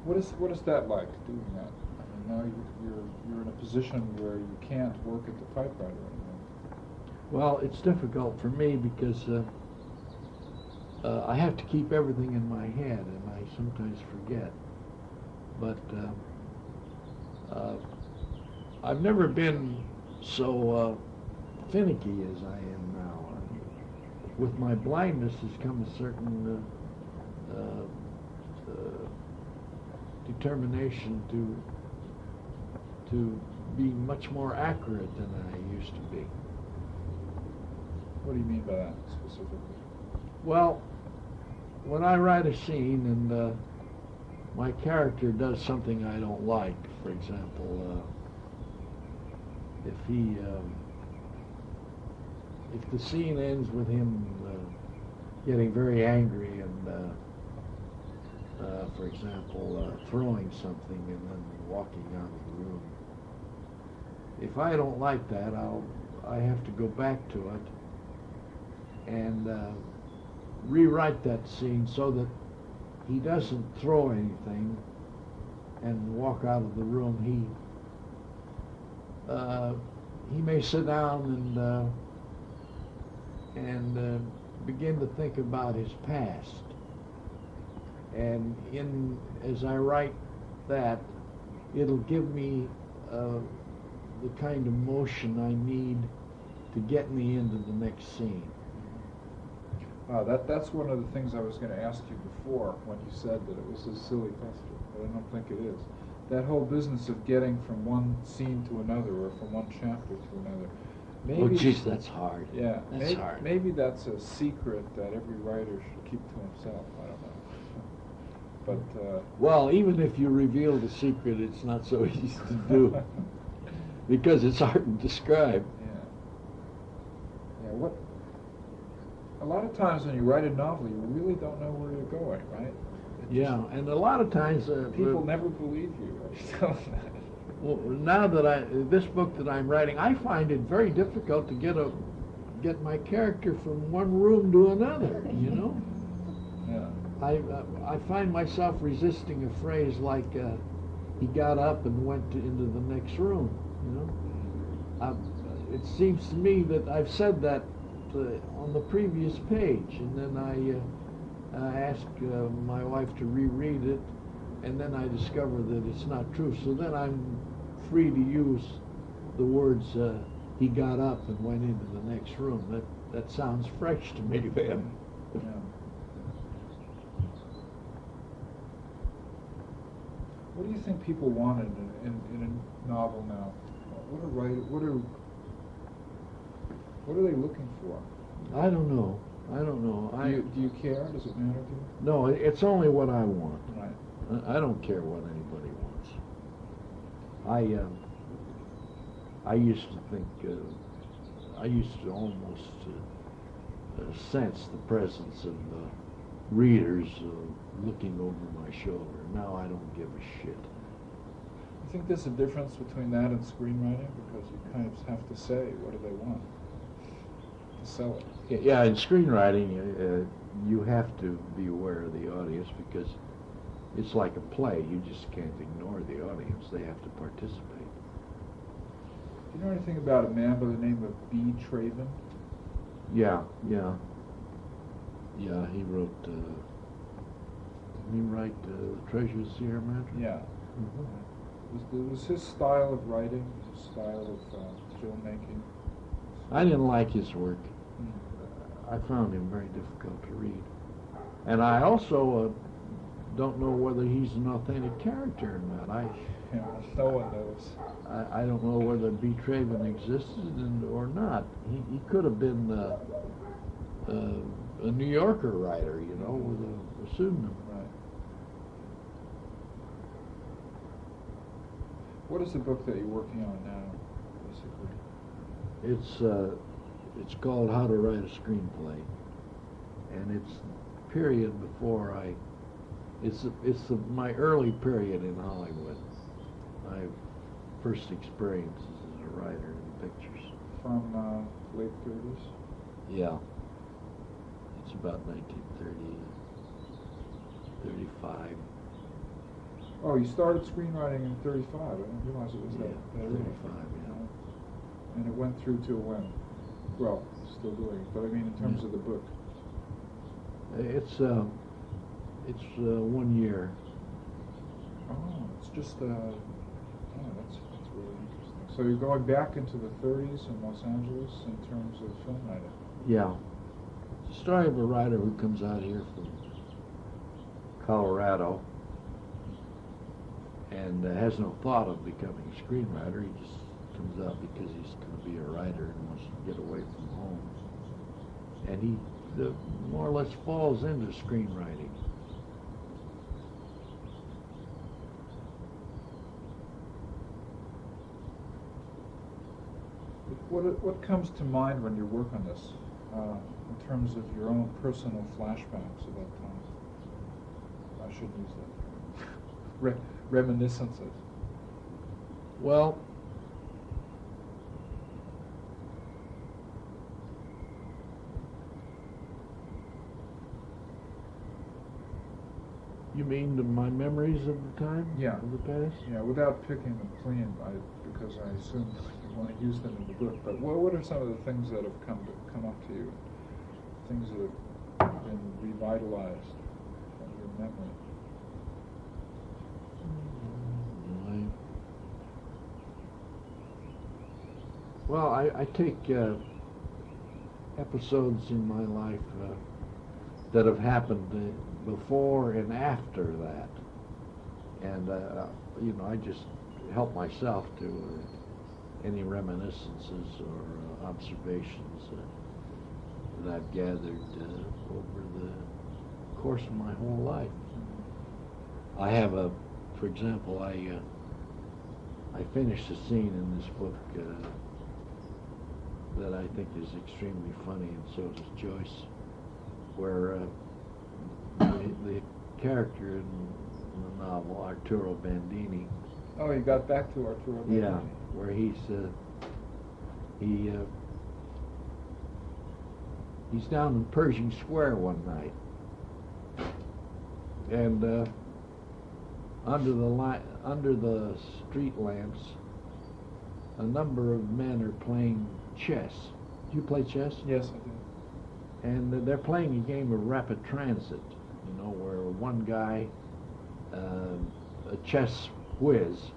What is that like, doing that? I mean, now you're in a position where you can't work at the typewriter anymore. Well, it's difficult for me because I have to keep everything in my head, and I sometimes forget. But I've never been so finicky as I am now. With my blindness has come a certain determination to be much more accurate than I used to be. What do you mean by that specifically? Well, when I write a scene and my character does something I don't like, for example, if the scene ends with him getting very angry and, for example, throwing something and then walking out of the room, if I don't like that, I have to go back to it and rewrite that scene so that he doesn't throw anything and walk out of the room. He may sit down and begin to think about his past. And as I write that, it'll give me the kind of motion I need to get me into the next scene. That's one of the things I was going to ask you before when you said that it was a silly question, but I don't think it is. That whole business of getting from one scene to another or from one chapter to another. Maybe, oh, geez, that's hard. Yeah, that's hard. Maybe that's a secret that every writer should keep to himself. I don't know. But well, even if you reveal the secret, it's not so easy to do because it's hard to describe. Yeah. What? A lot of times when you write a novel, you really don't know where you're going, right? Yeah, and a lot of times people never believe you. Right? Well, now that this book that I'm writing, I find it very difficult to get my character from one room to another. You know. Yeah. I find myself resisting a phrase like he got up and went into the next room. You know. It seems to me that I've said that on the previous page, and then I ask my wife to reread it, and then I discover that it's not true. So then I'm free to use the words he got up and went into the next room. That sounds fresh to me then. Yeah. What do you think people wanted in a novel now? What are they looking for? I don't know. Do you care? Does it matter to you? No, it's only what I want. Right. I don't care what anybody wants. I used to think, I used to almost sense the presence of readers looking over my shoulder. Now I don't give a shit. You think there's a difference between that and screenwriting? Because you kind of have to say, what do they want to sell it? Yeah, in screenwriting, you have to be aware of the audience because it's like a play. You just can't ignore the audience. They have to participate. Do you know anything about a man by the name of B. Traven? Yeah, he wrote, didn't he write Treasures of Sierra Madre? Yeah. Mm-hmm. Was his style of writing, his style of filmmaking? I didn't like his work. I found him very difficult to read. And I also don't know whether he's an authentic character or not. No one knows. I don't know whether B. Traven existed or not. He could have been a New Yorker writer, you know, with a pseudonym. Right. What is the book that you're working on now, basically? It's called How to Write a Screenplay, and it's the period before it's my early period in Hollywood. My first experiences as a writer in pictures. From late 30s? Yeah. It's about 1930, 35. Oh, you started screenwriting in 35. I didn't realize it was that early. 35, yeah. And it went through to when? Well, still doing it, but I mean in terms of the book. It's 1 year. Oh, it's just oh, that's really interesting. So you're going back into the 30s in Los Angeles in terms of film writing. Yeah. It's the story of a writer who comes out here from Colorado and has no thought of becoming a screenwriter. He just comes out because he's going to be a writer and wants to get away from home. And he more or less falls into screenwriting. What comes to mind when you work on this, in terms of your own personal flashbacks of that time? I shouldn't use that. Reminiscences. Well, you mean my memories of the time? Yeah. Of the past? Yeah, without picking them clean, because I assume you want to use them in the book. But what are some of the things that have come up to you? Things that have been revitalized from your memory? Well, I take episodes in my life that have happened before and after that, and I just help myself to any reminiscences or observations that I've gathered over the course of my whole life. I have for example, I finished a scene in this book that I think is extremely funny, and so does Joyce, where the character in the novel, Arturo Bandini. Oh, you got back to Arturo Bandini. Yeah, where he's down in Pershing Square one night, and under the street lamps, a number of men are playing chess. Do you play chess? Yes, I do. And they're playing a game of rapid transit, where one guy, a chess whiz,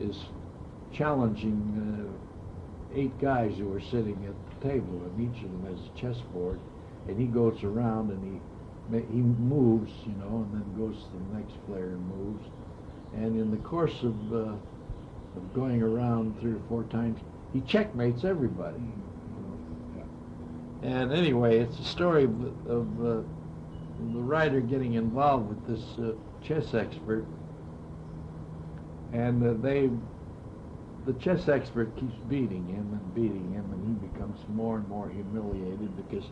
is challenging 8 guys who are sitting at the table, and each of them has a chessboard, and he goes around and he moves, and then goes to the next player and moves, and in the course of going around 3 or 4 times, he checkmates everybody. And anyway, it's a story of the writer getting involved with this chess expert, and the chess expert keeps beating him, and he becomes more and more humiliated because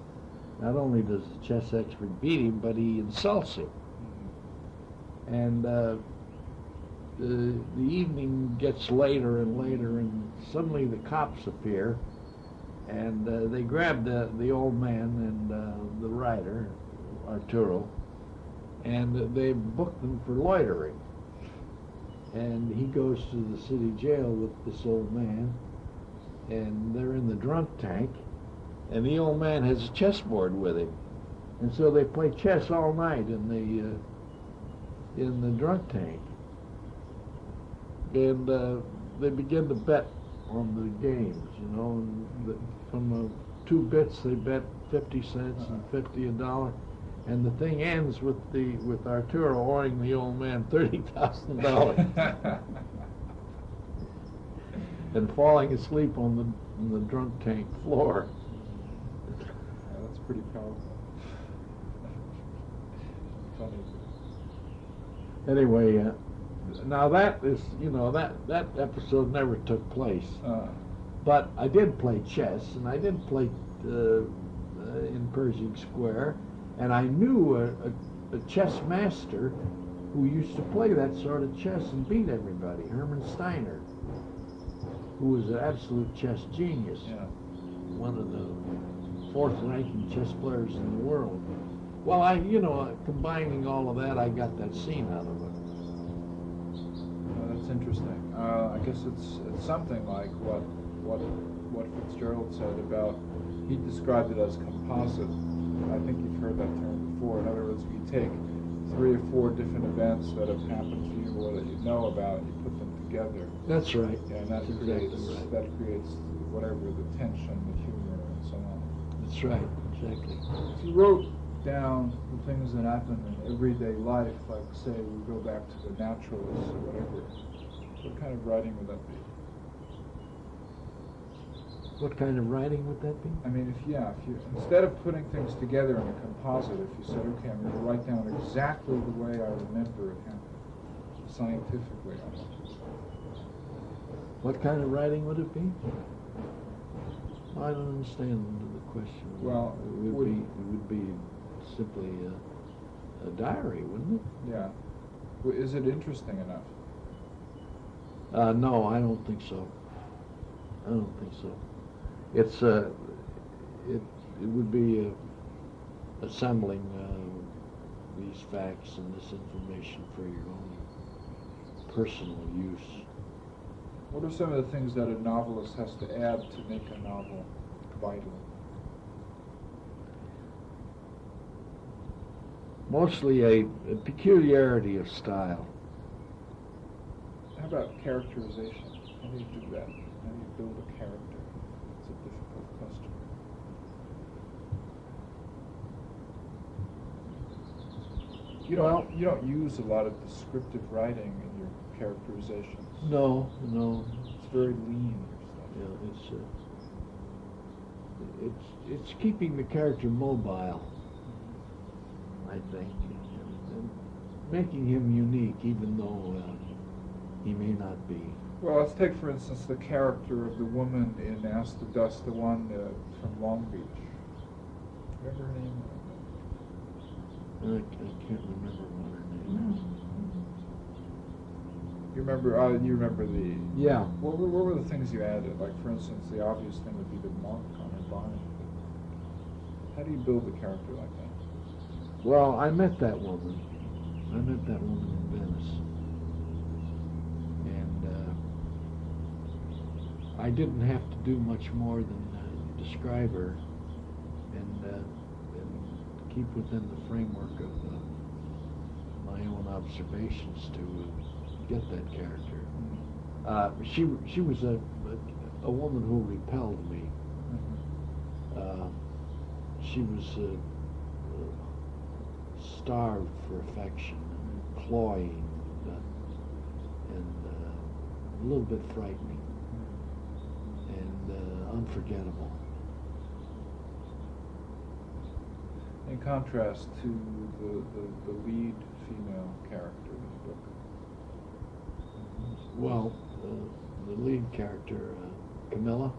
not only does the chess expert beat him, but he insults him. And the evening gets later and later, and suddenly the cops appear, and they grab the old man and the writer, Arturo, and they book them for loitering. And he goes to the city jail with this old man, and they're in the drunk tank, and the old man has a chessboard with him, and so they play chess all night in the drunk tank, and they begin to bet on the games, and from 2 bits they bet 50 cents and 50 a dollar, and the thing ends with Arturo owing the old man $30,000 and falling asleep on the drunk tank floor. Yeah, that's pretty powerful. Funny. Anyway, now that is, that episode never took place. But I did play chess, and I did play in Pershing Square, and I knew a chess master who used to play that sort of chess and beat everybody, Hermann Steiner, who was an absolute chess genius, one of the 4th-ranking chess players in the world. Well, combining all of that, I got that scene out of it. That's interesting. I guess it's something like what what Fitzgerald said about, he described it as composite. I think you've heard that term before. In other words, if you take 3 or 4 different events that have happened to you or that you know about, and you put them together. That's right. Yeah, and that That's creates exactly right. that creates whatever, the tension, the humor, and so on. That's right, exactly. If you wrote down the things that happen in everyday life, like say we go back to the naturalists or whatever, what kind of writing would that be? What kind of writing would that be? I mean, if you instead of putting things together in a composite, if you said, okay, I'm going to write down exactly the way I remember it happened, scientifically, What kind of writing would it be? I don't understand the question. Well, it would be simply a diary, wouldn't it? yeah. Is it interesting enough? No, I don't think so. I don't think so. It's it would be assembling these facts and this information for your own personal use. What are some of the things that a novelist has to add to make a novel vital? Mostly a peculiarity of style. How about characterization? How do you do that? How do you build a character? It's a difficult question. You don't use a lot of descriptive writing in your characterizations. No. It's very lean. Your stuff. Yeah, it's keeping the character mobile, I think, and making him unique, even though he may not be. Well, let's take, for instance, the character of the woman in Ask the Dust, the one from Long Beach. Remember her name? I can't remember what her name is. You remember? You remember the? Yeah. What were the things you added? Like, for instance, the obvious thing would be the mark on her body. How do you build a character like that? Well, I met that woman. I met that woman in Venice, and I didn't have to do much more than describe her and keep within the framework of my own observations to get that character. She was a woman who repelled me. She was starved for affection, cloying, and a little bit frightening, and unforgettable. In contrast to the lead female character in the book. Well, the lead character, Camilla.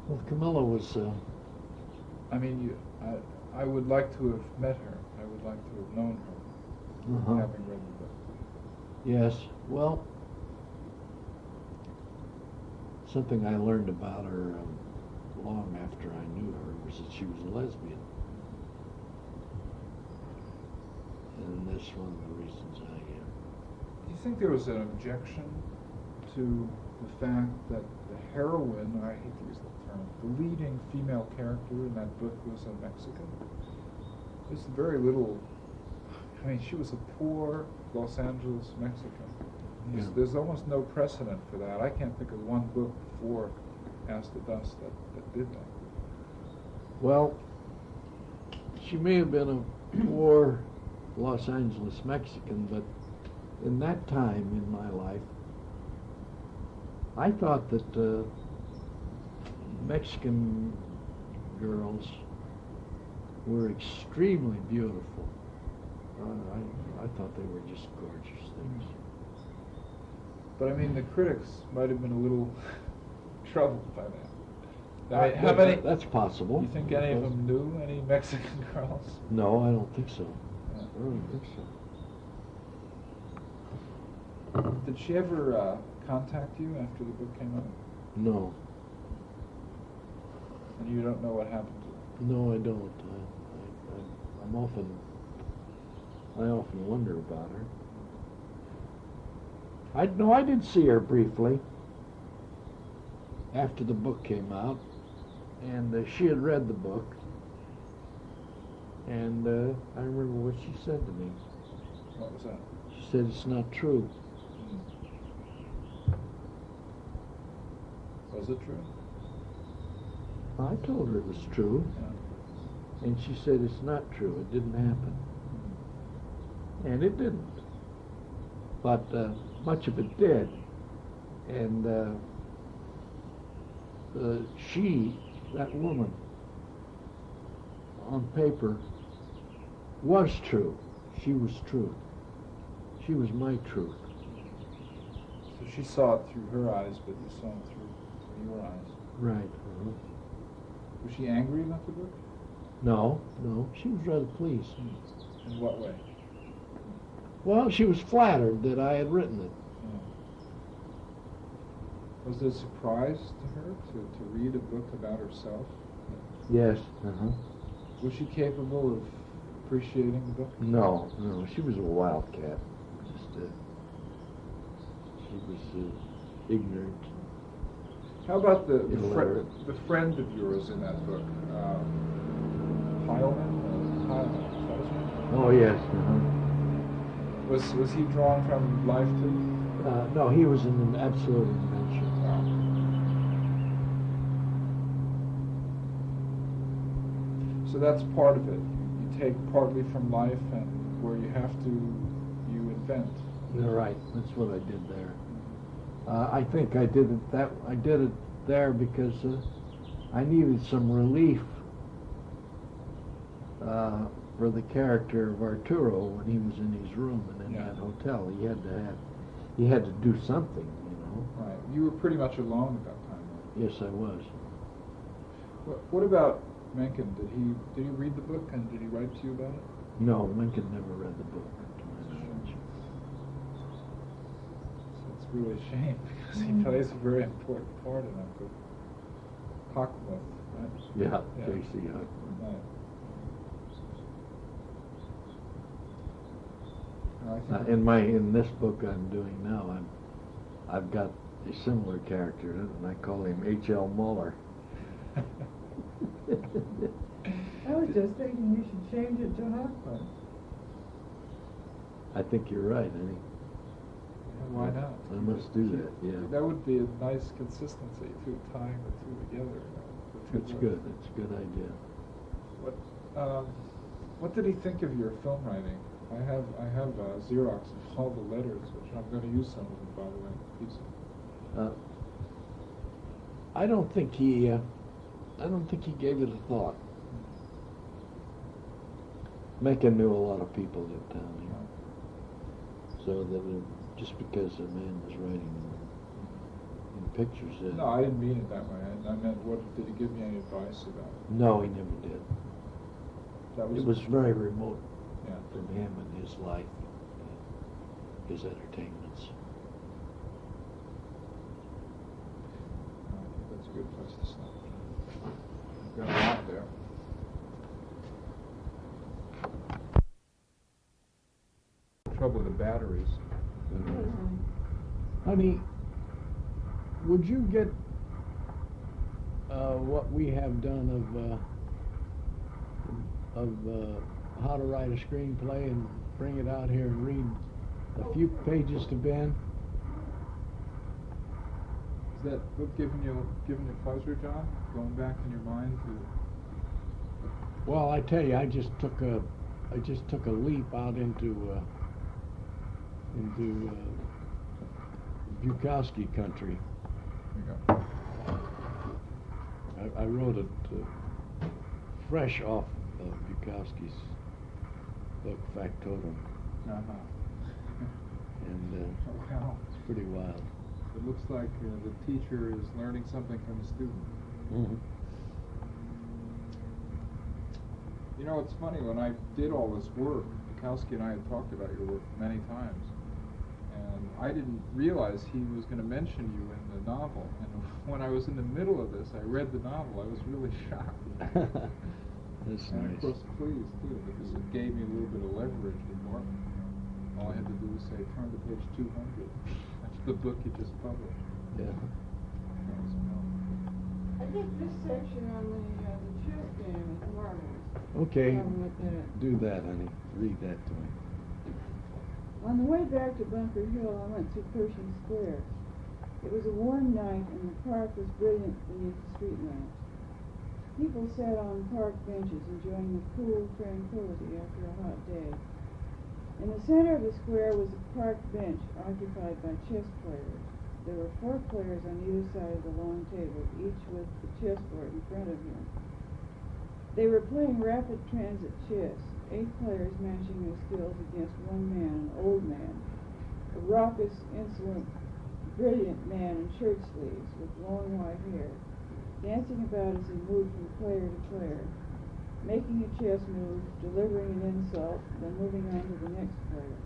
Well, Camilla was. I mean, I would like to have met her. I would like to have known her, having read the book. Yes. Well, something I learned about her long after I knew her was that she was a lesbian, and that's one of the reasons I. Do you think there was an objection to the fact that the heroine, I hate to use the term, the leading female character in that book was a Mexican? There's very little, I mean, she was a poor Los Angeles Mexican. Yeah. There's almost no precedent for that. I can't think of one book before Ask the Dust that did that. Well, she may have been a poor Los Angeles Mexican, but in that time in my life, I thought that Mexican girls were extremely beautiful. I thought they were just gorgeous things. But I mean, the critics might have been a little troubled by that. I mean, how many? That's possible. You think any of them knew any Mexican girls? No, I don't think so. Yeah. I don't think so. Did she ever contact you after the book came out? No. And you don't know what happened to her? No, I don't. I often wonder about her. I did see her briefly. after the book came out, and she had read the book, and I remember what she said to me. What was that? She said, "It's not true." Was it true? I told her it was true, Yeah. and she said, "It's not true. It didn't happen." And it didn't. But much of it did. And she, that woman, on paper, was true. She was true. She was my truth. So she saw it through her eyes, but you saw it through your eyes. Right. Was she angry about the book? No, she was rather pleased. In what way? Well, she was flattered that I had written it. Was it a surprise to her to read a book about herself? Yes. Was she capable of appreciating the book? No, she was a wildcat. Just, she was ignorant. How about the Illiterate. friend of yours in that book? Heilman? Is that his name? Oh, yes. Was he drawn from life too? No, he was an absolute invention. So that's part of it. You take partly from life, and where you have to, you invent. You're right. That's what I did there. I think I did it there because I needed some relief for the character of Arturo when he was in his room and in that hotel. He had to do something, Right. You were pretty much alone at that time. Right? Yes, I was. What about Mencken? Did he read the book, and did he write to you about it? No, Lincoln never read the book, to my knowledge. So it's really a shame because he plays a very important part in that book. Huckmuth, right? Yeah, J.C. Huckman. Right. I think In this book I'm doing now, I've got a similar character in it, and I call him H.L. Muller. I was just thinking you should change it to Hoffman. I think you're right, Eddie. Yeah, why not? I must do that, yeah. That would be a nice consistency to tying the two together. The two It's works. good. It's a good idea. What did he think of your film writing? I have Xerox of all the letters, which I'm going to use some of them, by the way. I don't think he gave it a thought. Mencken knew a lot of people in town here, so that just because a man was writing in pictures. No, I didn't mean it that way. I meant, did he give me any advice about it? No, he never did. It It was very remote yeah. from him and his life, his entertainments. I think that's a good place to stop. You've got a lot there. Trouble with the batteries. Honey, would you get what we have done of how to write a screenplay and bring it out here and read a few pages to Ben? Is that book giving you pleasure, John? Going back in your mind to? Well, I tell you, I just took a leap out into Bukowski country. There you go. I wrote it fresh off of Bukowski's book Factotum, Uh-huh. and Wow. it's pretty wild. It looks like the teacher is learning something from the student. Mm-hmm. You know, it's funny, when I did all this work, Bukowski and I had talked about your work many times, and I didn't realize he was going to mention you in the novel. And when I was in the middle of this, I read the novel, I was really shocked. That's And nice. of course pleased too, because it gave me a little bit of leverage with Martin. All I had to do was say, turn to page 200. That's the book you just published. Yeah. That was, think this section on the chess game is marvelous. Okay, Have a look at it. do that, honey. Read that to me. On the way back to Bunker Hill, I went through Pershing Square. It was a warm night, and the park was brilliant beneath the street lamps. People sat on park benches, enjoying the cool tranquility after a hot day. In the center of the square was a park bench occupied by chess players. There were 4 players on either side of the long table, each with the chessboard in front of him. They were playing rapid transit chess, 8 players matching their skills against one man, an old man, a raucous, insolent, brilliant man in shirt sleeves with long white hair, dancing about as he moved from player to player, making a chess move, delivering an insult, then moving on to the next player.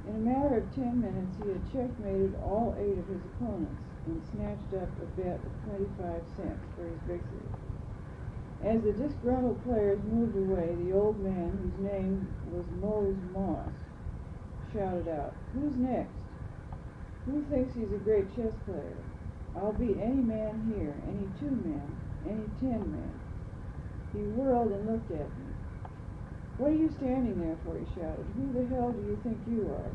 In a matter of 10 minutes, he had checkmated all 8 of his opponents and snatched up a bet of 25 cents for his victory. As the disgruntled players moved away, the old man, whose name was Mose Moss, shouted out, "Who's next? Who thinks he's a great chess player? I'll beat any man here, any 2 men, any 10 men." He whirled and looked at me. "What are you standing there for?" he shouted. "Who the hell do you think you are?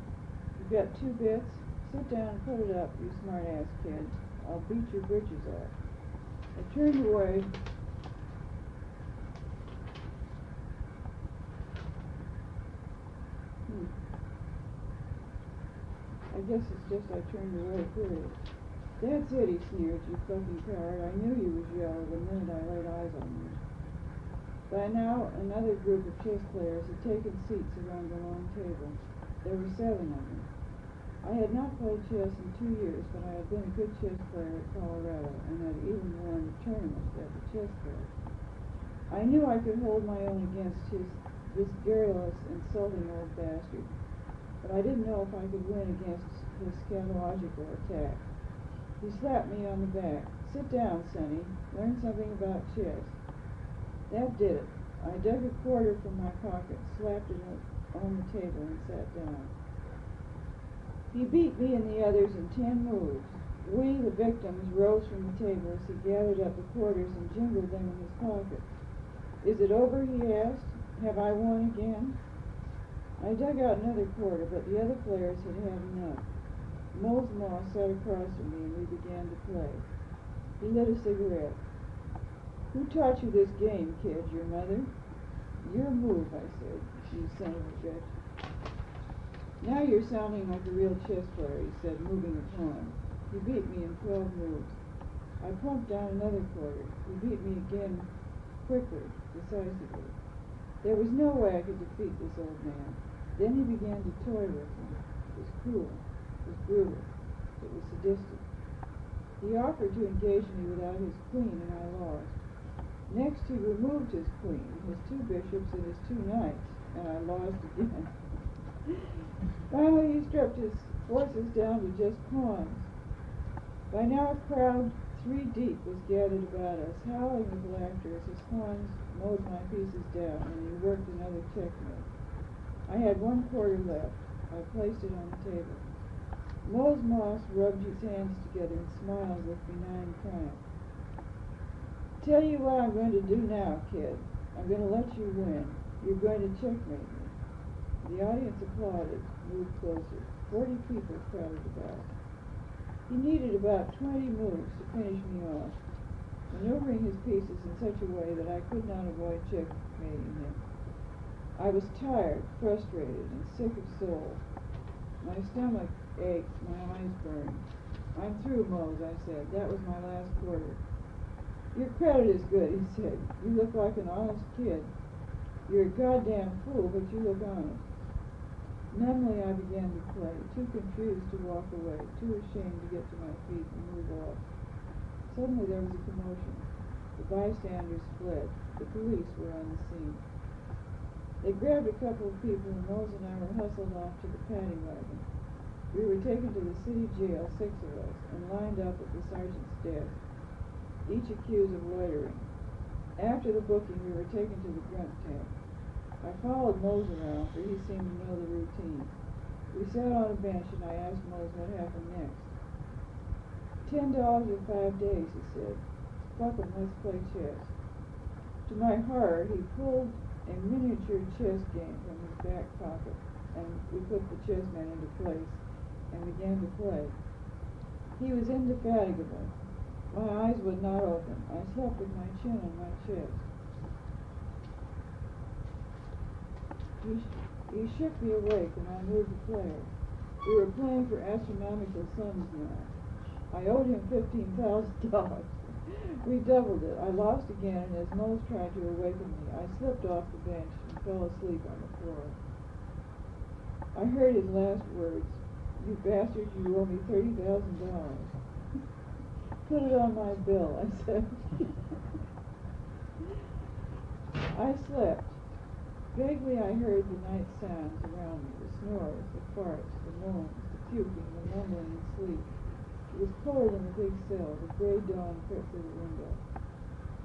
You've got 2 bits? Sit down and put it up, you smart-ass kid. I'll beat your britches off." I turned away. I guess it's just I turned away, period. "That's it," he sneered, "you fucking coward. I knew you was yellow the minute I laid eyes on you." By now, another group of chess players had taken seats around the long table. There were 7 of them. I had not played chess in 2 years, but I had been a good chess player at Colorado and had even won a tournament at the chess club. I knew I could hold my own against this garrulous, insulting old bastard, but I didn't know if I could win against his scatological attack. He slapped me on the back. "Sit down, sonny. Learn something about chess." That did it. I dug a quarter from my pocket, slapped it on the table, and sat down. He beat me and the others in 10 moves. We, the victims, rose from the table as he gathered up the quarters and jingled them in his pocket. "Is it over?" he asked. "Have I won again?" I dug out another quarter, but the other players had had enough. Mose Moss sat across from me, and we began to play. He lit a cigarette. "Who taught you this game, kid? Your mother?" "Your move," I said, "you son of a bitch." "Now you're sounding like a real chess player," he said, moving a pawn. He beat me in 12 moves. I plumped down another quarter. He beat me again, quickly, decisively. There was no way I could defeat this old man. Then he began to toy with me. It was cruel. It was brutal. It was sadistic. He offered to engage me without his queen, and I lost. Next, he removed his queen, his 2 bishops, and his 2 knights, and I lost again. Finally, he stripped his forces down to just pawns. By now, a crowd 3 deep was gathered about us, howling with laughter as his pawns mowed my pieces down, and he worked another checkmate. I had 1 quarter left. I placed it on the table. Mose Moss rubbed his hands together and smiled with benign triumph. "Tell you what I'm going to do now, kid. I'm going to let you win. You're going to checkmate me." The audience applauded, moved closer. 40 people crowded about. He needed about 20 moves to finish me off, maneuvering his pieces in such a way that I could not avoid checkmating him. I was tired, frustrated, and sick of soul. My stomach ached, my eyes burned. "I'm through, Mose," I said. "That was my last quarter." "Your credit is good," he said. "You look like an honest kid. You're a goddamn fool, but you look honest." Numbly, I began to play, too confused to walk away, too ashamed to get to my feet and move off. Suddenly there was a commotion. The bystanders fled. The police were on the scene. They grabbed a couple of people, and Mose and I were hustled off to the paddy wagon. We were taken to the city jail, 6 of us, and lined up at the sergeant's desk, each accused of loitering. After the booking, we were taken to the grunt tent. I followed Mose around, for he seemed to know the routine. We sat on a bench, and I asked Mose what happened next. $10 or 5 days, he said. Buckham, let's play chess. To my horror, he pulled a miniature chess game from his back pocket, and we put the chessmen into place and began to play. He was indefatigable. My eyes would not open. I slept with my chin on my chest. He shook me awake, and I moved the player. We were playing for astronomical sums now. I owed him $15,000. We doubled it. I lost again, and as Mose tried to awaken me, I slipped off the bench and fell asleep on the floor. I heard his last words, "You bastard, you owe me $30,000. Put it on my bill," I said. I slept. Vaguely I heard the night sounds around me, the snores, the farts, the moans, the puking, the mumbling in sleep. It was cold in the big cell. The gray dawn crept through the window.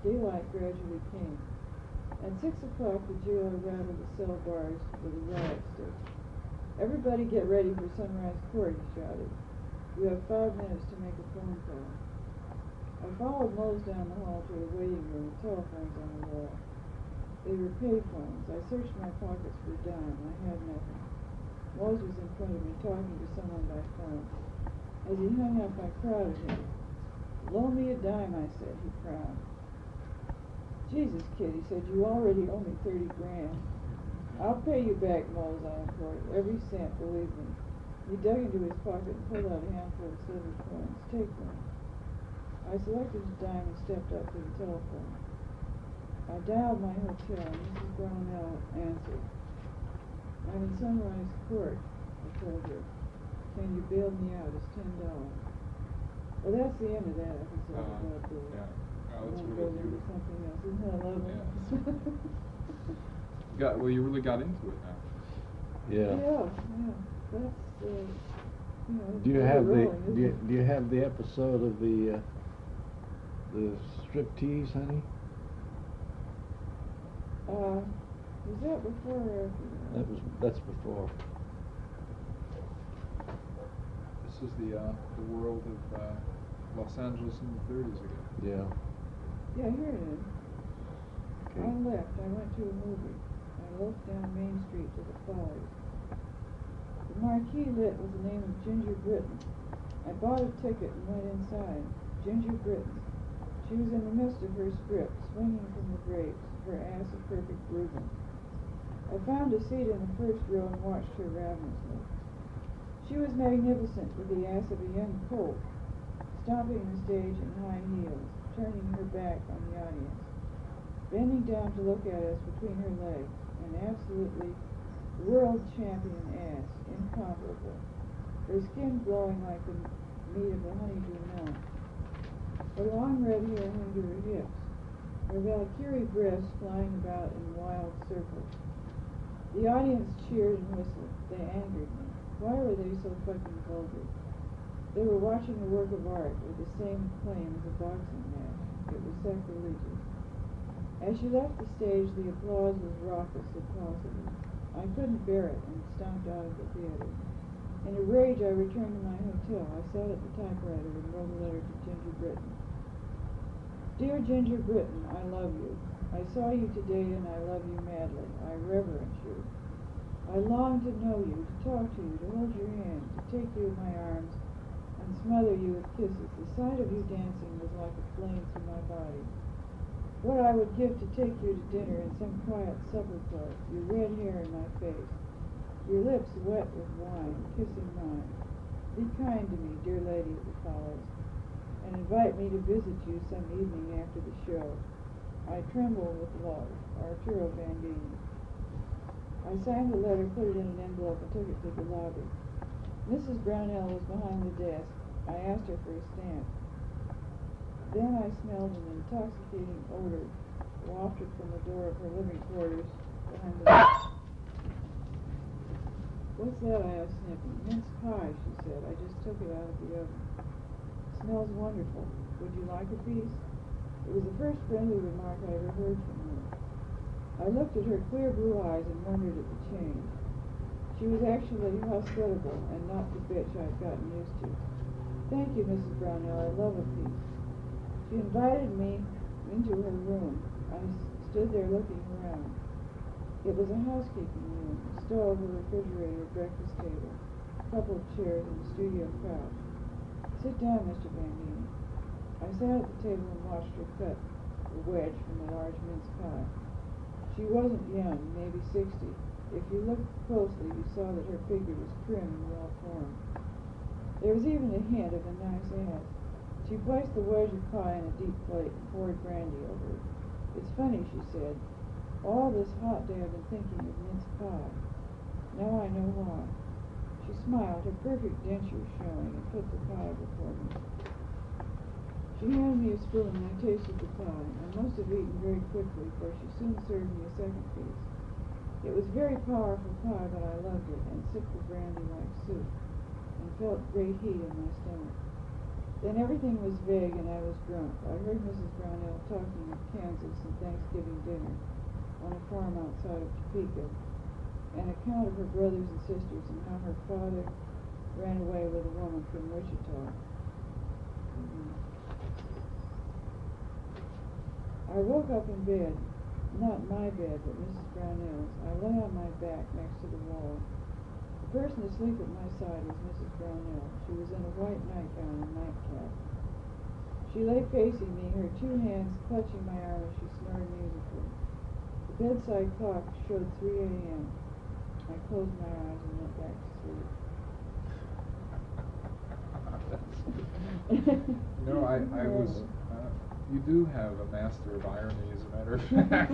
Daylight gradually came. At 6 o'clock the jailer rattled the cell bars with a riot stick. "Everybody get ready for sunrise court," he shouted. "You have 5 minutes to make a phone call." I followed Mose down the hall to the waiting room with telephones on the wall. They were payphones. I searched my pockets for a dime. I had nothing. Mose was in front of me, talking to someone by phone. As he hung up, I crowded him. "Loan me a dime," I said. He frowned. "Jesus, kid," he said, "you already owe me 30 grand. "I'll pay you back, Mose," I implored. "Every cent, believe me." He dug into his pocket and pulled out a handful of silver coins. "Take one." I selected a dime and stepped up to the telephone. I dialed my hotel, and Mrs. Brownell answered. "I'm in Sunrise Court," I told her. "Can you bail me out? It's $10. Well, that's the end of that episode about the... Yeah. Oh, that's I'm really going into beautiful. something else. Isn't that lovely? Well, you really got into it now. Yeah. Yeah. That's, Do you have the rolling, do you have the episode of the striptease, honey? Was that before or after? That's before. This is the world of Los Angeles in the 30s again. Yeah. Yeah, here it is. Okay. I left. I went to a movie. I looked down Main Street to the Follies. The marquee lit with the name of Ginger Britton. I bought a ticket and went inside. Ginger Britton. She was in the midst of her script, swinging from the grapes, her ass a perfect Reuben. I found a seat in the first row and watched her ravenously. She was magnificent with the ass of a young colt, stomping the stage in high heels, turning her back on the audience, bending down to look at us between her legs, an absolutely world champion ass, incomparable. Her skin glowing like the meat of a honeydew melon. Her long red hair hung to her hips, her Valkyrie breasts flying about in wild circles. The audience cheered and whistled. They angered me. Why were they so fucking vulgar? They were watching a work of art with the same acclaim as a boxing match. It was sacrilegious. As she left the stage, the applause was raucous if possible. I couldn't bear it and stomped out of the theater. In a rage, I returned to my hotel. I sat at the typewriter and wrote a letter to Ginger Britton. Dear Ginger Britton, I love you. I saw you today and I love you madly. I reverence you. I long to know you, to talk to you, to hold your hand, to take you in my arms and smother you with kisses. The sight of you dancing was like a flame through my body. What I would give to take you to dinner in some quiet supper club, your red hair in my face, your lips wet with wine, kissing mine. Be kind to me, dear lady of the Follies, and invite me to visit you some evening after the show. I tremble with love, Arturo Bandini. I signed the letter, put it in an envelope, and took it to the lobby. Mrs. Brownell was behind the desk. I asked her for a stamp. Then I smelled an intoxicating odor wafted from the door of her living quarters behind the What's that? I asked, sniffing. Mince pie, she said. I just took it out of the oven. Smells wonderful. Would you like a piece? It was the first friendly remark I ever heard from her. I looked at her clear blue eyes and wondered at the change. She was actually hospitable and not the bitch I'd gotten used to. Thank you, Mrs. Brownell. I love a piece. She invited me into her room. I stood there looking around. It was a housekeeping room, a stove, a refrigerator, a breakfast table, a couple of chairs, and a studio couch. "Sit down, Mr. Bandini." I sat at the table and watched her cut a wedge from a large mince pie. She wasn't young, maybe 60. If you looked closely, you saw that her figure was trim and well formed. There was even a hint of a nice ass. She placed the wedge of pie in a deep plate and poured brandy over it. "It's funny," she said. "All this hot day I've been thinking of mince pie. Now I know why." She smiled, her perfect dentures showing, and put the pie before me. She handed me a spoon, and I tasted the pie. I must have eaten very quickly, for she soon served me a second piece. It was very powerful pie, but I loved it, and sipped the brandy like soup, and felt great heat in my stomach. Then everything was vague, and I was drunk. I heard Mrs. Brownell talking of Kansas and Thanksgiving dinner on a farm outside of Topeka, an account of her brothers and sisters and how her father ran away with a woman from Wichita. I woke up in bed, not my bed, but Mrs. Brownell's. I lay on my back next to the wall. The person asleep at my side was Mrs. Brownell. She was in a white nightgown and nightcap. She lay facing me, her two hands clutching my arm as she snored musically. The bedside clock showed 3 a.m. I closed my eyes and went back to sleep. No, I was. You do have a master of irony, as a matter of fact.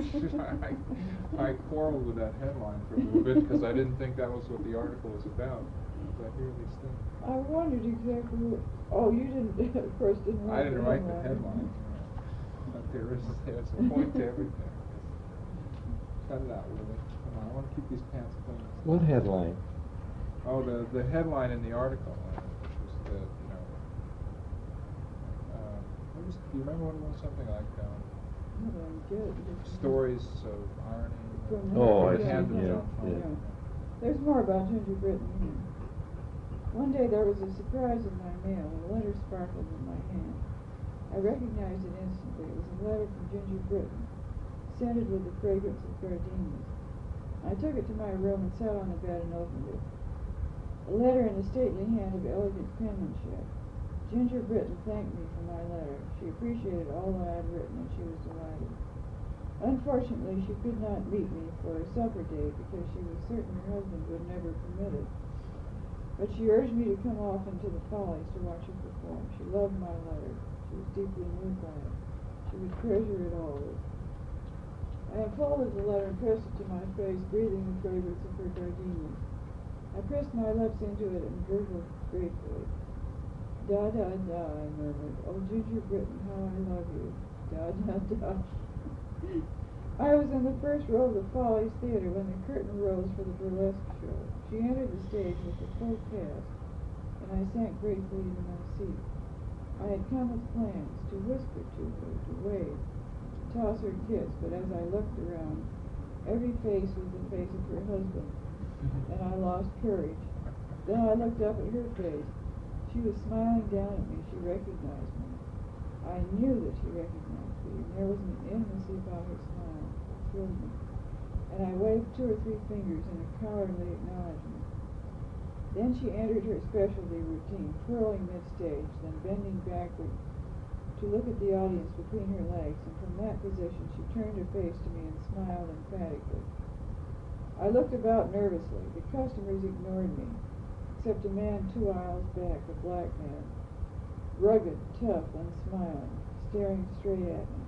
I quarreled with that headline for a little bit because I didn't think that was what the article was about. But I hear these things. I wondered exactly what... Oh, you didn't, of course, didn't write I didn't write the headline. But there's a point to everything. Cut it out, Willie. Come on, I want to keep these pants clean. What headline? Oh, the headline in the article, which was the, do you remember what it was? Something like stories of irony. Oh, I The hand see. of Yeah, John Fante. yeah. There's more about Ginger Britton here. One day there was a surprise in my mail. A letter sparkled in my hand. I recognized it instantly. It was a letter from Ginger Britton, scented with the fragrance of gardenias. I took it to my room and sat on the bed and opened it. A letter in a stately hand of elegant penmanship. Ginger Britton thanked me for my letter. She appreciated all that I had written, and she was delighted. Unfortunately, she could not meet me for a supper date because she was certain her husband would never permit it. But she urged me to come often to the Follies to watch her perform. She loved my letter. She was deeply moved by it. She would treasure it always. I unfolded the letter and pressed it to my face, breathing the fragrance of her gardenias. I pressed my lips into it and gurgled gratefully. "Da, da, da," I murmured. "Oh, Ginger Britton, how I love you. Da, da, da." I was in the first row of the Follies Theater when the curtain rose for the burlesque show. She entered the stage with the full cast, and I sank gratefully into my seat. I had come with plans to whisper to her, to wave, to toss her a kiss, but as I looked around, every face was the face of her husband, and I lost courage. Then I looked up at her face. She was smiling down at me. She recognized me. I knew that she recognized me, and there was an intimacy about her smile that thrilled me. And I waved 2 or 3 fingers in a cowardly acknowledgement. Then she entered her specialty routine, twirling mid-stage, then bending backward to look at the audience between her legs, and from that position she turned her face to me and smiled emphatically. I looked about nervously. The customers ignored me, except a man 2 aisles back, a black man, rugged, tough, unsmiling, staring straight at me.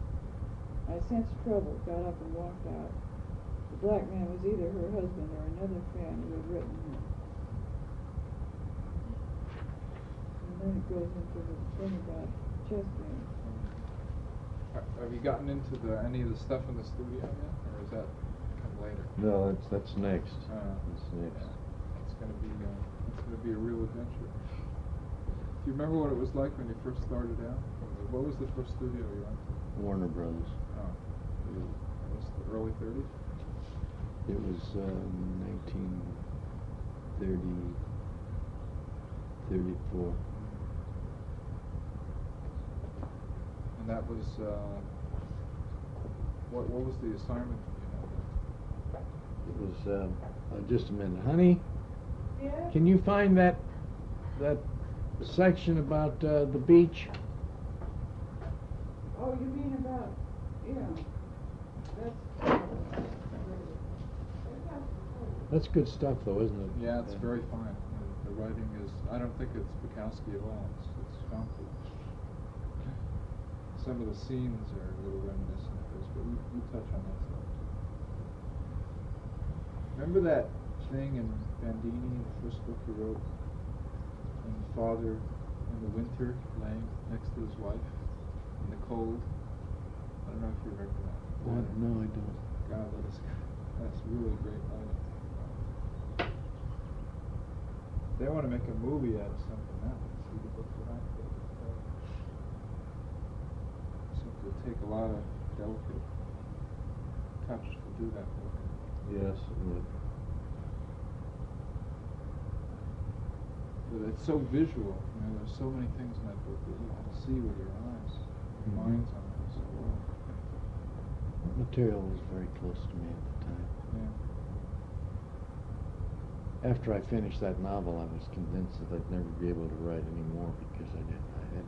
I sensed trouble, got up and walked out. The black man was either her husband or another fan who had written her. And then it goes into the thing about chess games. Have you gotten into any of the stuff in the studio yet, or is that come later? No, that's next. That's next. Yeah. It's going to be a real adventure. Do you remember what it was like when you first started out? What was the first studio you went to? Warner Brothers. Oh, it was the early 30s? It was 1934. And And that was, what was the assignment you had? It was, just a minute, honey, Yeah? can you find that section about the beach? Oh, you mean about, That's good stuff, though, isn't it? Yeah, it's very fine. The writing is, I don't think it's Bukowski at all. It's Fante. Some of the scenes are a little reminiscent of this, but we touch on that stuff. Remember that thing in Bandini, the first book he wrote, and the father in the winter laying next to his wife in the cold? I don't know if you remember that. No, I don't. God, that's really great writing. They want to make a movie out of something now. See the book that I did. So it would take a lot of delicate touch to do that book. Yes, it would. But it's so visual. There's so many things in that book that you can see with your eyes. Your mind's on it so well. Material was very close to me at the time. Yeah. After I finished that novel, I was convinced that I'd never be able to write anymore because I had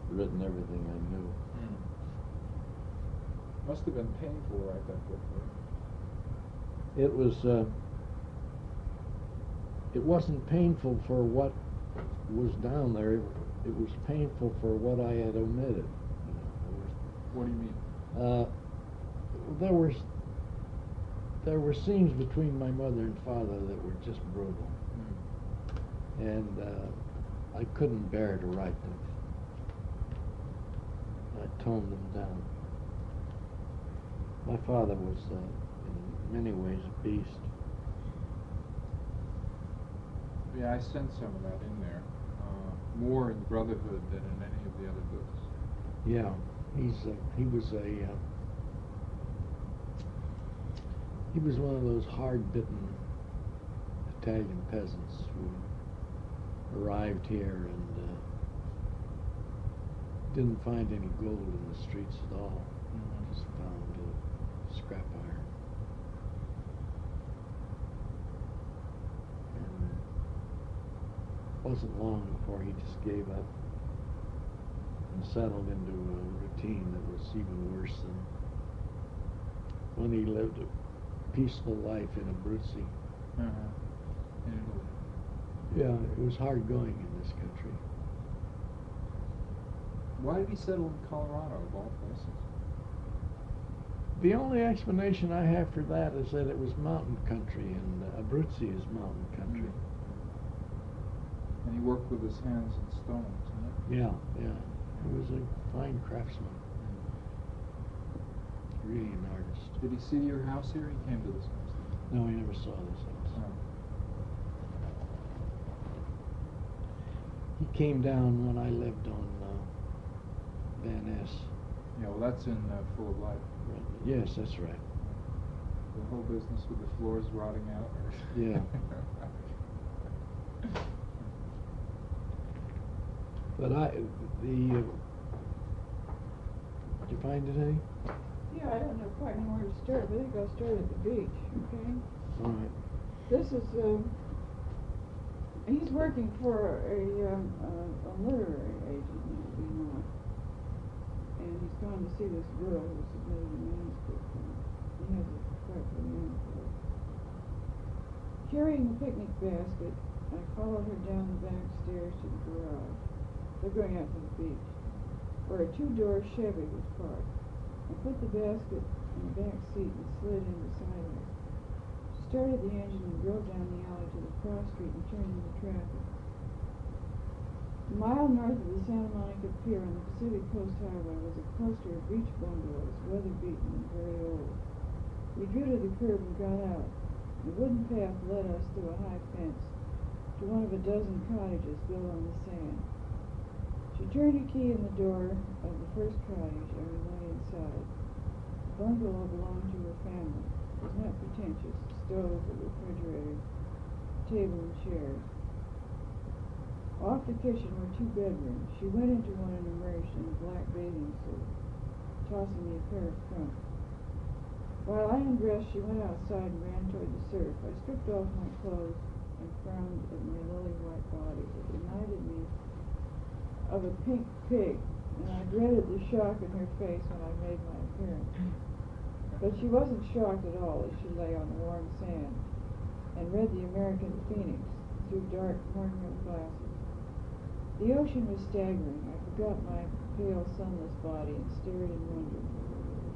written everything I knew. Must have been painful to write that book. Right? It wasn't painful for what was down there. It was painful for what I had omitted. What do you mean? There were scenes between my mother and father that were just brutal, and I couldn't bear to write them. I toned them down. My father was, in many ways, a beast. Yeah, I sense some of that in there. More in Brotherhood than in any of the other books. Yeah, he was one of those hard-bitten Italian peasants who arrived here and didn't find any gold in the streets at all. Just found scrap iron. And it wasn't long before he just gave up and settled into a routine that was even worse than when he lived a peaceful life in Abruzzi. In Italy. Yeah, it was hard going in this country. Why did he settle in Colorado, of all places? The only explanation I have for that is that it was mountain country, and Abruzzi is mountain country. And he worked with his hands in stones, huh? Yeah. He was a fine craftsman. Really an artist. Did he see your house here? He came to this house. No, he never saw this house. Oh. He came down when I lived on Van Ness. Yeah, well, that's in Full of Life. Right. Yes, that's right. The whole business with the floors rotting out. Yeah. But did you find it, Eddie? Yeah, I don't know quite know where to start, but I think I'll start at the beach, okay? All right. This is, he's working for a literary agent, you know, and he's gone to see this girl who submitted a manuscript for him. He has a frightful name for her. Carrying the picnic basket, I followed her down the back stairs to the garage. They're going out to the beach, where a two-door Chevy was parked. I put the basket in the back seat and slid in beside her. Started the engine and drove down the alley to the cross street and turned into traffic. A mile north of the Santa Monica Pier on the Pacific Coast Highway was a cluster of beach bungalows, weather-beaten and very old. We drew to the curb and got out. The wooden path led us through a high fence to one of a dozen cottages built on the sand. She turned a key in the door of the first cottage and we went inside. The bungalow belonged to her family. It was not pretentious. Stove, a refrigerator, table and chairs. Off the kitchen were two bedrooms. She went into one and emerged in a black bathing tossing me a pair of trunks. While I undressed, she went outside and ran toward the surf. I stripped off my clothes and frowned at my lily-white body. It reminded me of a pink pig, and I dreaded the shock in her face when I made my appearance. But she wasn't shocked at all as she lay on the warm sand and read the American Phoenix through dark cornmeal glasses. The ocean was staggering. I forgot my pale, sunless body and stared in wonder.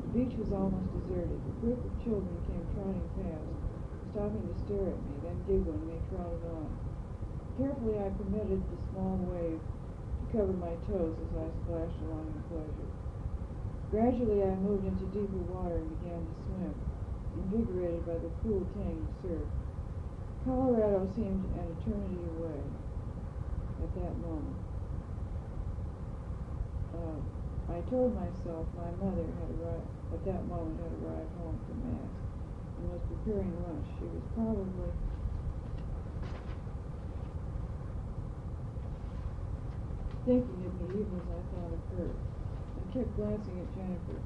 The beach was almost deserted. A group of children came trotting past, stopping to stare at me, then giggling. They trotted on. Carefully, I permitted the small wave to cover my toes as I splashed along in pleasure. Gradually, I moved into deeper water and began to swim, invigorated by the cool tang of surf. Colorado seemed an eternity away at that moment. I told myself my mother had arrived home from Mass and was preparing lunch. She was probably thinking of me even as I thought of her. I kept glancing at Jennifer.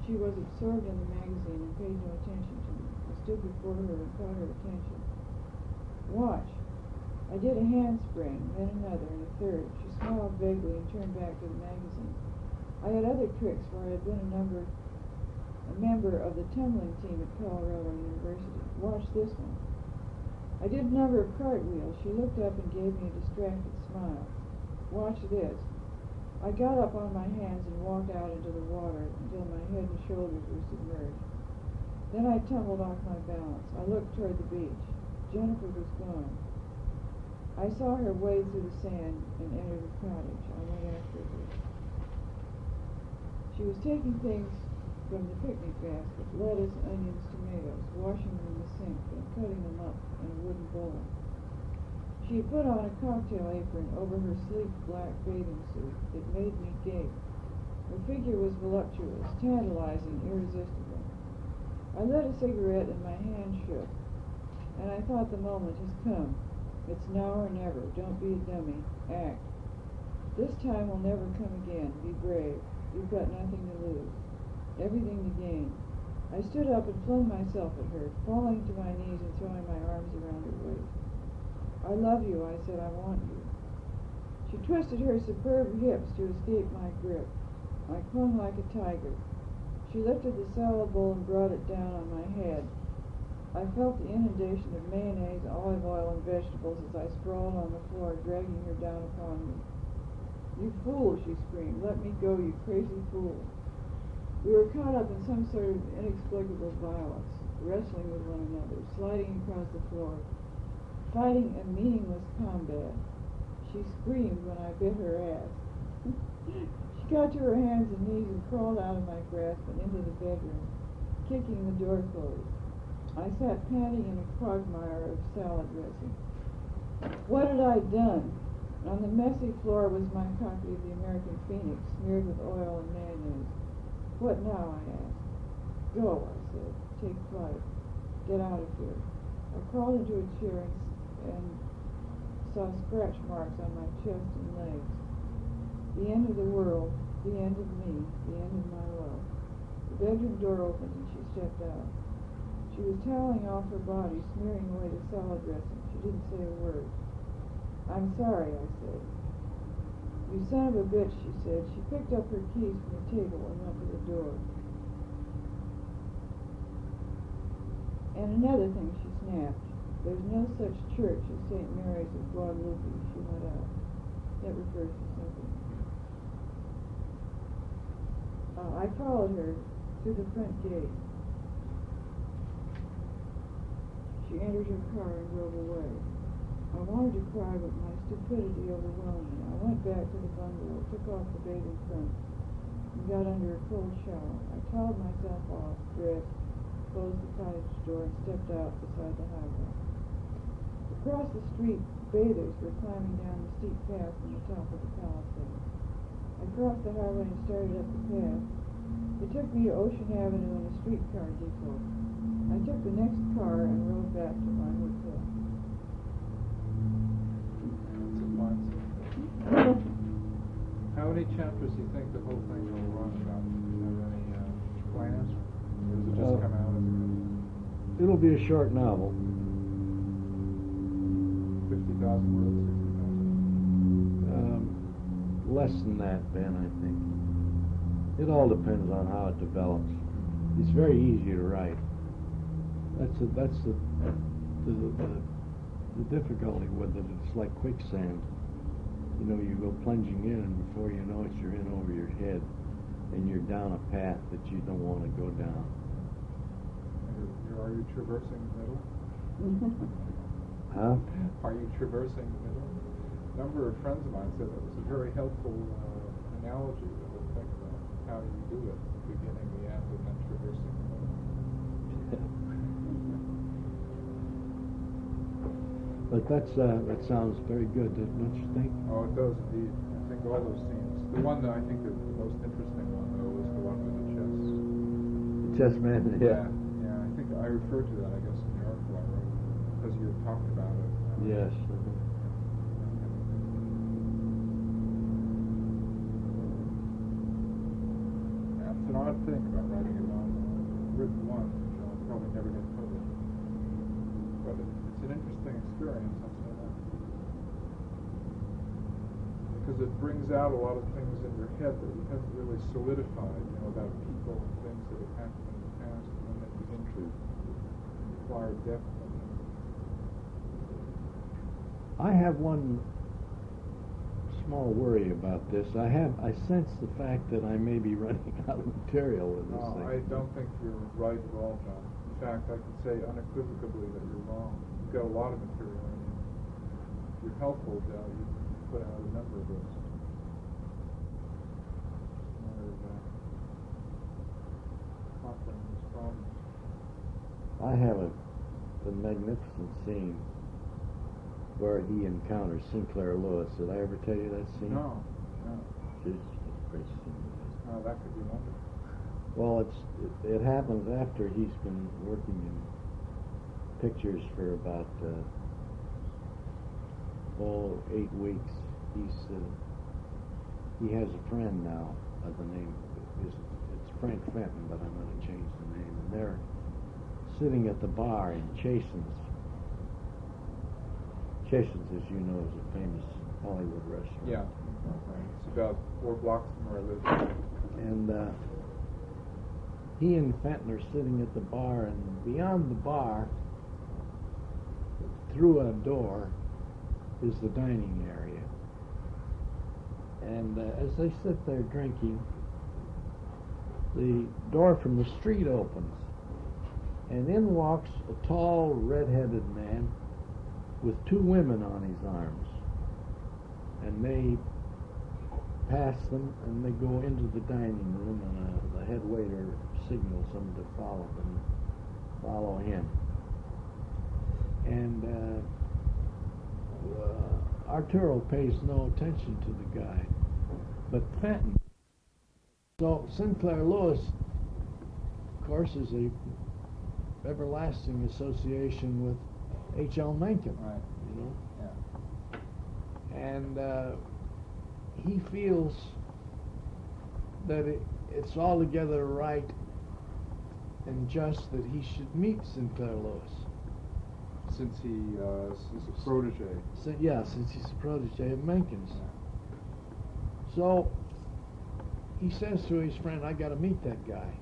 She was absorbed in the magazine and paid no attention to me. I stood before her and caught her attention. Watch. I did a handspring, then another, and a third. She smiled vaguely and turned back to the magazine. I had other tricks, for I had been a member of the tumbling team at Colorado University. Watch this one. I did a number of cartwheels. She looked up and gave me a distracted smile. Watch this. I got up on my hands and walked out into the water until my head and shoulders were submerged. Then I tumbled off my balance. I looked toward the beach. Jennifer was gone. I saw her wade through the sand and enter the cottage. I went after her. She was taking things from the picnic basket, lettuce, onions, tomatoes, washing them in the sink, and cutting them up in a wooden bowl. She had put on a cocktail apron over her sleek black bathing suit. It made me gape. Her figure was voluptuous, tantalizing, irresistible. I lit a cigarette and my hand shook, and I thought the moment has come. It's now or never. Don't be a dummy. Act. This time will never come again. Be brave. You've got nothing to lose. Everything to gain. I stood up and flung myself at her, falling to my knees and throwing my arms around her waist. I love you, I said. I want you. She twisted her superb hips to escape my grip. I clung like a tiger. She lifted the salad bowl and brought it down on my head. I felt the inundation of mayonnaise, olive oil, and vegetables as I sprawled on the floor, dragging her down upon me. You fool, she screamed. Let me go, you crazy fool. We were caught up in some sort of inexplicable violence, wrestling with one another, sliding across the floor, fighting a meaningless combat. She screamed when I bit her ass. She got to her hands and knees and crawled out of my grasp and into the bedroom, kicking the door closed. I sat panting in a quagmire of salad dressing. What had I done? On the messy floor was my copy of the American Phoenix, smeared with oil and mayonnaise. What now? I asked. Go, I said. Take flight. Get out of here. I crawled into a chair and saw scratch marks on my chest and legs. The end of the world, the end of me, the end of my love. The bedroom door opened and she stepped out. She was toweling off her body, smearing away the salad dressing. She didn't say a word. I'm sorry, I said. You son of a bitch, she said. She picked up her keys from the table and went to the door. And another thing, she snapped. There's no such church as St. Mary's of Guadalupe. She went out. That refers to something. I followed her to the front gate. She entered her car and drove away. I wanted to cry, but my stupidity overwhelmed me. I went back to the bungalow, took off the bathing front, and got under a cold shower. I toweled myself off, dressed, closed the cottage door, and stepped out beside the highway. Across the street, bathers were climbing down the steep path from the top of the Palisades. I crossed the highway and started up the path. It took me to Ocean Avenue and a streetcar depot. I took the next car and rode back to my hotel. It's a fine subject. How many chapters do you think the whole thing will run about? Do you have any It'll be a short novel. 50,000 words, 60,000? Less than that, Ben, I think. It all depends on how it develops. It's very easy to write. That's the difficulty with it. It's like quicksand. You know, you go plunging in, and before you know it, you're in over your head, and you're down a path that you don't want to go down. Are you traversing the middle? Huh? Are you traversing the middle? A number of friends of mine said that was a very helpful analogy to think about how you do it, the beginning, the end, and then traversing the middle. But that sounds very good, don't you think? Oh, it does indeed. I think all those scenes. The one that I think is the most interesting one, though, is the one with the chess. The chess man, yeah. Yeah, I think I referred to that, I guess, in the article I wrote, because you had talked about it. Yes. That's an odd thing about writing a novel. Written once, which I'll probably never get published. But it's an interesting experience, I'll say that. Because it brings out a lot of things in your head that you haven't really solidified, you know, about people and things that have happened in the past, and then they begin to acquire depth. I have one small worry about this. I sense the fact that I may be running out of material with this No, thing. I don't think you're right at all, John. In fact, I can say unequivocally that you're wrong. You've got a lot of material in you. If you're helpful, you can put out a number of those. It's a matter of conquering these problems. I have the magnificent scene where he encounters Sinclair Lewis. Did I ever tell you that scene? No. It's a great scene. Oh, that could be wonderful. Well, it happens after he's been working in pictures for about 8 weeks. He has a friend now by the name it's Frank Fenton, but I'm going to change the name. And they're sitting at the bar in Chasen's. Chasen's, as you know, is a famous Hollywood restaurant. Yeah. It's about 4 blocks from where I live. And he and Fenton are sitting at the bar, and beyond the bar, through a door, is the dining area. And as they sit there drinking, the door from the street opens, and in walks a tall, red-headed man with 2 women on his arms. And they pass them, and they go into the dining room, and the head waiter signals them to follow him. And Arturo pays no attention to the guy, but Fenton. So Sinclair Lewis, of course, is a everlasting association with H.L. Mencken, Right. you know. Yeah. And he feels that it's altogether right and just that he should meet Sinclair Lewis. Since he is a protege. Since he's a protege of Mencken's. So he says to his friend, I got to meet that guy.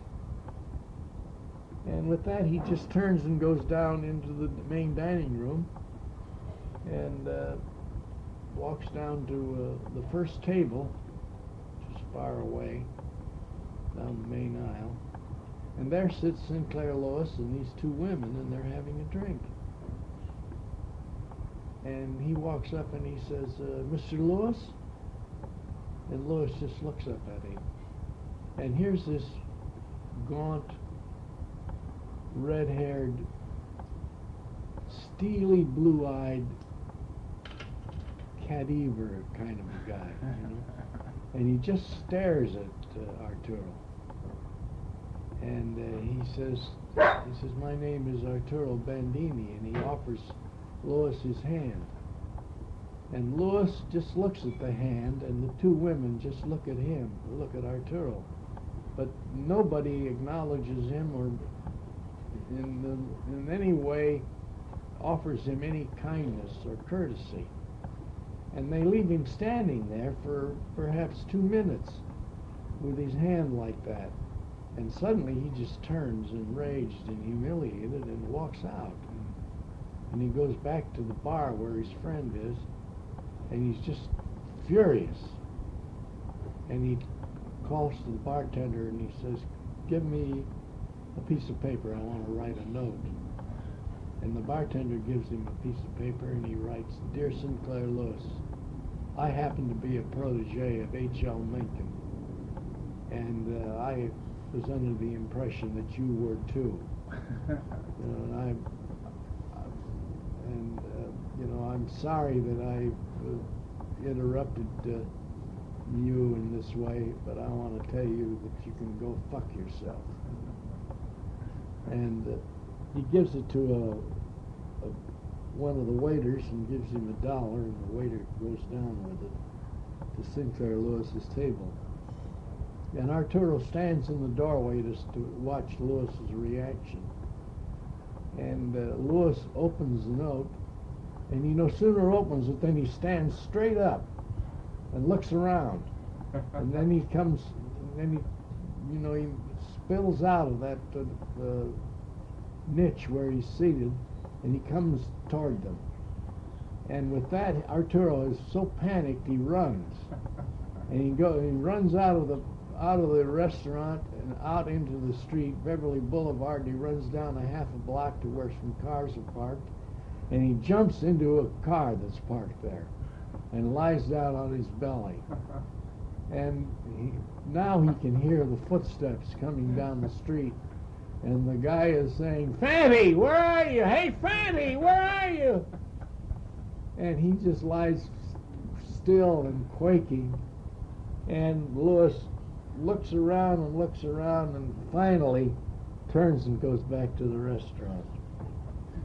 And with that, he just turns and goes down into the main dining room and walks down to the first table, which is far away, down the main aisle. And there sits Sinclair Lewis and these 2 women, and they're having a drink. And he walks up and he says, Mr. Lewis? And Lewis just looks up at him. And here's this gaunt, red-haired, steely blue-eyed, cadaver kind of a guy, you know? And he just stares at Arturo. And he says, my name is Arturo Bandini, and he offers Lewis his hand. And Lewis just looks at the hand, and the 2 women just look at him, look at Arturo. But nobody acknowledges him or in any way offers him any kindness or courtesy. And they leave him standing there for perhaps 2 minutes with his hand like that. And suddenly he just turns enraged and humiliated and walks out. And he goes back to the bar where his friend is, and he's just furious. And he calls to the bartender and he says, "Give me a piece of paper, I want to write a note." And the bartender gives him a piece of paper and he writes, "Dear Sinclair Lewis, I happen to be a protege of H.L. Mencken, and I was under the impression that you were too. I'm sorry that I interrupted you in this way, but I want to tell you that you can go fuck yourself." And he gives it to one of the waiters and gives him $1, and the waiter goes down with it to Sinclair Lewis's table. And Arturo stands in the doorway to watch Lewis's reaction. And Lewis opens the note, and he no sooner opens it than he stands straight up and looks around. And then he comes, and then he spills out of that niche where he's seated, and he comes toward them. And with that, Arturo is so panicked he runs, and he runs out of the restaurant and out into the street, Beverly Boulevard. And he runs down a half a block to where some cars are parked, and he jumps into a car that's parked there and lies down on his belly. And now he can hear the footsteps coming down the street, and the guy is saying, "Fante, where are you? Hey, Fante, where are you?" And he just lies still and quaking, and Lewis looks around and finally turns and goes back to the restaurant.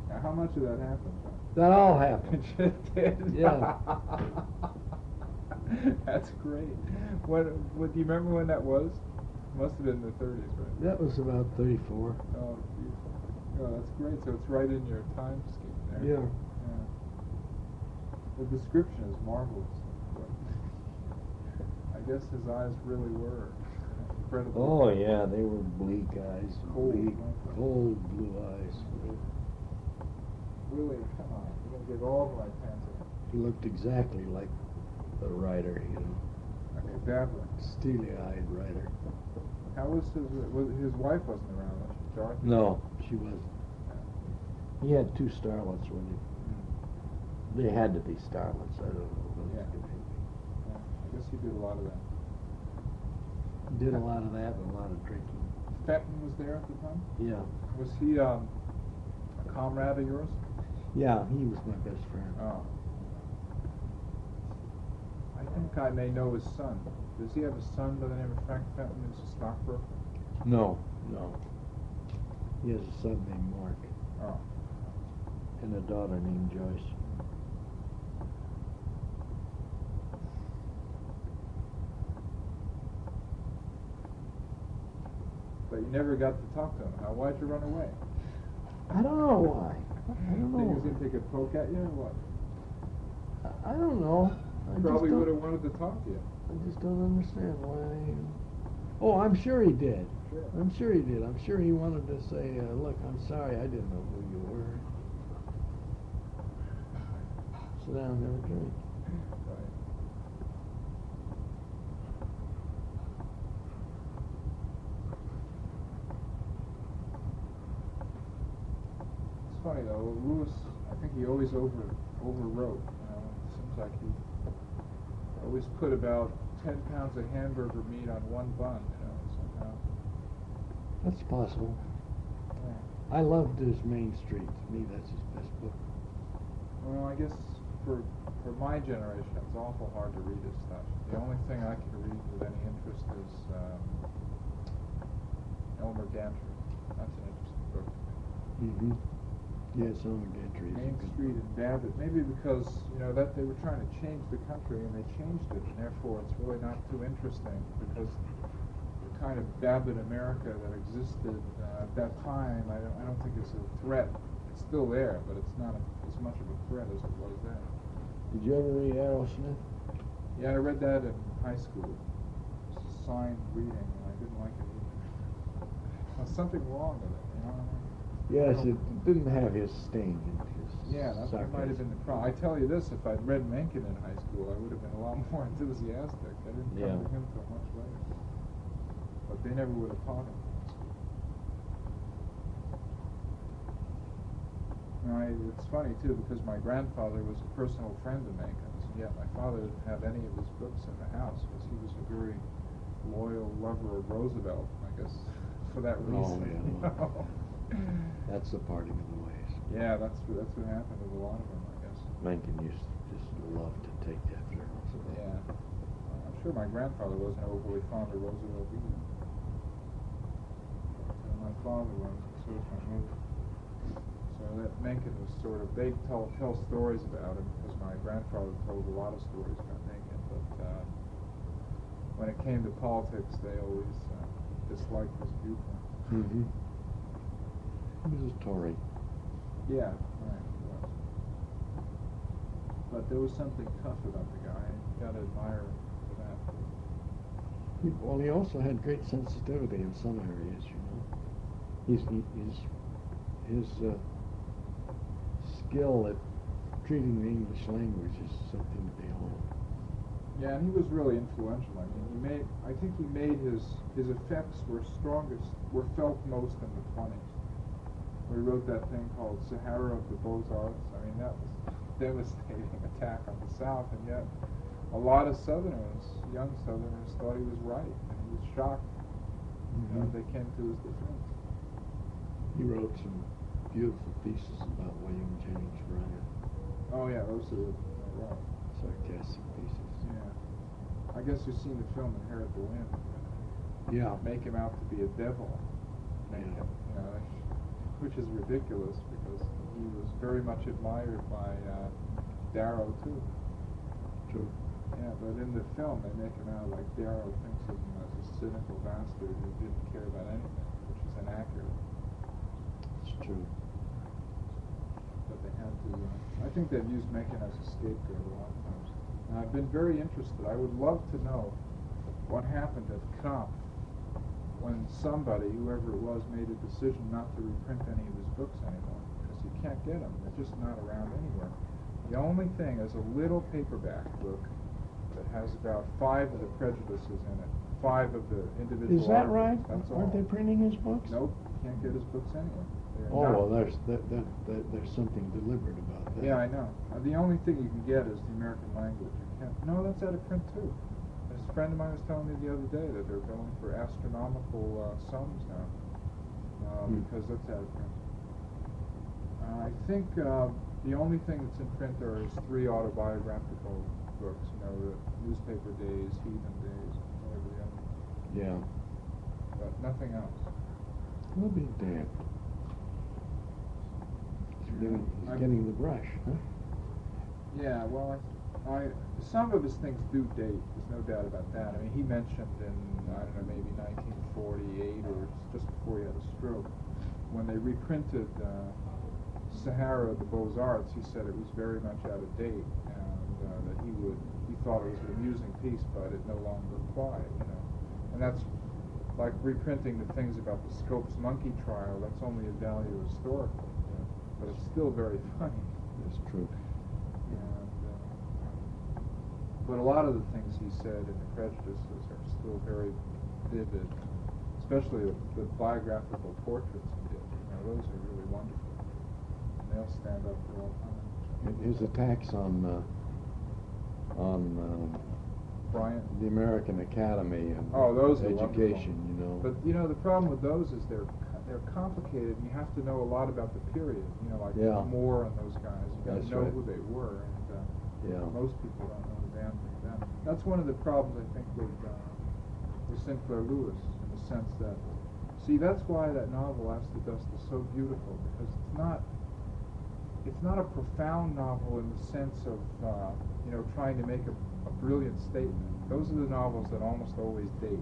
Now, how much of that happened? That all happened. It just did? Yeah. That's great. What do you remember when that was? Must have been the 30s, right? That was about 34. Oh, beautiful. Oh, that's great. So it's right in your time scheme there. Yeah. Yeah. The description is marvelous. But I guess his eyes really were incredible. Oh yeah, they were bleak eyes, Cold. bleak, cold blue eyes. Really, come on. You're going to get all the right pants on. He looked exactly like the writer, Okay, badly. steely-eyed writer. How was his wife wasn't around, was she? Dorothy? No, she wasn't. He had 2 starlets with him. They had to be starlets. I don't know. Yeah. Yeah. I guess he did a lot of that. Did a lot of that and a lot of drinking. Fenton was there at the time? Yeah. Was he a comrade of yours? Yeah, he was my best friend. Oh. I think I may know his son. Does he have a son by the name of Frank Fenton who's a stockbroker? No. He has a son named Mark Oh. and a daughter named Joyce. But you never got to talk to him. Now, why'd you run away? I don't know why. I don't know. Think he was going to take a poke at you or what? I don't know. I Probably just would don't- have wanted to talk to you. I just don't understand why. Oh, I'm sure he did. Sure. I'm sure he did. I'm sure he wanted to say, "Look, I'm sorry, I didn't know who you were." Sit down and have a drink. Right. It's funny though, Lewis, I think he always overwrote. It seems like he always put about 10 pounds of hamburger meat on one bun, somehow. That's possible. Yeah. I loved his Main Street. To me, that's his best book. Well, I guess for my generation, it was awful hard to read his stuff. The only thing I could read with any interest is Elmer Gantry. That's an interesting book. Mm-hmm. Yes, Elmer Gantry. Main Street and Babbitt. Maybe because that they were trying to change the country and they changed it, and therefore it's really not too interesting because the kind of Babbitt America that existed at that time, I don't think it's a threat. It's still there, but it's not as much of a threat as it was then. Did you ever read Aerosmith? Yeah, I read that in high school. It was a signed reading, and I didn't like it either. There's something wrong with it, you know what I mean? Yes, it didn't have his sting and his Yeah, that sarcasm. might have been the problem. I tell you this, if I'd read Mencken in high school, I would have been a lot more enthusiastic. I didn't come to him till much later. But they never would have taught him. It's funny, too, because my grandfather was a personal friend of Mencken's, and yet my father didn't have any of his books in the house, because he was a very loyal lover of Roosevelt, I guess, for that reason. Oh, yeah. That's the parting of the ways. Yeah, that's what happened with a lot of them, I guess. Mencken used to just love to take after Roosevelt. Yeah. I'm sure my grandfather wasn't overly fond of Roosevelt either. But my father was, and so was my mother. So that Mencken was sort of, they tell stories about him, because my grandfather told a lot of stories about Mencken, but when it came to politics, they always disliked his viewpoint. Mm-hmm. He was a Tory. Yeah, right, he was. But there was something tough about the guy. You gotta admire him for that. Well, he also had great sensitivity in some areas, you know. His skill at treating the English language is something to behold. Yeah, and he was really influential. I mean, I think he made his effects were felt most in the 20s. We wrote that thing called Sahara of the Beaux-Arts. I mean, that was a devastating attack on the South, and yet a lot of Southerners, young Southerners, thought he was right, and he was shocked. Mm-hmm. You know, they came to his defense. He wrote some beautiful pieces about William Jennings Bryan. Oh yeah, those are right. Sarcastic pieces. Yeah. I guess you've seen the film Inherit the Wind. Yeah. Make him out to be a devil. Make him, you know, which is ridiculous because he was very much admired by Darrow too. True. Yeah, but in the film they make him out like Darrow thinks of him as a cynical bastard who didn't care about anything, which is inaccurate. It's true. But they had to. I think they've used Mencken as a scapegoat a lot of times. And I've been very interested. I would love to know what happened at Kampf when somebody, whoever it was, made a decision not to reprint any of his books anymore, because you can't get them. They're just not around anywhere. The only thing is a little paperback book that has about 5 of the prejudices in it, 5 of the individual Is that articles. right? That's Aren't all. they printing his books? Nope, you can't get his books anywhere. They're Oh, not- well, there's something deliberate about that. Yeah, I know. The only thing you can get is the American language. You can't. No, that's out of print too. This friend of mine was telling me the other day that they're going for astronomical sums now because that's out of print. I think the only thing that's in print are his 3 autobiographical books. You know, the Newspaper Days, Heathen Days, whatever the other. Yeah. But nothing else. We'll be damned. He's getting the brush, huh? Yeah, well, some of his things do date. There's no doubt about that. I mean, he mentioned in, I don't know, maybe 1948 or just before he had a stroke, when they reprinted Sahara of the Beaux-Arts, he said it was very much out of date, and that he thought it was an amusing piece, but it no longer applied, you know. And that's like reprinting the things about the Scopes monkey trial. That's only of value historical, you know, but it's still very funny. That's true. But a lot of the things he said in the prejudices are still very vivid, especially the biographical portraits he did. You know, those are really wonderful. And they'll stand up for all time. His attacks on Bryant. the American Academy and Those are education, wonderful. you know. But you know, the problem with those is they're complicated, and you have to know a lot about the period. You know, like Moore and those guys. You got to know who they were, and most people don't know the damn thing about them. That's one of the problems I think with Sinclair Lewis, in the sense that, see, that's why that novel As to Dust is so beautiful, because it's not a profound novel in the sense of trying to make a brilliant statement. Those are the novels that almost always date.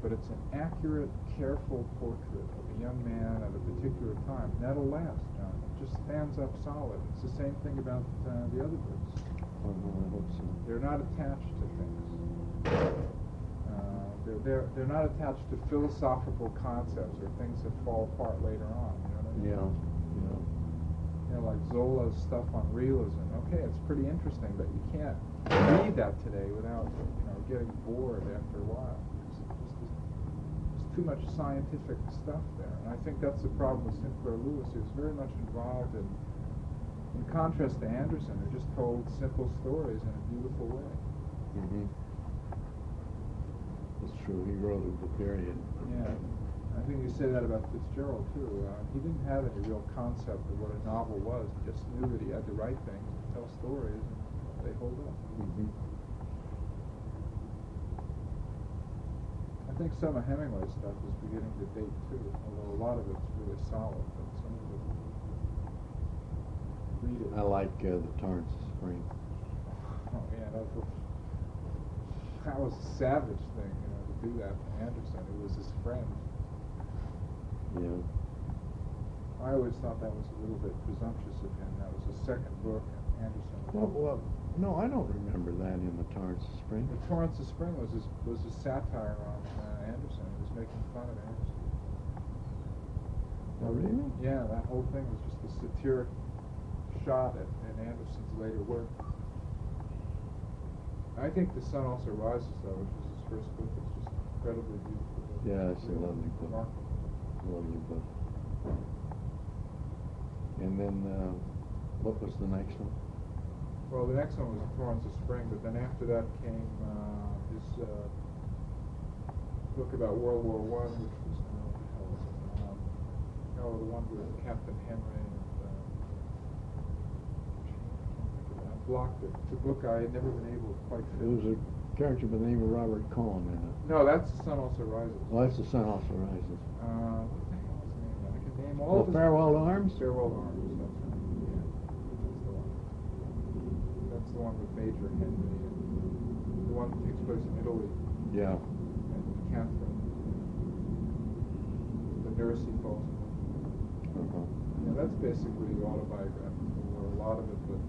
but it's an accurate, careful portrait of a young man at a particular time. And that'll last, John. It just stands up solid. It's the same thing about the other books. I hope so. They're not attached to things. They're not attached to philosophical concepts or things that fall apart later on. You know what I mean? Yeah. You know, like Zola's stuff on realism. Okay, it's pretty interesting, but you can't read that today without, getting bored after a while. There's too much scientific stuff there, and I think that's the problem with Sinclair Lewis. He was very much involved in contrast to Anderson, who just told simple stories in a beautiful way. Mm-hmm. It's true. He wrote of the period. Yeah. I think you say that about Fitzgerald too. He didn't have any real concept of what a novel was. He just knew that he had to write things and tell stories, and they hold up. Mm-hmm. I think some of Hemingway's stuff is beginning to date too, although a lot of it's really solid, but some of it, read it. I like the Torrance of Spring. Oh yeah, that was a savage thing, to do that to Anderson, who was his friend. Yeah. I always thought that was a little bit presumptuous of him. That was the second book, and Anderson. Well, no, I don't remember that in the Torrance of Spring. The Torrance of Spring was a satire on Anderson. He was making fun of Anderson. Oh, really? Yeah, that whole thing was just a satiric shot at Anderson's later work. I think The Sun Also Rises, though, which was his first book, is just incredibly beautiful. Yeah, it's a Really lovely book. remarkable. Lovely book. And then, what was the next one? Well, the next one was Torrance of Spring, but then after that came his book about World War I, which was, what the hell was it? The one with Captain Henry and, I can't think of it. I blocked it. It's a book I had never been able to quite It was finish. a character by the name of Robert Cohen in it. No, that's The Sun Also Rises. Well, that's The Sun Also Rises. What the hell is the name of that? I can name all of his... Farewell to Arms? Farewell to Arms, that's right. Yeah, that's the one. That's the one with Major Henry and the one that takes place in Italy. Yeah. And Catherine. The nurse he falls in love with. Uh-huh. Yeah, that's basically autobiographical, or a lot of it, but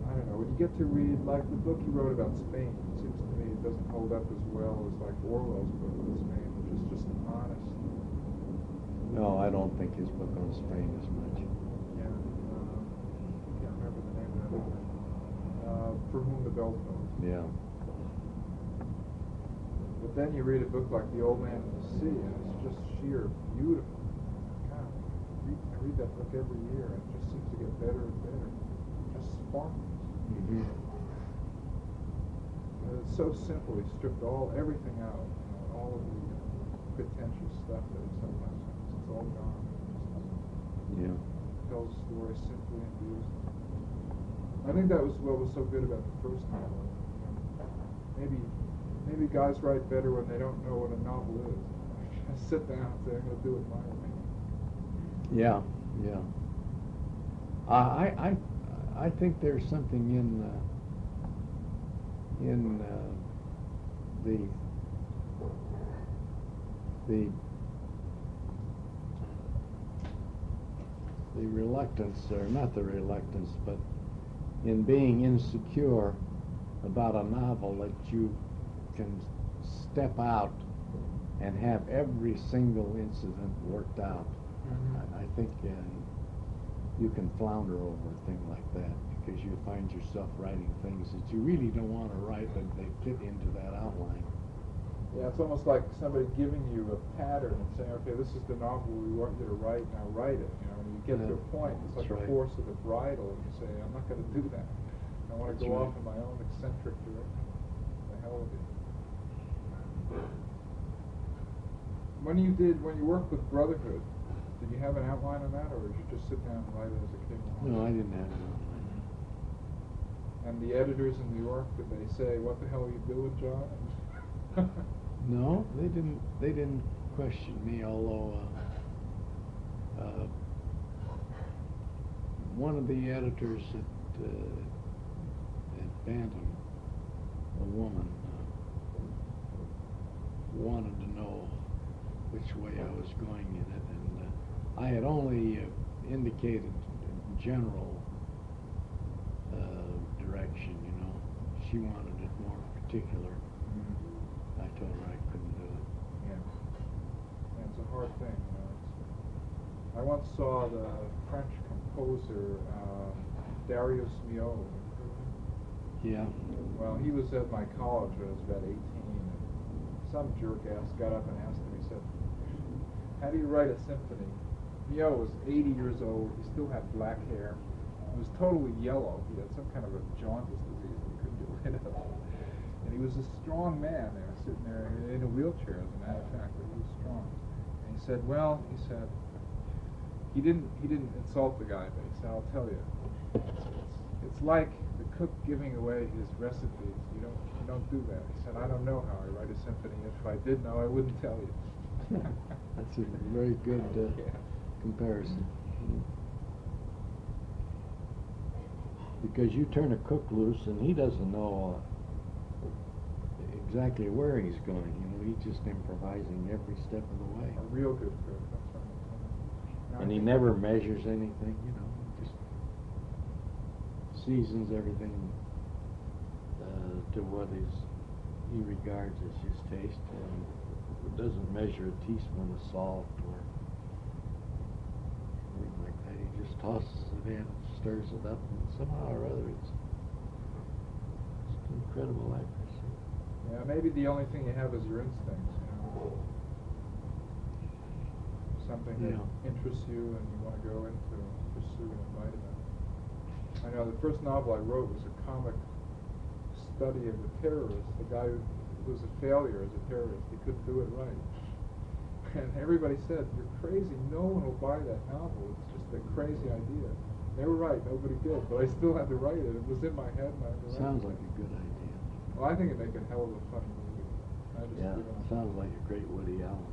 I don't know. When you get to read, like the book he wrote about Spain, it seems to me it doesn't hold up as well as like Orwell's book on Spain, which is just honest. No, I don't think his book on Spain is much. Yeah. I can't remember the name of that other thing. For Whom the Bell Tolls. Yeah. But then you read a book like The Old Man and the Sea, and it's just sheer beautiful. God, I read that book every year, and it just seems to get better and better. It just sparkles. Mm-hmm. It's so simple. He stripped everything out, all of the pretentious stuff that he sometimes has. It's all gone. Yeah. It tells a story simply and beautifully. I think that was what was so good about the first novel. Maybe guys write better when they don't know what a novel is. Just sit down and say, I'm going to do it my way. Yeah, yeah. I think there's something in the reluctance, or not the reluctance, but in being insecure about a novel that you can step out and have every single incident worked out. Mm-hmm. I think you can flounder over a thing like that because you find yourself writing things that you really don't want to write, but they fit into that outline. Yeah, it's almost like somebody giving you a pattern and saying, okay, this is the novel we want you to write, now write it. When you get to a point, it's like That's a right. horse with a bridle, and you say, I'm not going to do that. I want to That's go right. off in my own eccentric direction. The hell with it. When you worked with Brotherhood, did you have an outline on that, or did you just sit down and write it as it came along? No, I didn't have it. And the editors in New York, did they say, what the hell are you doing, John? No, they didn't. They didn't question me. Although one of the editors at Bantam, a woman, wanted to know which way I was going in it, and I had only indicated general direction, you know. She wanted it more particular. I told her I couldn't do it. Yeah. Yeah, it's a hard thing, you know. I once saw the French composer Darius Milhaud. Yeah. Well, he was at my college when I was about 18, and some jerk-ass got up and asked him, he said, how do you write a symphony? Milhaud was 80 years old, he still had black hair, he was totally yellow, he had some kind of a jaundice disease that he couldn't get rid of. And he was a strong man there, sitting there in a wheelchair, as a matter of fact, but he was strong. And he said, well, he said, he didn't insult the guy, but he said, I'll tell you, it's like the cook giving away his recipes. You don't do that. He said, I don't know how I write a symphony. If I did know, I wouldn't tell you. That's a very good comparison. Because you turn a cook loose and he doesn't know exactly where he's going. You know, he's just improvising every step of the way. A real good cook. That's right. And he never measures anything, you know, just seasons everything to what he regards as his taste, and doesn't measure a teaspoon of salt or anything like that. He just tosses it in, stirs it up, and somehow or other it's incredible accuracy. Yeah, maybe the only thing you have is your instincts, you know. Something that interests you and you want to go into and pursue and write about. I know the first novel I wrote was a comic study of the terrorist, the guy who was a failure as a terrorist. He couldn't do it right. And everybody said, you're crazy, no one will buy that novel, it's just a crazy idea. They were right, nobody did, but I still had to write it. It was in my head and I had to write it. Sounds like a good idea. Well, I think it'd make a hell of a funny movie. Sounds like a great Woody Allen.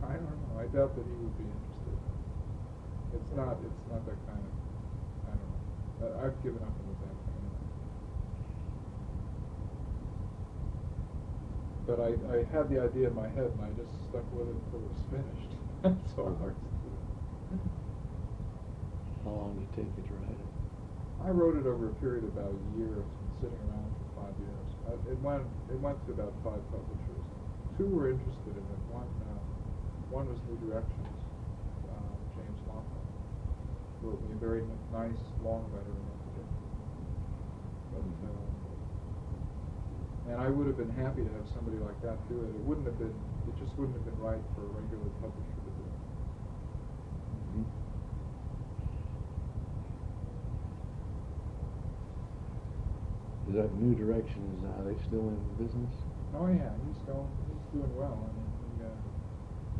I don't know. I doubt that he would be interested. It's not that kind of, I don't know. I've given up on the damn thing. But I had the idea in my head and I just stuck with it until it was finished. It's so hard to do. How long did it take you to write it? I wrote it over a period of about a year. It's been sitting around for 5 years. It went to about 5 publishers. 2 were interested in it. One was New Directions. James Lofton wrote me a very nice long letter. And I would have been happy to have somebody like that do it. It just wouldn't have been right for a regular publisher to do it. Is that New Directions, are they still in business? Oh yeah, he's doing well. I mean, he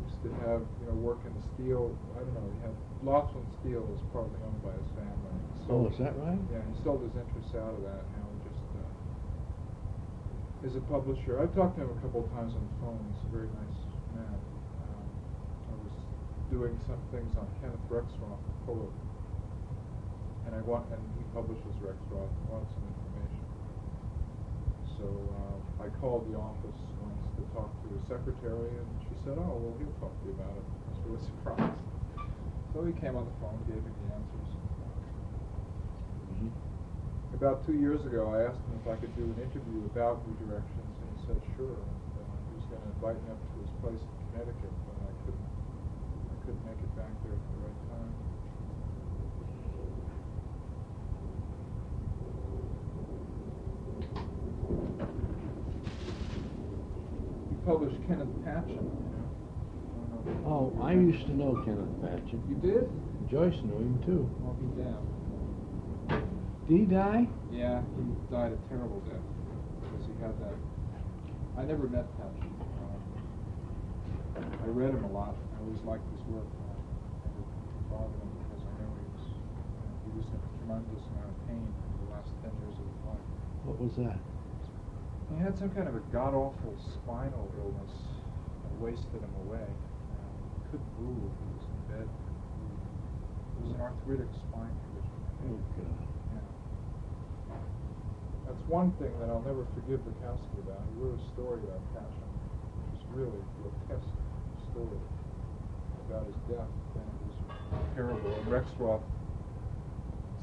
used to have, work in the steel. I don't know. He had Laughlin Steel was partly owned by his family. Is that right? Yeah, he sold his interests out of that. Now he just is a publisher. I've talked to him a couple of times on the phone. He's a very nice man. I was doing some things on Kenneth Rexroth, the poet, and he publishes Rexroth. I wanted some information. So I called the office once to talk to his secretary, and she said, "Oh, well, he'll talk to you about it." I was really surprised. So he came on the phone, gave me the answers. About 2 years ago, I asked him if I could do an interview about New Directions, and he said sure. And he was going to invite me up to his place in Connecticut, but I couldn't make it back there at the right time. Published Kenneth Patchen, Oh, I used to know Kenneth Patchen. You did? Joyce knew him too. I'll be damned. Did he die? Yeah, he died a terrible death because he had that. I never met Patchen. I read him a lot. I always liked his work. I never bothered him because I know he was in a tremendous amount of pain for the last 10 years of his life. What was that? He had some kind of a god-awful spinal illness that wasted him away. He couldn't move. He was in bed. It was an arthritic spine condition. Oh, God. Yeah. That's one thing that I'll never forgive Bukowski about. He wrote a story about passion, which is really a grotesque story about his death, and it was terrible. And Rexroth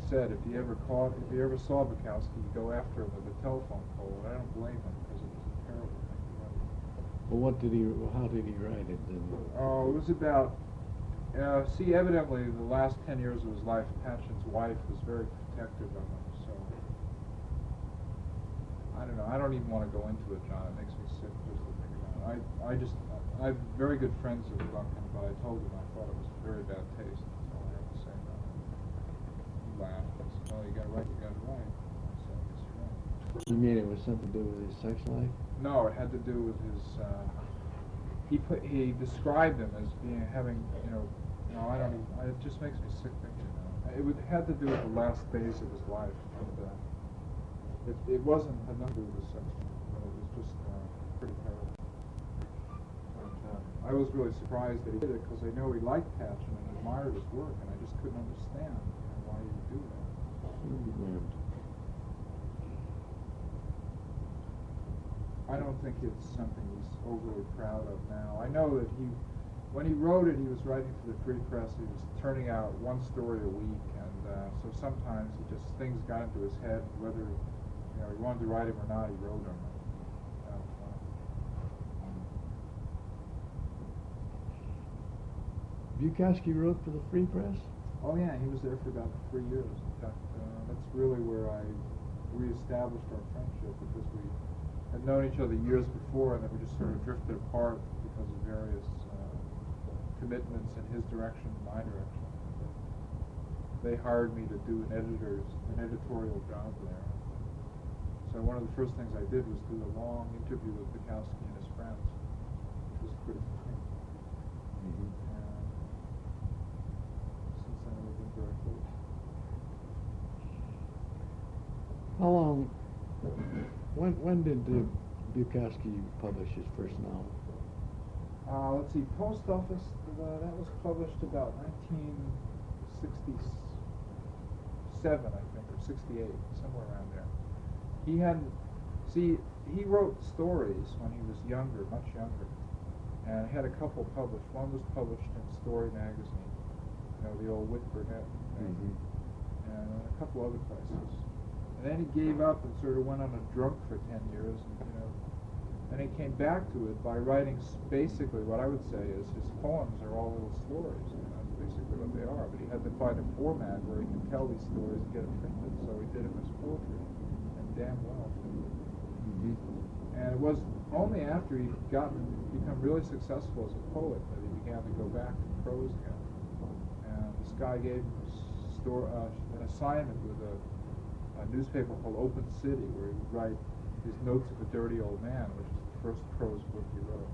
said if he ever saw Bukowski, he'd go after him with a telephone pole, and I don't blame him because it was a terrible thing to write. Well, how did he write it then? Oh, it was about. Evidently, the last 10 years of his life, Patchen's wife was very protective of him. So, I don't know. I don't even want to go into it, John. It makes me sick just to think about it. I have very good friends who were Duncan, but I told him I thought it was very bad taste. That's all I have to say about it. He laughed. I said, "Oh, you got it right. You got it right." I said, "I guess you're right." You mean it was something to do with his sex life? No, it had to do with his. He described him as having. No, I don't even. It just makes me sick thinking about it. It had to do with the last days of his life. And, it wasn't had nothing to do with his sex life, but it was just pretty terrible. And, I was really surprised that he did it because I know he liked Patchen and admired his work, and I just couldn't understand why he would do that. I don't think it's something he's overly proud of now. I know that when he wrote it, he was writing for the Free Press. He was turning out one story a week, and so sometimes things got into his head. Whether he wanted to write him or not, he wrote him. Bukowski wrote for the Free Press? Oh yeah, he was there for about 3 years. In fact, that's really where I reestablished our friendship, because we had known each other years before, and then we just sort of drifted apart because of various commitments in his direction and my direction. They hired me to do an editorial job there. So one of the first things I did was do a long interview with Bukowski and his friends, which was pretty funny. And since then we've been very close. How long? When did Bukowski publish his first novel? Let's see, Post Office, that was published about 1967, I think, or 68, somewhere around there. He wrote stories when he was younger, much younger, and had a couple published. One was published in Story magazine, the old Whit Burnett magazine, and a couple other places. And then he gave up and sort of went on a drunk for 10 years, and he came back to it by writing basically what I would say is his poems are all little stories. That's basically what they are. But he had to find a format where he could tell these stories and get them printed, so he did them as poetry, and damn well. And it was only after he'd become really successful as a poet that he began to go back to prose again. And this guy gave him an assignment with a newspaper called Open City, where he would write his Notes of a Dirty Old Man, which is the first prose book he wrote.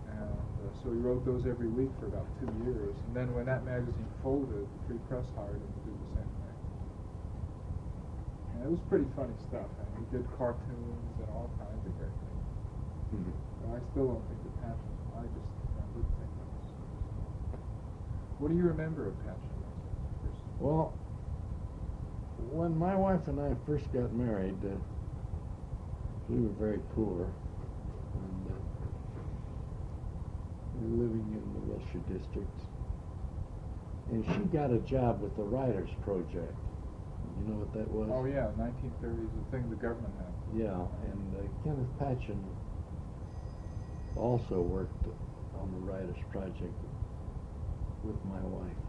And so he wrote those every week for about 2 years. And then when that magazine folded, the Free Press hired him to do the same thing. And it was pretty funny stuff. I mean, he did cartoons and all kinds of great things. But I still don't think the Patchen. I just didn't think that was. What do you remember of Patchen? Well, when my wife and I first got married, we were very poor, and we were living in the Wilshire district, and she got a job with the Writers Project. You know what that was? Oh yeah, 1930s, the thing the government had. Yeah, and Kenneth Patchen also worked on the Writers Project with my wife,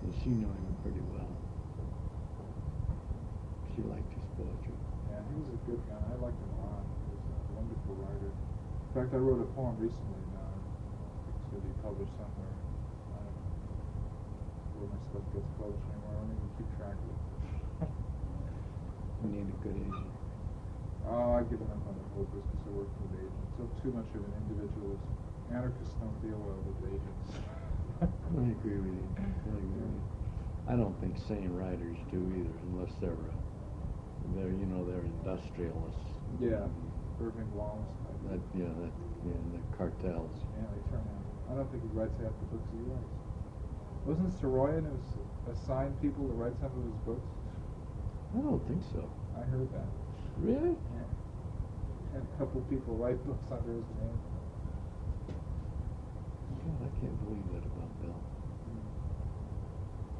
and she knew him pretty well. She liked his poetry. Yeah, he was a good guy. I liked him a lot. He was a wonderful writer. In fact, I wrote a poem recently. I think it's going to be published somewhere. I don't know where my stuff gets published anymore. I don't even keep track of it. We need a good agent. I've given up on the whole business of working with agents. So too much of an individualist. Anarchists don't deal well with agents. I agree with you. I don't think sane writers do either, unless they're industrialists. Yeah, Irving Wallace. The cartels. Yeah, they turn out. I don't think he writes half the books he writes. Wasn't Soroyan who assigned people to write some of his books? I don't think so. I heard that. Really? Yeah. Had a couple people write books under his name. God, I can't believe that about Bill.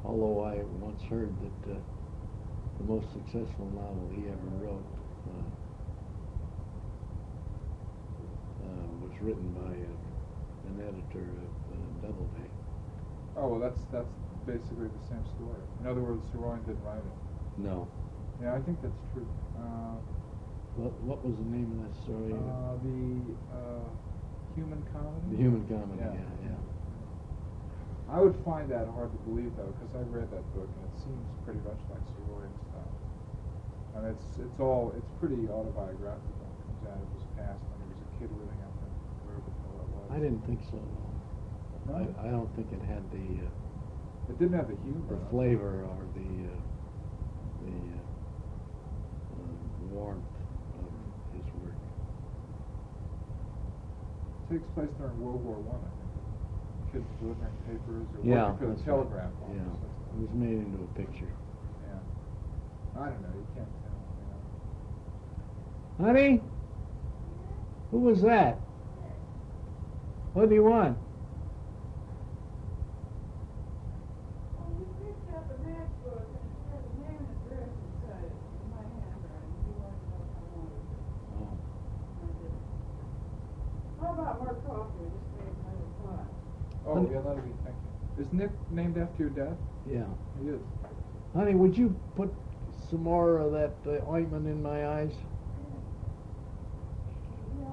Although I once heard that the most successful novel he ever wrote was written by an editor of Doubleday. Oh, well, that's basically the same story. In other words, Saroyan didn't write it. No. Yeah, I think that's true. What was the name of that story? The Human Comedy? The Human Comedy, Yeah. yeah. I would find that hard to believe, though, because I read that book, and it seems pretty much like Saroyan's style. And it's pretty autobiographical. It comes out of his past when he was a kid living up in wherever the hell it was. I didn't think so. No? I don't think it had the It didn't have the humor. flavor or the warmth of his work. It takes place during World War I, I think. Kids delivering papers or Yeah, working for the that's telegraph right. office. Yeah, That's it was made into a picture. Yeah. I don't know. You can't tell. Honey, who was that? What do you want? Oh, you picked up a matchbook and it has a name and address inside it. In my handwriting. You wanted to know if I wanted it. Oh, I did. How about more coffee? Just made another pot. Oh, yeah, that'll be. Thank you. Is Nick named after your dad? yeah. He is. Honey, would you put some more of that ointment in my eyes? Yeah.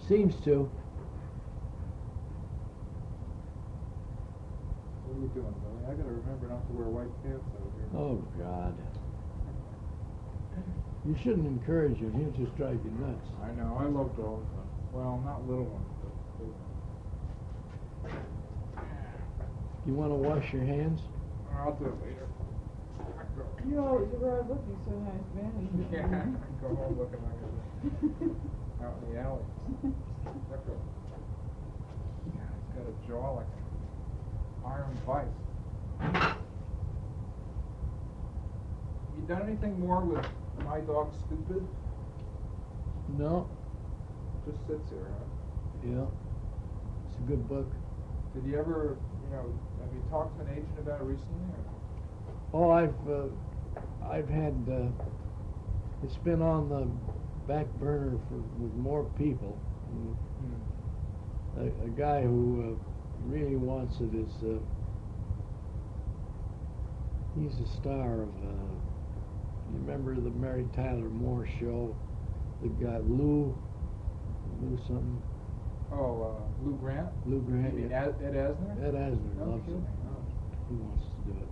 Seems to. What are you doing, Billy? I gotta remember not to wear white pants out here. Oh, God. You shouldn't encourage him. He'll just drive you nuts. I know. I love dogs. Well, not little ones, but big ones. You want to wash your hands? I'll do it later. You always arrive looking so nice, man. Yeah, I go home looking like a out in the alley. Look at. Yeah, he's got a jaw like an iron vice. You done anything more with My Dog Stupid? No. Just sits here, huh? Yeah. It's a good book. Did you ever, have you talked to an agent about it recently? Or? Oh, I've had, it's been on the back burner with more people. A guy who really wants it is, he's a star of, you remember the Mary Tyler Moore show? The guy, Lou something. Oh, Lou Grant? Lou Grant, You mean yeah. Ed Asner? Ed Asner No loves kidding. it. Oh. He wants to do it.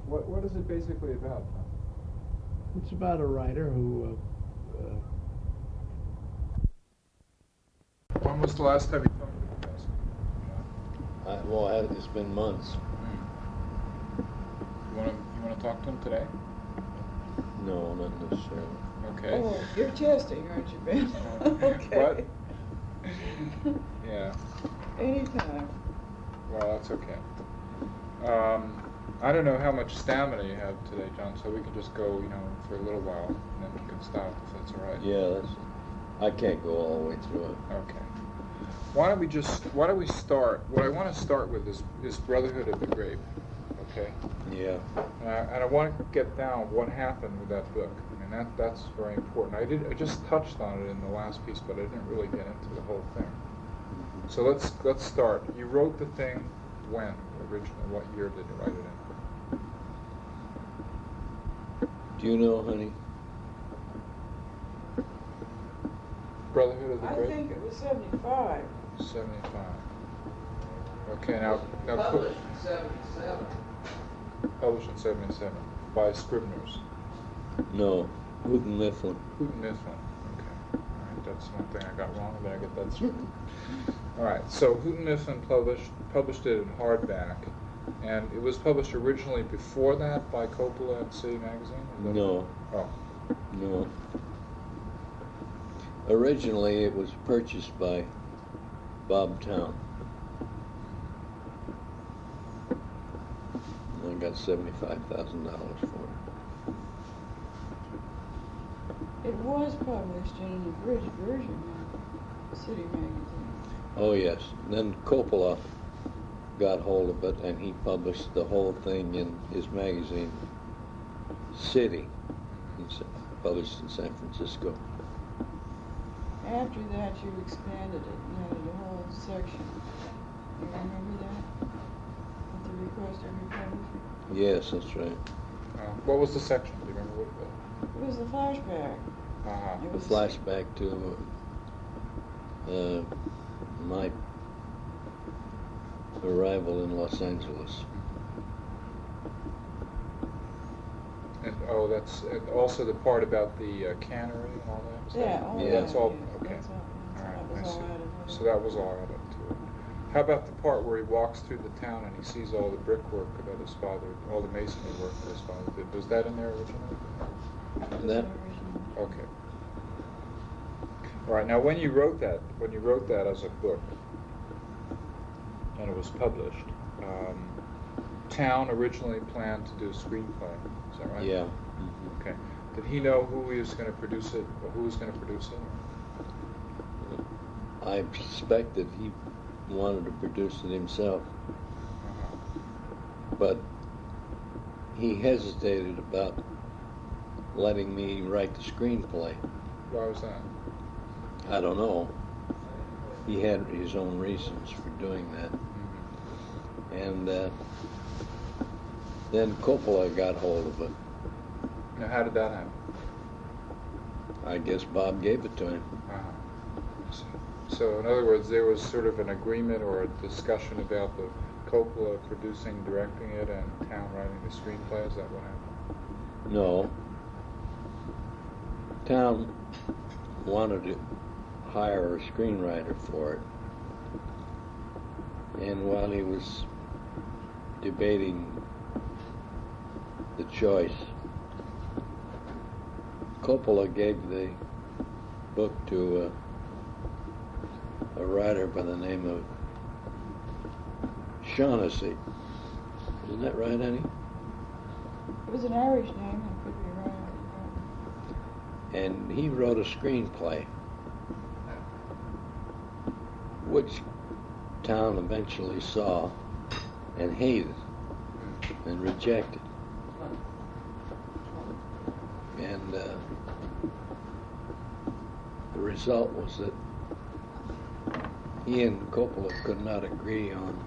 What is it basically about? It's about a writer who, When was the last time you talked to the person? It's been months. You want to talk to him today? No, not necessarily. Okay. Oh, you're testing, aren't you, Ben? Okay. What? Yeah. Anytime. Well, that's okay. I don't know how much stamina you have today, John, so we can just go, for a little while, and then we can stop if that's all right. Yeah, I can't go all the way through it. Okay. Why don't we start? What I want to start with is Brotherhood of the Grape, okay? Yeah. And I want to get down what happened with that book. I mean, that's very important. I just touched on it in the last piece, but I didn't really get into the whole thing. So let's start. You wrote the thing when originally? What year did you write it in? Do you know, honey? Brotherhood of the I Grape? think it was 75. 75. Okay, now Published in 77. published in 77 by Scribners. No, Houghton Mifflin. Houghton Mifflin. Okay. All right, that's one thing I got wrong, but I get that straight. All right, so Houghton Mifflin published it in hardback, and it was published originally before that by Coppola and City Magazine? Is that- No, Oh, no. Originally, it was purchased by Bob Town. I got $75,000 for it. It was published in an abridged version of City Magazine. Oh yes. Then Coppola got hold of it, and he published the whole thing in his magazine, City. It's published in San Francisco. After that, you expanded it and added a whole section. You remember that? At the request of your publisher? Yes, that's right. What was the section? Do you remember what It was the flashback. Uh-huh. It A was flashback to my arrival in Los Angeles. And, that's and also the part about the cannery and all that? Yeah, all Yeah. that, That's all, yes, okay. that's all, All right, that was I all see. added. So that was all added to it. How about the part where he walks through the town and he sees all the brickwork that his father, all the masonry work that his father did? Was that in there originally? That Okay. All right. Now, when you wrote that as a book, and it was published, Town originally planned to do a screenplay. Is that right? Yeah. Okay. Did he know who he was going to produce it, or who was going to produce it? I suspected he wanted to produce it himself, but he hesitated about letting me write the screenplay. Why was that? I don't know. He had his own reasons for doing that. And then Coppola got hold of it. Now, how did that happen? I guess Bob gave it to him. So, in other words, there was sort of an agreement or a discussion about the Coppola producing, directing it, and Town writing the screenplay. Is that what happened? No. Town wanted to hire a screenwriter for it. And while he was debating the choice, Coppola gave the book to a writer by the name of Shaughnessy. Isn't that right, Annie? It was an Irish name, and could be right. And he wrote a screenplay, which Town eventually saw and hated and rejected. And the result was that he and Coppola could not agree on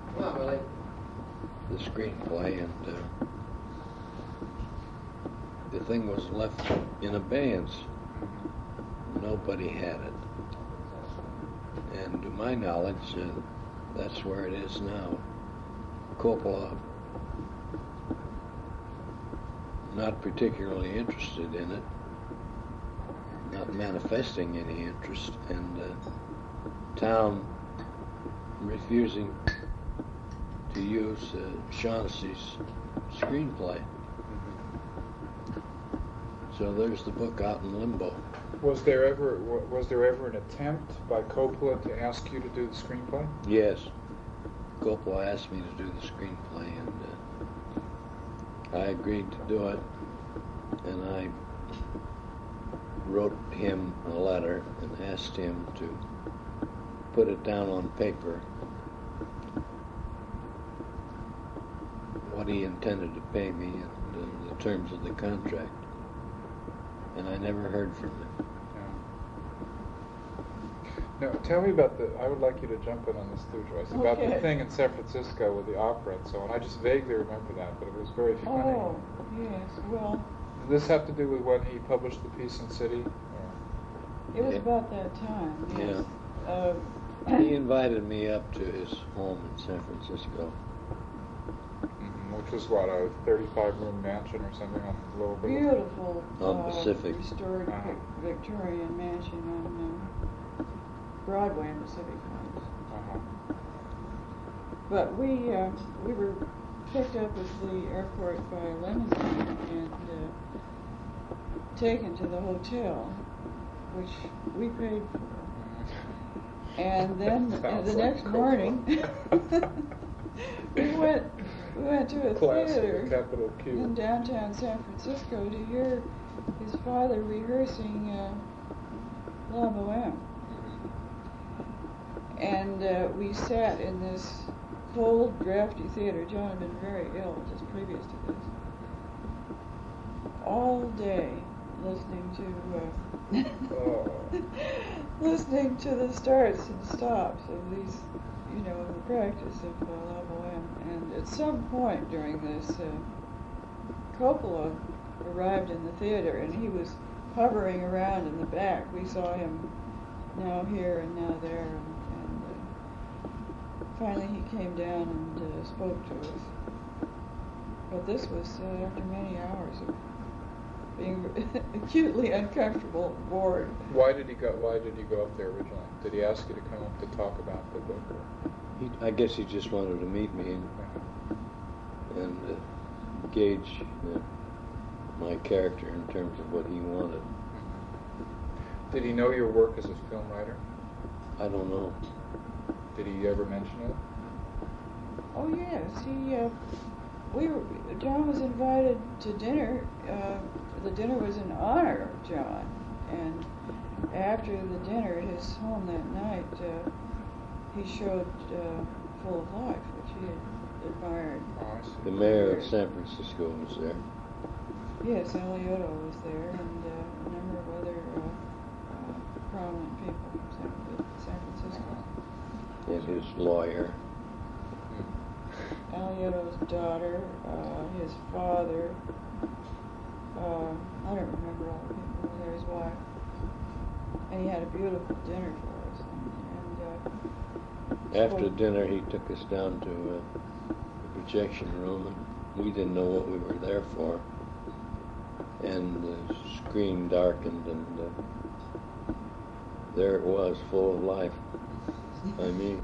the screenplay, and the thing was left in abeyance. Nobody had it. And to my knowledge, that's where it is now. Coppola, not particularly interested in it, not manifesting any interest, and Town refusing to use Shaughnessy's screenplay. So there's the book out in limbo. Was there ever an attempt by Coppola to ask you to do the screenplay? Yes, Coppola asked me to do the screenplay, and I agreed to do it, and I wrote him a letter and asked him to put it down on paper what he intended to pay me and the terms of the contract, and I never heard from him. Now, tell me about I would like you to jump in on this too, Joyce, about the Okay. thing in San Francisco with the opera and so on. I just vaguely remember that, but it was very funny. Oh, yes. Well, Did this have to do with when he published the piece in City? Or? it was Yeah. about that time. Yes. He invited me up to his home in San Francisco. Which was what, a 35-room mansion or something on the Lower Boulevard? Beautiful On Pacific. restored Victorian mansion on Broadway and Pacific Heights. But we were picked up at the airport by a limousine and taken to the hotel, which we paid for. And then Sounds the like next Coppola. morning, we went We went to a Class with a theater capital Q. in downtown San Francisco to hear his father rehearsing La Boheme. And we sat in this cold, drafty theater. John had been very ill just previous to this. All day listening to listening to the starts and stops of these, the practice of La Boheme. And at some point during this, Coppola arrived in the theater, and he was hovering around in the back. We saw him now here and now there, and finally he came down and spoke to us. But this was after many hours of being acutely uncomfortable, bored. Why did he go up there originally? Did he ask you to come up to talk about the book? I guess he just wanted to meet me and gauge my character in terms of what he wanted. Did he know your work as a film writer? I don't know. Did he ever mention it? Oh yes, John was invited to dinner. The dinner was in honor of John, and after the dinner at his home that night, he showed Full of Life, which he had admired. Oh, I see. The mayor of San Francisco was there. Yes, Alioto was there, and a number of other prominent people from San Francisco. And his lawyer. Alioto's daughter, his father, I don't remember all the people who were there, his wife. And he had a beautiful dinner for us. After dinner, he took us down to the projection room, and we didn't know what we were there for. And the screen darkened, and there it was, Full of Life. I mean,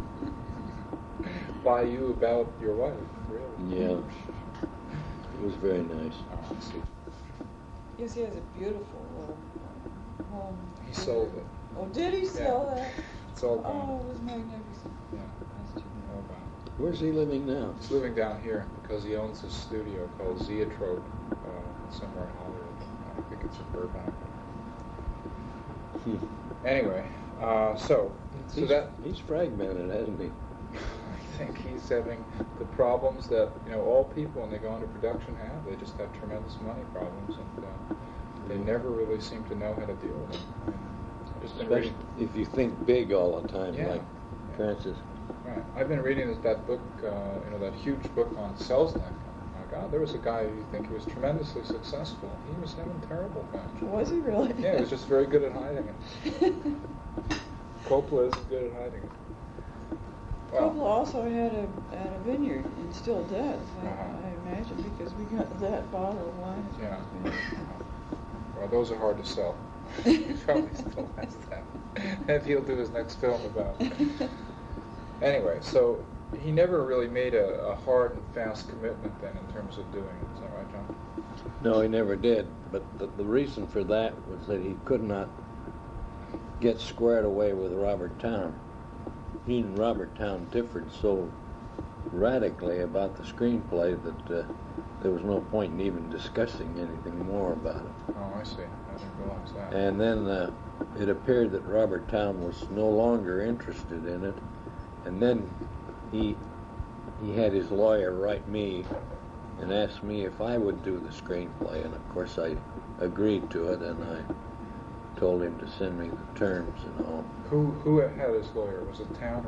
By you about your wife, really? yeah, it was very nice. Oh, I see. Yes, he has a beautiful home. He sold it. Oh, did he sell that? It's all gone. Oh, it was magnificent. Yeah, That's too bad. all gone. Where's he living now? He's living down here because he owns a studio called Zoetrope somewhere in Hollywood. I think it's in Burbank. Anyway, so He's fragmented, hasn't he? I think he's having the problems that all people when they go into production have. They just have tremendous money problems, and they never really seem to know how to deal with them. I've just been Especially reading. if you think big all the time, Yeah. like Francis. Right. I've been reading that book, that huge book on Selznick. Oh my God, there was a guy who think he was tremendously successful. He was having terrible times. Was he really? Yeah, he was just very good at hiding it. Coppola isn't good at hiding it. Well, Coppola also had a vineyard and still does, I imagine, because we got that bottle of wine. yeah. Well, those are hard to sell. He probably still has that. Maybe he'll do his next film about it. Anyway, so he never really made a hard and fast commitment then in terms of doing it. Is that right, John? No, he never did. But the reason for that was that he could not get squared away with Robert Towne. He and Robert Towne differed so radically about the screenplay that there was no point in even discussing anything more about it. Oh, I see. I didn't realize that. And then it appeared that Robert Towne was no longer interested in it. And then he had his lawyer write me and asked me if I would do the screenplay. And of course I agreed to it, and I told him to send me the terms and all. Who had his lawyer? Was it Towne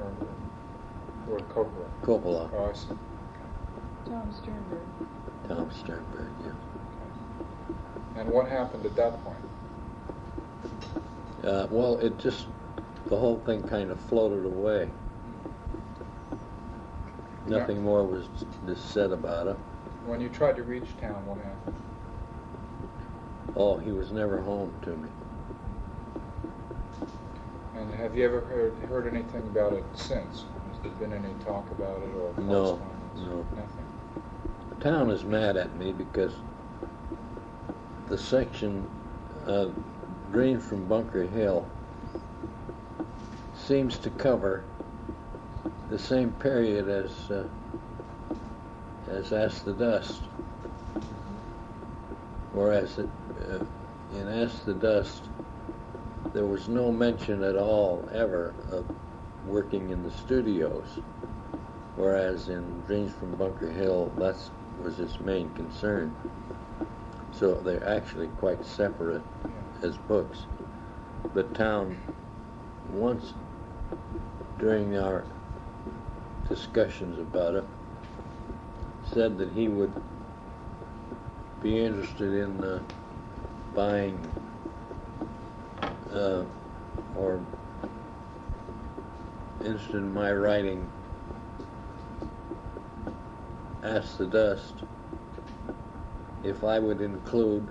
or Coppola? Coppola. Oh, I see. Tom Sternberg. Tom Sternberg, yeah. And what happened at that point? Well, the whole thing kind of floated away. Nothing more was said about it. When you tried to reach Towne, what happened? Oh, he was never home to me. And have you ever heard anything about it since? Has there been any talk about it or No, correspondence? no. Nothing. Town is mad at me because the section Dreams from Bunker Hill seems to cover the same period as as Ask the Dust. Whereas in Ask the Dust, there was no mention at all, ever, of working in the studios. Whereas in Dreams from Bunker Hill, that was his main concern. So they're actually quite separate as books. But Town, once during our discussions about it, said that he would be interested in buying or interested in my writing Ask the Dust if I would include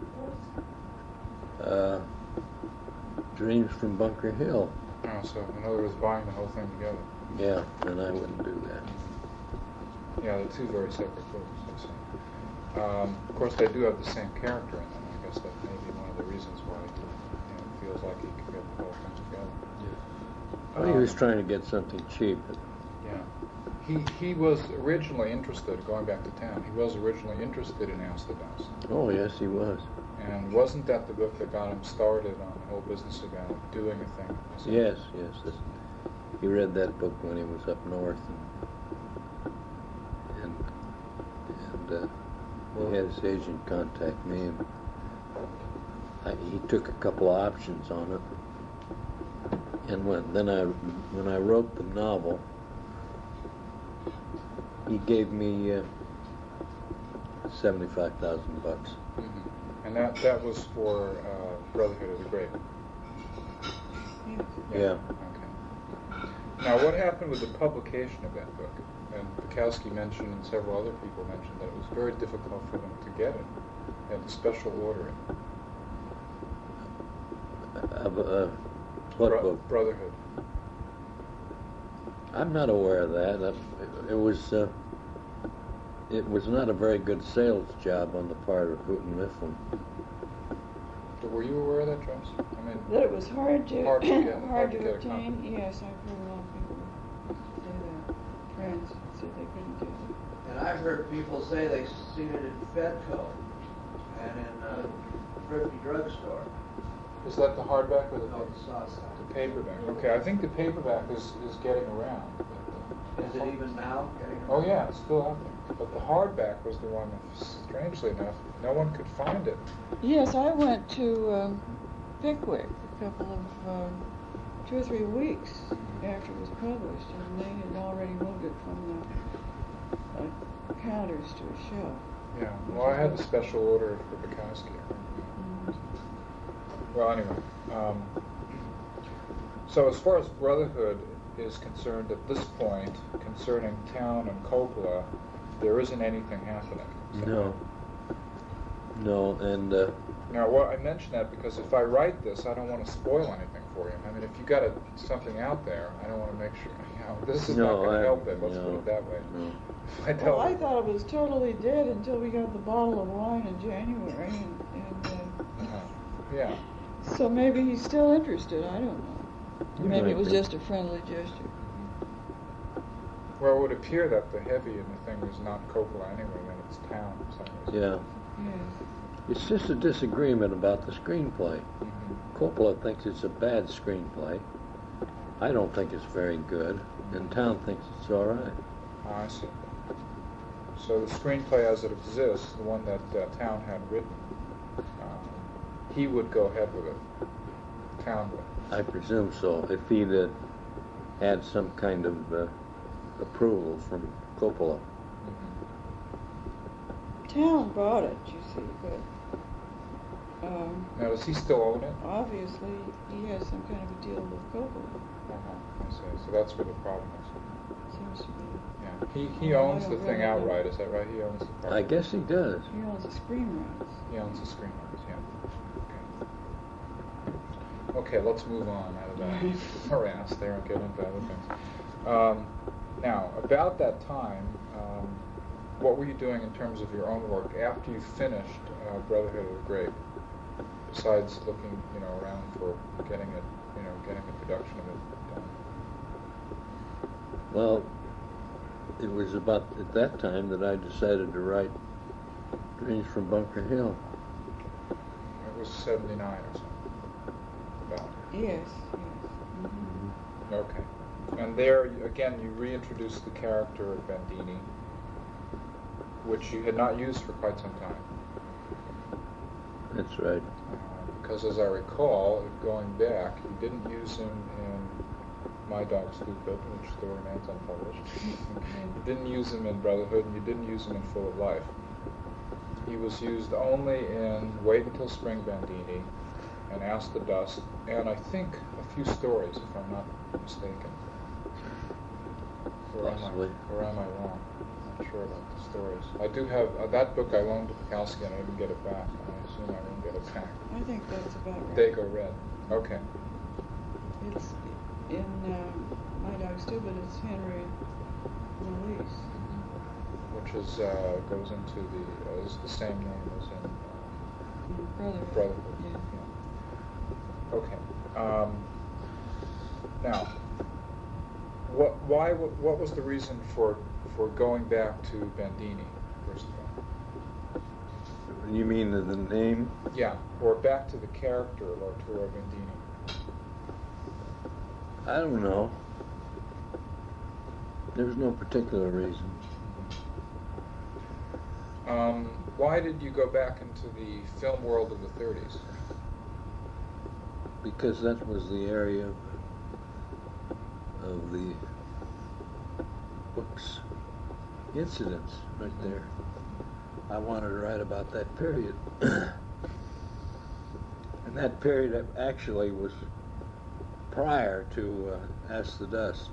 Dreams from Bunker Hill. Oh, so in other words, buying the whole thing together. Yeah, and I wouldn't do that. Yeah, they're two very separate books, I see. Of course, they do have the same character in them. I guess that may be one of the reasons why he feels like he can get the whole thing together. Well, he was trying to get something cheap. Yeah. He was originally interested, going back to Town, he was originally interested in Ask the Dust. Oh, yes, he was. And wasn't that the book that got him started on the whole business about doing a thing? Yes. He read that book when he was up north, and he had his agent contact me, and he took a couple of options on it. And when I wrote the novel, he gave me $75,000. Mm-hmm. And that was for Brotherhood of the Grape. Yeah. Okay. Now, what happened with the publication of that book? And Bukowski mentioned, and several other people mentioned, that it was very difficult for them to get it. They had to special order it. What book? Brotherhood. I'm not aware of that. It was not a very good sales job on the part of Houghton Mifflin. Were you aware of that, Charles? I mean, That it was hard to hard to get, hard to get a obtain. copy. Yes, I've heard a lot of people say that. Friends said they couldn't do it. And I've heard people say they've seen it in Fedco and in a thrifty drugstore. Is that the hardback or the No, it's not that. the paperback? Okay, I think the paperback is getting around. Is it even now getting around? Oh yeah, it's still out there. But the hardback was the one that, strangely enough, no one could find it. Yes, I went to Pickwick a couple of 2 or 3 weeks after it was published, and they had already moved it from the counters to a shelf. Yeah, well, I had the special order for Bukowski. Well, anyway, so as far as Brotherhood is concerned at this point, concerning Town and Coppola, there isn't anything happening. No, and Now, well, I mention that because if I write this, I don't want to spoil anything for you. I mean, if you got something out there, I don't want to make sure, this is not going to help it, let's put it that way. No. If I tell Well, I you- thought it was totally dead until we got the bottle of wine in January, and Yeah. so maybe he's still interested. I don't know. You Maybe might it was be. just a friendly gesture. Well, it would appear that the heavy in the thing is not Coppola anyway, then it's Town for some reason. yeah, Yes. it's just a disagreement about the screenplay. Mhm. Coppola thinks it's a bad screenplay. I don't think it's very good, and Town thinks it's all right. Oh, I see. So the screenplay as it exists, the one that Town had written, he would go ahead with it. Town would. I presume so. If he'd had some kind of approval from Coppola. Town bought it, you see, but Now, does he still own it? obviously he has some kind of a deal with Coppola. I see. So that's where the problem is. Seems to be. Yeah. He owns the thing outright, is that right? He owns the property. I guess he does. He owns the screen rights. He owns the screen rights, yeah. Okay, let's move on out of that morass there and get into other things. Now, about that time, what were you doing in terms of your own work after you finished Brotherhood of the Grape? Besides looking, around for getting the production of it done. Well, it was about at that time that I decided to write Dreams from Bunker Hill. It was 79 or something. About. Yes, yes. Mm-hmm. Okay. And there, again, you reintroduced the character of Bandini, which you had not used for quite some time. That's right. Because as I recall, going back, you didn't use him in My Dog Stupid, which still remains unpublished. You didn't use him in Brotherhood, and you didn't use him in Full of Life. He was used only in Wait Until Spring Bandini, and Ask the Dust, and I think a few stories, if I'm not mistaken. Possibly. Or am I wrong? I'm not sure about the stories. I do have that book I loaned to Bukowski, and I didn't get it back. I assume I won't get it back. I think that's about right. They Go Red. Okay. It's in My Dog Stupid, it's Henry Louise. Which is goes into the is the same name as in Brotherhood. Yeah. Yeah. Okay. Now, what was the reason for going back to Bandini first of all? You mean the name? Yeah, or back to the character of Arturo Bandini. I don't know. There's no particular reason. Why did you go back into the film world of the 30s? Because that was the area of the book's incidents right there. I wanted to write about that period. And that period actually was prior to Ask the Dust.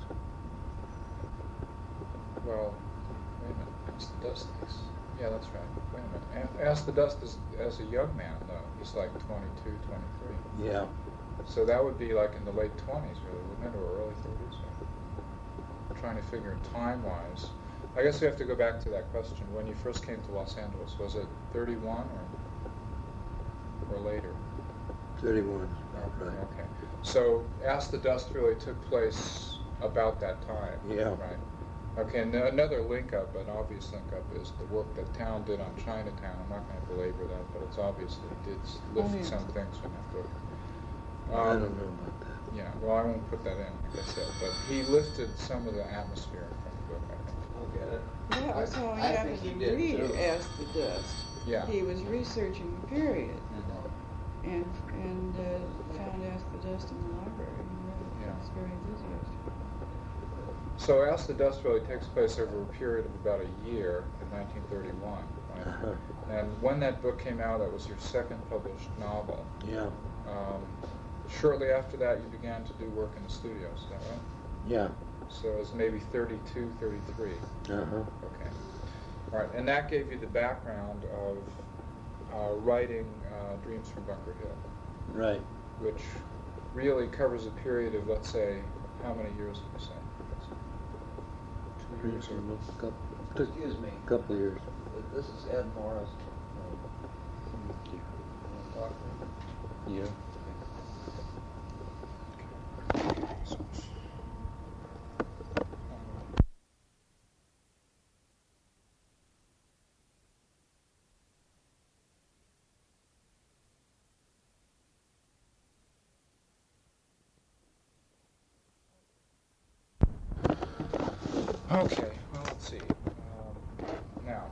Well, wait a minute. Ask the Dust is... Yeah, that's right. Wait a minute. Ask the Dust is as a young man, though. He's like 22, 23. Yeah. So that would be like in the late 20s, really, wouldn't it? Or early 30s? I'm trying to figure time-wise. I guess we have to go back to that question. When you first came to Los Angeles, was it 31 or later? 31. Oh, Right. Okay. So Ask the Dust really took place about that time. Yeah. Right. Okay, and another link-up, an obvious link-up, is the work that Town did on Chinatown. I'm not going to belabor that, but it's obvious that he did lift some things from that book. I don't know about that. Yeah, well, I won't put that in, like I said, but he lifted some of the atmosphere from the book, I think. I'll get it. That was how I I happened think to he did, read too. Ask the Dust. Yeah. He was researching the period and found Ask the Dust in the library and read it. Yeah. He was very enthusiastic. So Ask the Dust really takes place over a period of about a year in 1931, right? Uh-huh. And when that book came out, that was your second published novel. Yeah. Shortly after that, you began to do work in the studios, is that right? Yeah. So it was maybe 32, 33. Uh-huh. Okay. All right, and that gave you the background of writing Dreams from Bunker Hill, Right. which really covers a period of, let's say, how many years would you say? 2 years or Excuse me. Couple of years. This is Ed Morris. Talk to me. Yeah. Okay, well, let's see. Now,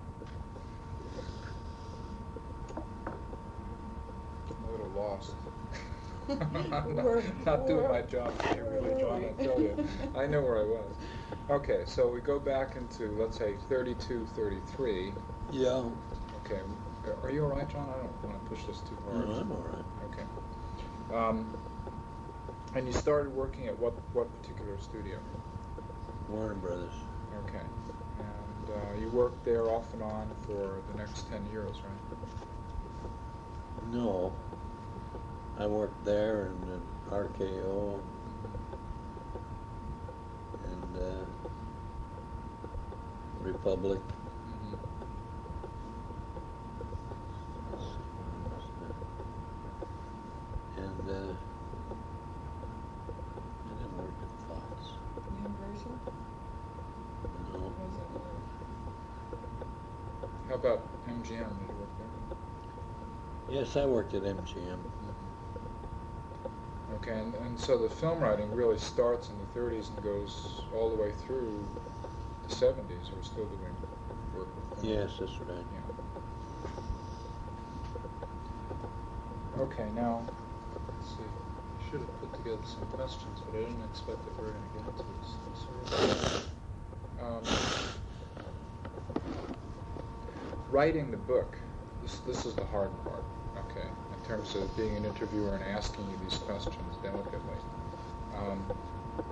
I'm a little lost. I'm not doing my job today, really, John, I tell you. I know where I was. Okay, so we go back into, let's say, 32, 33. Yeah. Okay, are you all right, John? I don't want to push this too hard. No, I'm all right. Okay. And you started working at what particular studio? Warner Brothers. Okay. And you worked there off and on for the next 10 years, right? No. I worked there and then RKO and Republic. And then worked at Fox. Universal? No. wasn't How about MGM? Did you work there? Yes, I worked at MGM. Okay, and so the film writing really starts in the 30s and goes all the way through the 70s. We're still doing work with film. Yes, that's right. Yeah. Okay, now, let's see. I should have put together some questions, but I didn't expect that we were going to get into this. Writing the book, this is the hard part, okay, in terms of being an interviewer and asking you these questions delicately.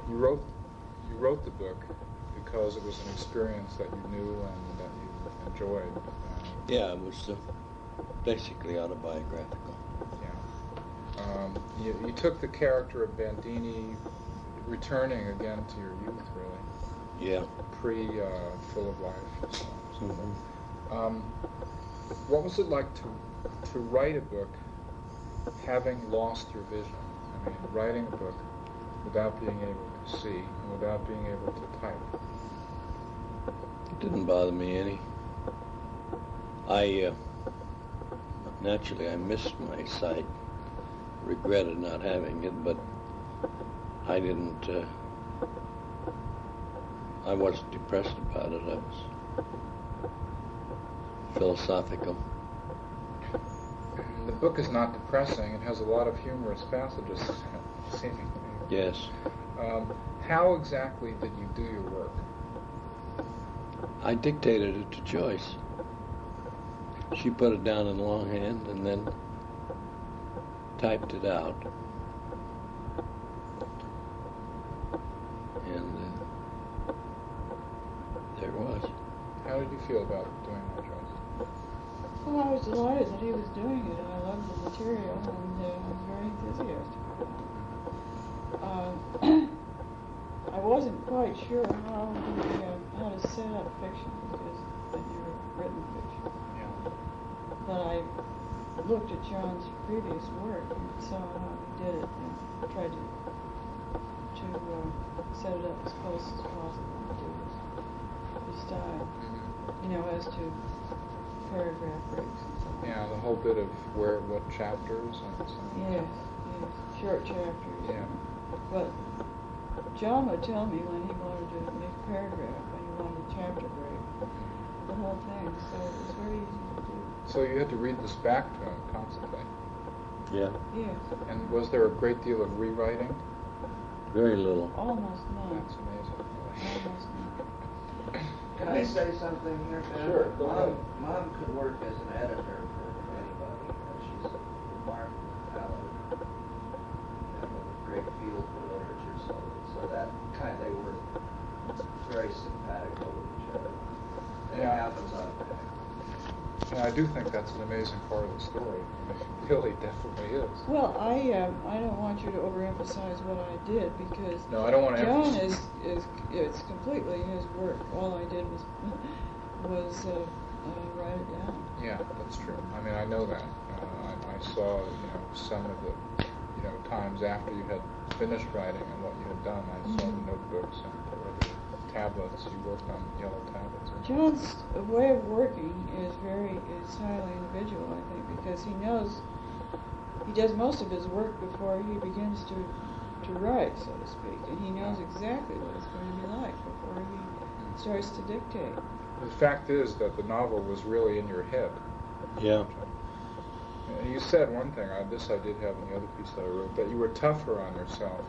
You wrote the book because it was an experience that you knew and that you enjoyed. Yeah, it was basically autobiographical. Yeah. You took the character of Bandini returning again to your youth, really. Yeah. Full of life. So Mm-hmm. What was it like to write a book having lost your vision? I mean, writing a book without being able to see and without being able to type. It didn't bother me any. Naturally I missed my sight, regretted not having it, but I didn't, I wasn't depressed about it. I was philosophical. The book is not depressing. It has a lot of humorous passages, seemingly. Yes. How exactly did you do your work? I dictated it to Joyce. She put it down in longhand and then typed it out. And there it was. How did you feel about doing that, Joyce? Well, I was delighted that he was doing it, and I loved the material, and I was very enthusiastic about it. I wasn't quite sure how to set up fiction, because you've written fiction. Yeah. But I looked at John's previous work and saw how he did it, and tried to set it up as close as possible to his style. Mm-hmm. You know, as to paragraph breaks and so on. Yeah, the whole bit of what chapters and so on. Yes, short chapters. Yeah. But John would tell me when he wanted to make a paragraph, when he wanted a chapter break, the whole thing. So it was very easy to do. So you had to read this back to him constantly. Yeah. Yes. And was there a great deal of rewriting? Very little. Almost none. That's amazing. Almost none. Can I say something here, Ben? Sure, go ahead. Mom could work as an editor for anybody. She's a remarkable talent. And a great feel for literature, so that kind they were very simpatico with each other. It Yeah. happens on that. And I do think that's an amazing part of the story. I mean, it really definitely is. Well, I don't want you to overemphasize what I did, because No, I don't want to John emphasize. is it's completely his work. All I did was write it down. Yeah, that's true. I mean, I know that. I saw, some of the, times after you had finished writing and what you had done. I saw the notebooks and the tablets. You worked on yellow tablets. John's way of working is highly individual, I think, because he does most of his work before he begins to write, so to speak, and he knows exactly what it's going to be like before he starts to dictate. The fact is that the novel was really in your head. Yeah. And you said one thing, this I did have in the other piece that I wrote, that you were tougher on yourself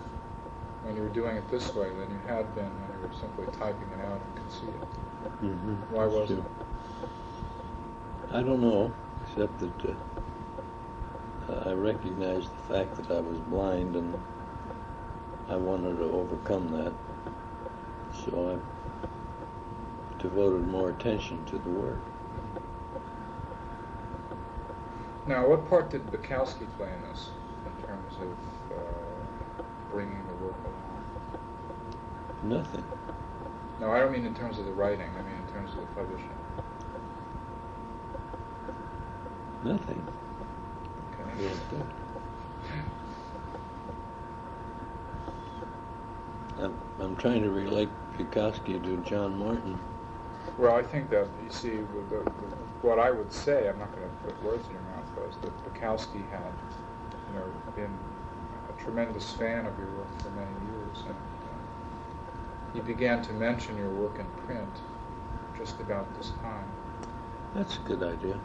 when you were doing it this way than you had been when you were simply typing it out and could see it. Mm-hmm. Why was it? I don't know, except that I recognized the fact that I was blind, and I wanted to overcome that. So I devoted more attention to the work. Now, what part did Bukowski play in this, in terms of bringing the work along? Nothing. No, I don't mean in terms of the writing. I mean in terms of the publishing. Nothing. Okay. I'm trying to relate Bukowski to John Martin. Well, I think that, you see, with what I would say, I'm not going to put words in your mouth, but is that Bukowski had, been a tremendous fan of your work for many years, and he began to mention your work in print just about this time. That's a good idea.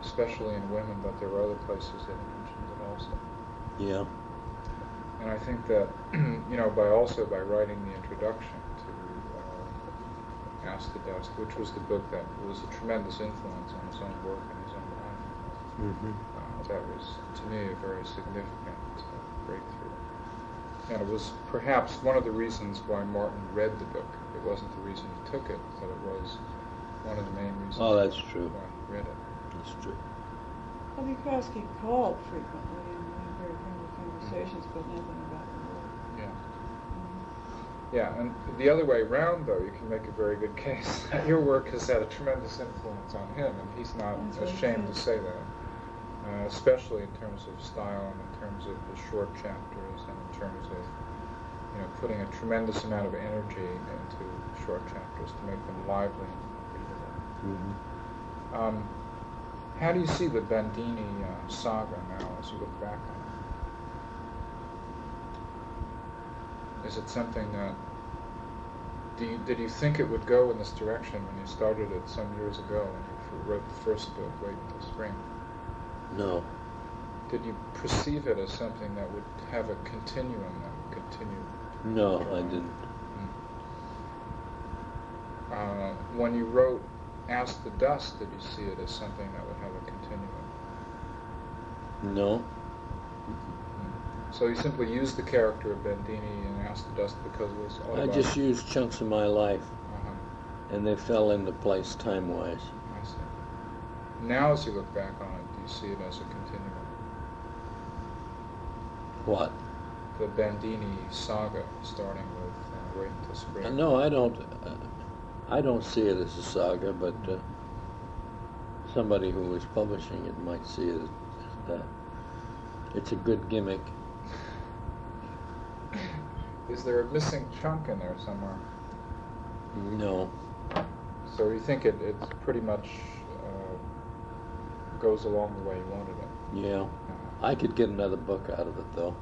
Especially in Women, but there were other places that he mentioned it also. Yeah. And I think that, by writing the introduction to Ask the Dust, which was the book that was a tremendous influence on his own work and his own life, that was, to me, a very significant breakthrough. And it was perhaps one of the reasons why Martin read the book. It wasn't the reason he took it, but it was one of the main reasons that's true. why he read it. That's true. Well, Bukowski called frequently and we had very friendly conversations, but nothing about the work. Yeah. Yeah, and the other way around, though, you can make a very good case that your work has had a tremendous influence on him, and he's not That's what he ashamed to said. say that, especially in terms of style and in terms of the short chapters and in terms of, putting a tremendous amount of energy into short chapters to make them lively and readable. How do you see the Bandini saga now as you look back on it? Is it something that, did you think it would go in this direction when you started it some years ago when you wrote the first book, Wait Until Spring? No. Did you perceive it as something that would have a continuum that would continue? No, I didn't. When you wrote Ask the Dust, did you see it as something that would have a continuum? No. So you simply used the character of Bandini in Ask the Dust because it was I autobiographical? just used chunks of my life, Uh-huh. and they fell into place time-wise. I see. Now as you look back on it, do you see it as a continuum? What? The Bandini saga, starting with Wait Until Spring. No, I don't. I don't see it as a saga, but somebody who was publishing it might see it as that. It's a good gimmick. Is there a missing chunk in there somewhere? No. So you think it's pretty much goes along the way you wanted it? Yeah. I could get another book out of it, though.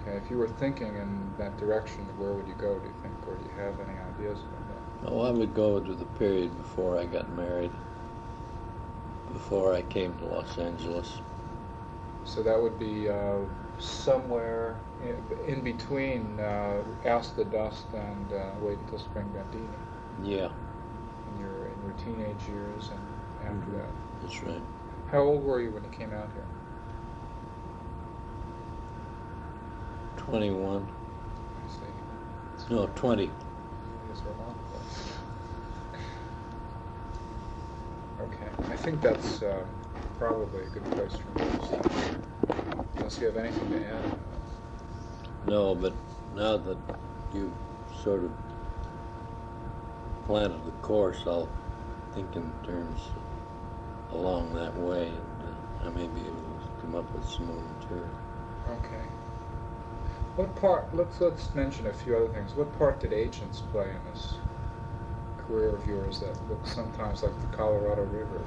Okay, if you were thinking in that direction, where would you go, do you think, or do you have any ideas about that? Oh, I would go to the period before I got married, before I came to Los Angeles. So that would be somewhere in between Ask the Dust and Wait Until Spring Bandini. Yeah, In your teenage years and after that. that's right. How old were you when you came out here? 21. I see. No, 20. It's remarkable. Okay, I think that's probably a good place for me to stop. Unless you have anything to add. No, but now that you've sort of planted the course, I'll think in terms along that way, and I may be able to come up with some more material. Okay. What part? Let's mention a few other things. What part did agents play in this career of yours that looks sometimes like the Colorado River?